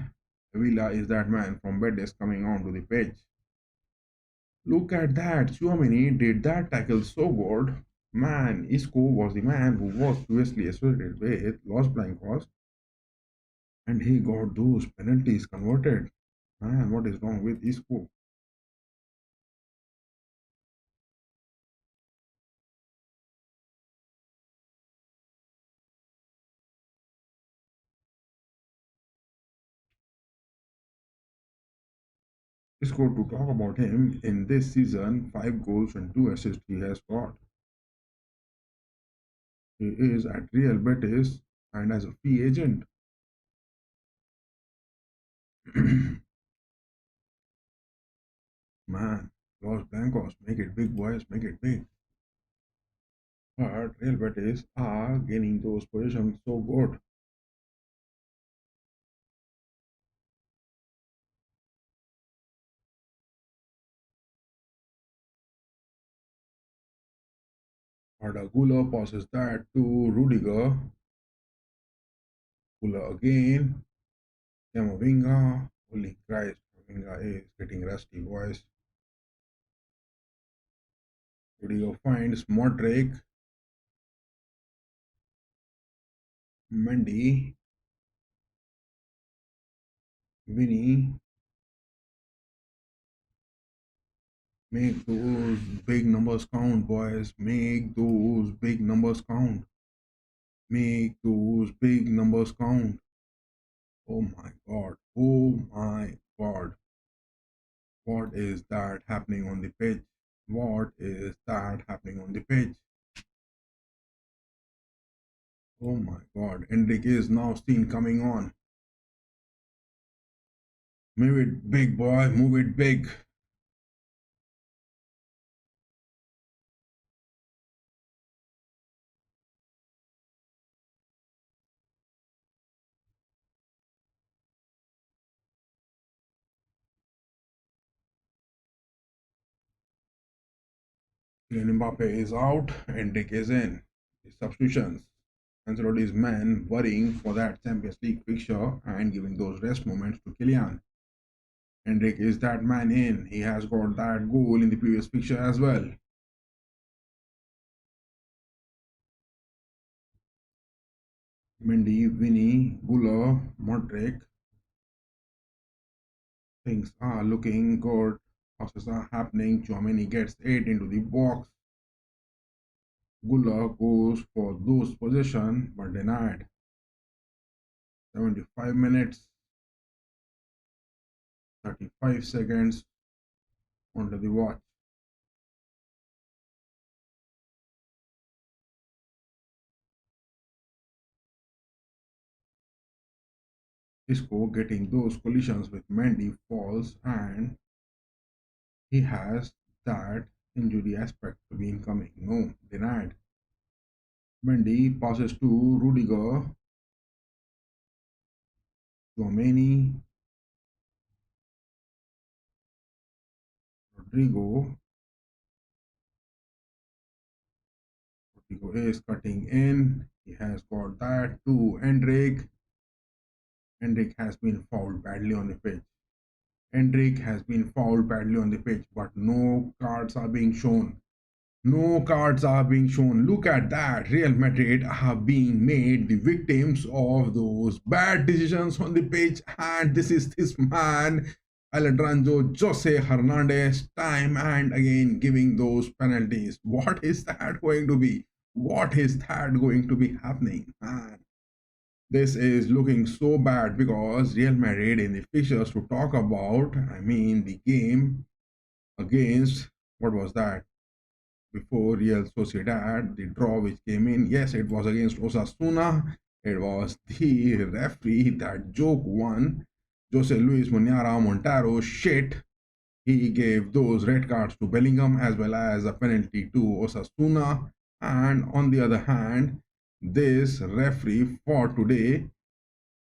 Speaker 1: Villa is that man from Betis coming onto the pitch. Look at that. Chouameni did that tackle so good. Man, Isco was the man who was previously associated with Los Blancos and he got those penalties converted. Man, what is wrong with Isco? Isco, to talk about him, in this season, 5 goals and 2 assists he has got. He is at Real Betis and as a free agent. Man, Los Blancos, make it big, boys, make it big. But Real Betis are gaining those positions so good. Arda Güler passes that to Rudiger. Güler again. Camavinga. Holy Christ, Camavinga is getting rusty, boys. Rudiger finds Modric. Mendy. Vinny. Make those big numbers count, boys. Make those big numbers count. Make those big numbers count. Oh my god. Oh my god. What is that happening on the pitch? What is that happening on the pitch? Oh my god. Enrique is now seen coming on. Move it big, boy. Move it big. Kylian Mbappe is out. Enrique is in. The substitutions. Ancelotti's men worrying for that Champions League fixture and giving those rest moments to Kylian. Enrique is that man in. He has got that goal in the previous fixture as well. Mendy, Vinny, Guller, Modric. Things are looking good. Passes are happening. Chouameni gets 8 into the box. Guller goes for those possession but denied. 75 minutes, 35 seconds onto the watch. Isco getting those collisions with Mendy falls and he has that injury aspect to be incoming. No, denied. Mendy passes to Rudiger, Chouameni, Rodrigo. Rodrigo is cutting in. He has got that to Endrick. Endrick has been fouled badly on the pitch. Endrick has been fouled badly on the pitch, but no cards are being shown. No cards are being shown. Look at that. Real Madrid are being made the victims of those bad decisions on the pitch. And this is this man, Alejandro Jose Hernandez, time and again giving those penalties. What is that going to be? What is that going to be happening? Man, this is looking so bad because Real Madrid in the fixtures to talk about, I mean, the game against, what was that? Before Real Sociedad, the draw which came in, yes, it was against Osasuna. It was the referee that joke one, Jose Luis Muniara Montero, shit. He gave those red cards to Bellingham as well as a penalty to Osasuna. And on the other hand, this referee for today,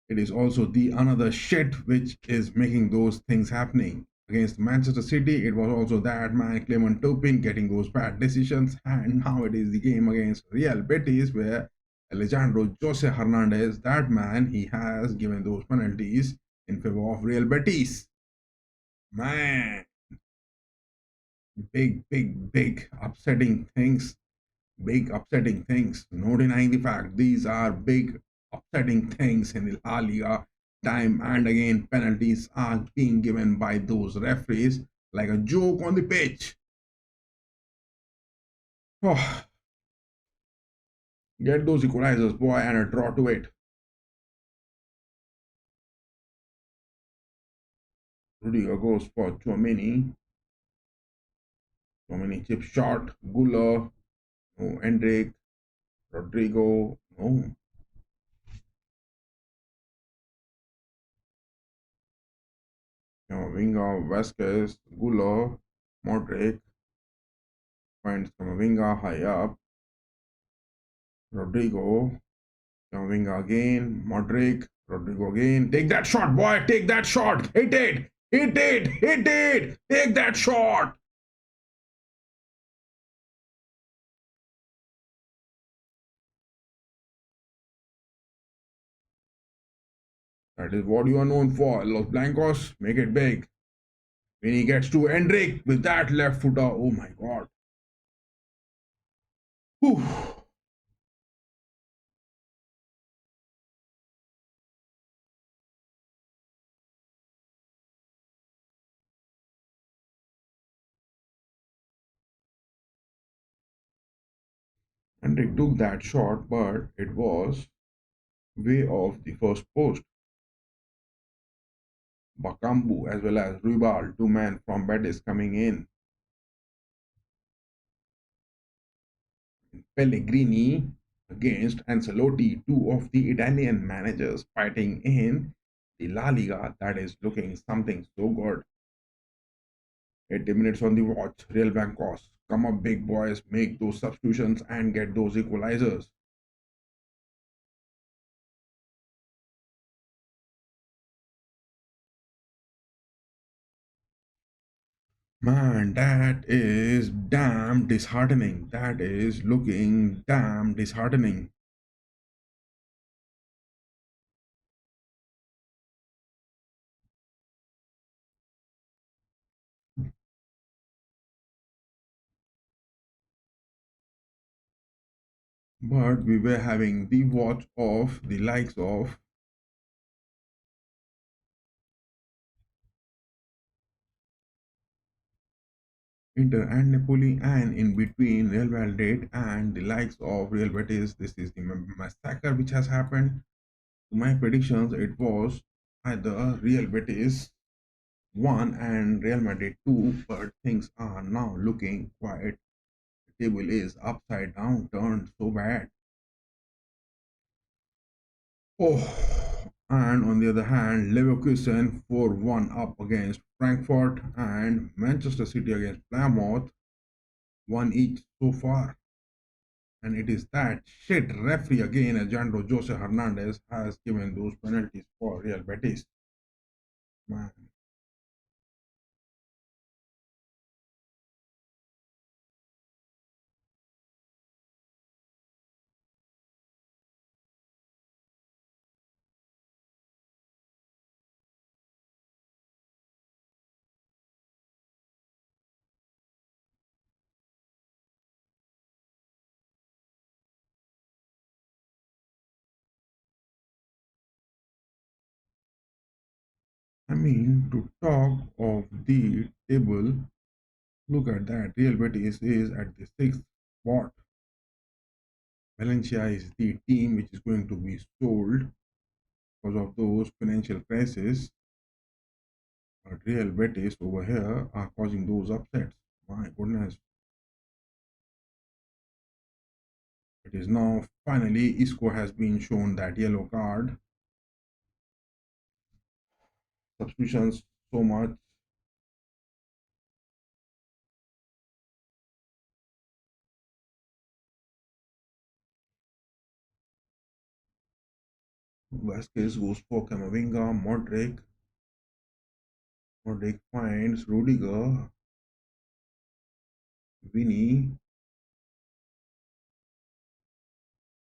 Speaker 1: it is also the another shit which is making those things happening. Against Manchester City, it was also that man Clement Turpin getting those bad decisions, and now it is the game against Real Betis where Alejandro Jose Hernandez, that man, he has given those penalties in favor of Real Betis. Man, big upsetting things. Big upsetting things. No denying the fact these are big upsetting things in the La Liga. Time and again, penalties are being given by those referees like a joke on the pitch. Oh, get those equalizers, boy, and a draw to it. Rudiger goes for Chouameni. Chouameni chip shot. Guller. No, Endrick. Rodrigo. No. Camavinga, Vasquez, Guller, Modric. Finds Camavinga high up. Rodrigo. Camavinga again. Modric. Rodrigo again. Take that shot, boy. Take that shot. Hit it. Hit it. Hit it. Take that shot. That is what you are known for. Los Blancos, make it big. When he gets to Endrick with that left footer, oh my god. Whew. Hendrik took that shot, but it was way off the first post. Bakambu as well as Ruibal, two men from Betis coming in. Pellegrini against Ancelotti, two of the Italian managers fighting in the La Liga. That is looking something so good. 80 minutes on the watch. Real Bancos. Come up, big boys. Make those substitutions and get those equalizers. Man, that is damn disheartening. That is looking damn disheartening. But we were having the watch of the likes of Inter and Napoli, and in between Real Madrid and the likes of Real Betis. This is the massacre which has happened. To my predictions, it was either Real Betis 1 and Real Madrid 2, but things are now looking quite. The table is upside down, turned so bad. Oh, and on the other hand, Leverkusen 4-1 up against Frankfurt, and Manchester City against Plymouth, one each so far. And it is that shit referee again, Alejandro Jose Hernandez, has given those penalties for Real Betis. Man, I mean, to talk of the table, look at that. Real Betis is at the sixth spot. Valencia is the team which is going to be sold because of those financial crises. But Real Betis over here are causing those upsets. My goodness. It is now finally Isco has been shown that yellow card. Substitutions so much. Vasquez goes for Camavinga. Modric finds Rudiger. Vinny.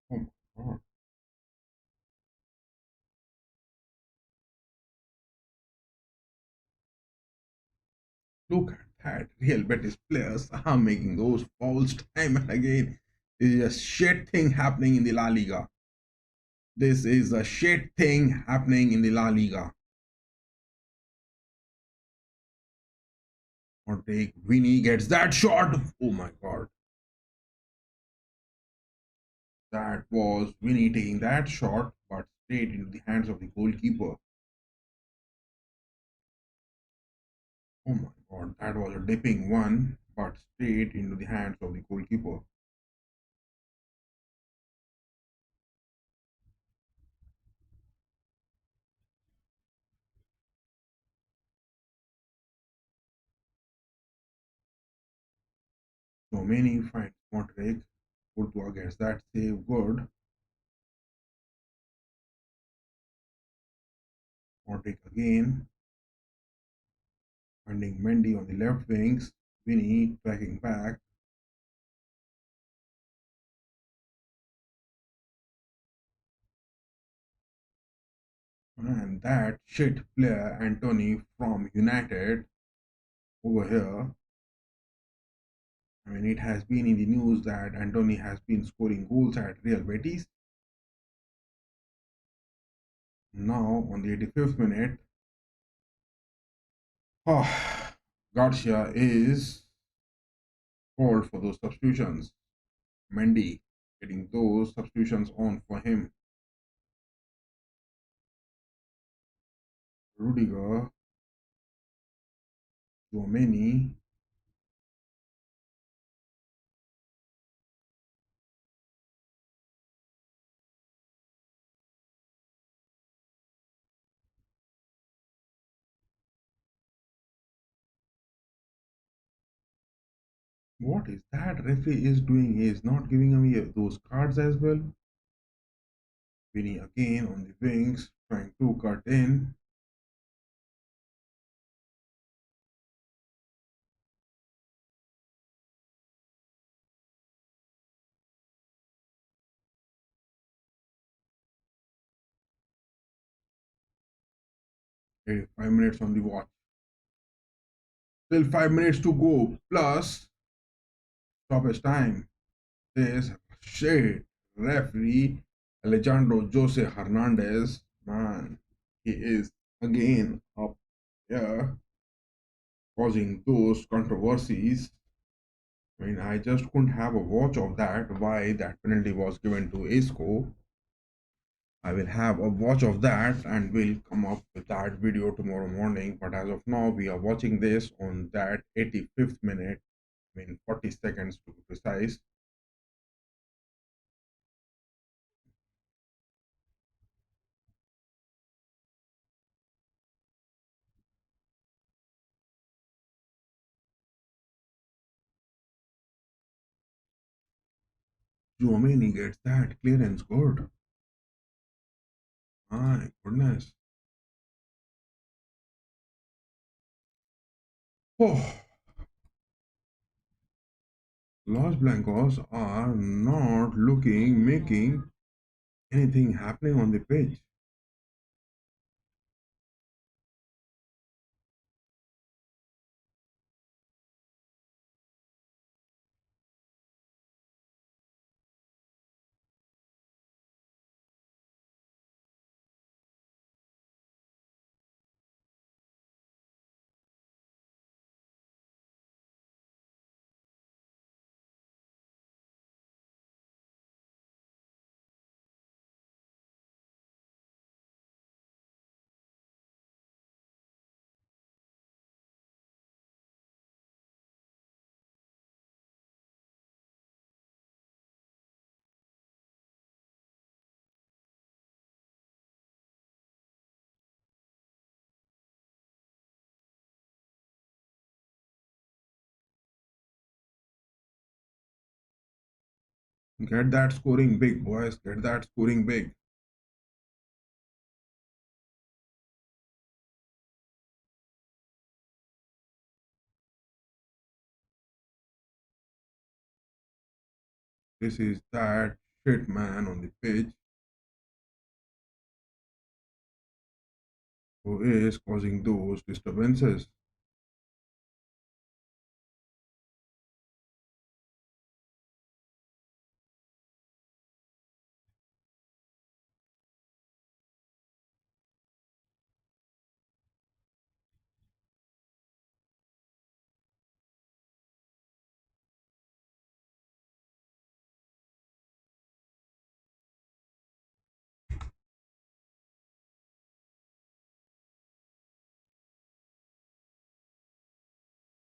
Speaker 1: Oh my god. Look at that. Real Betis players are making those fouls time and again. This is a shit thing happening in the La Liga. This is a shit thing happening in the La Liga. Modric. Vinny gets that shot. Oh my god. That was Vinny taking that shot, but straight into the hands of the goalkeeper. Oh my god, that was a dipping one, but straight into the hands of the goalkeeper. So many finds Modric. Courtois gets that save good. Modric again, finding Mendy on the left wings. Vinny tracking back. And that shit player Anthony from United over here. I mean, it has been in the news that Anthony has been scoring goals at Real Betis. Now, on the 85th minute, Garcia is called for those substitutions. Mendy. getting those substitutions on for him. Rudiger, Giovanni. What is that referee is doing? He is not giving me those cards as well. Vinny again on the wings, trying to cut in. Hey, 5 minutes on the watch. Still 5 minutes to go. Plus stoppage time. This shit referee Alejandro Jose Hernandez, man, he is again up here causing those controversies. I mean, I just couldn't have a watch of that, why that penalty was given to Isco. I will have a watch of that and we'll come up with that video tomorrow morning. But as of now, we are watching this on that 85th minute, I mean 40 seconds to be precise. Giovanni gets that clearance good. My goodness. Oh, Los Blancos are not making anything happening on the pitch. Get that scoring big, boys. Get that scoring big. This is that shit man on the pitch who is causing those disturbances.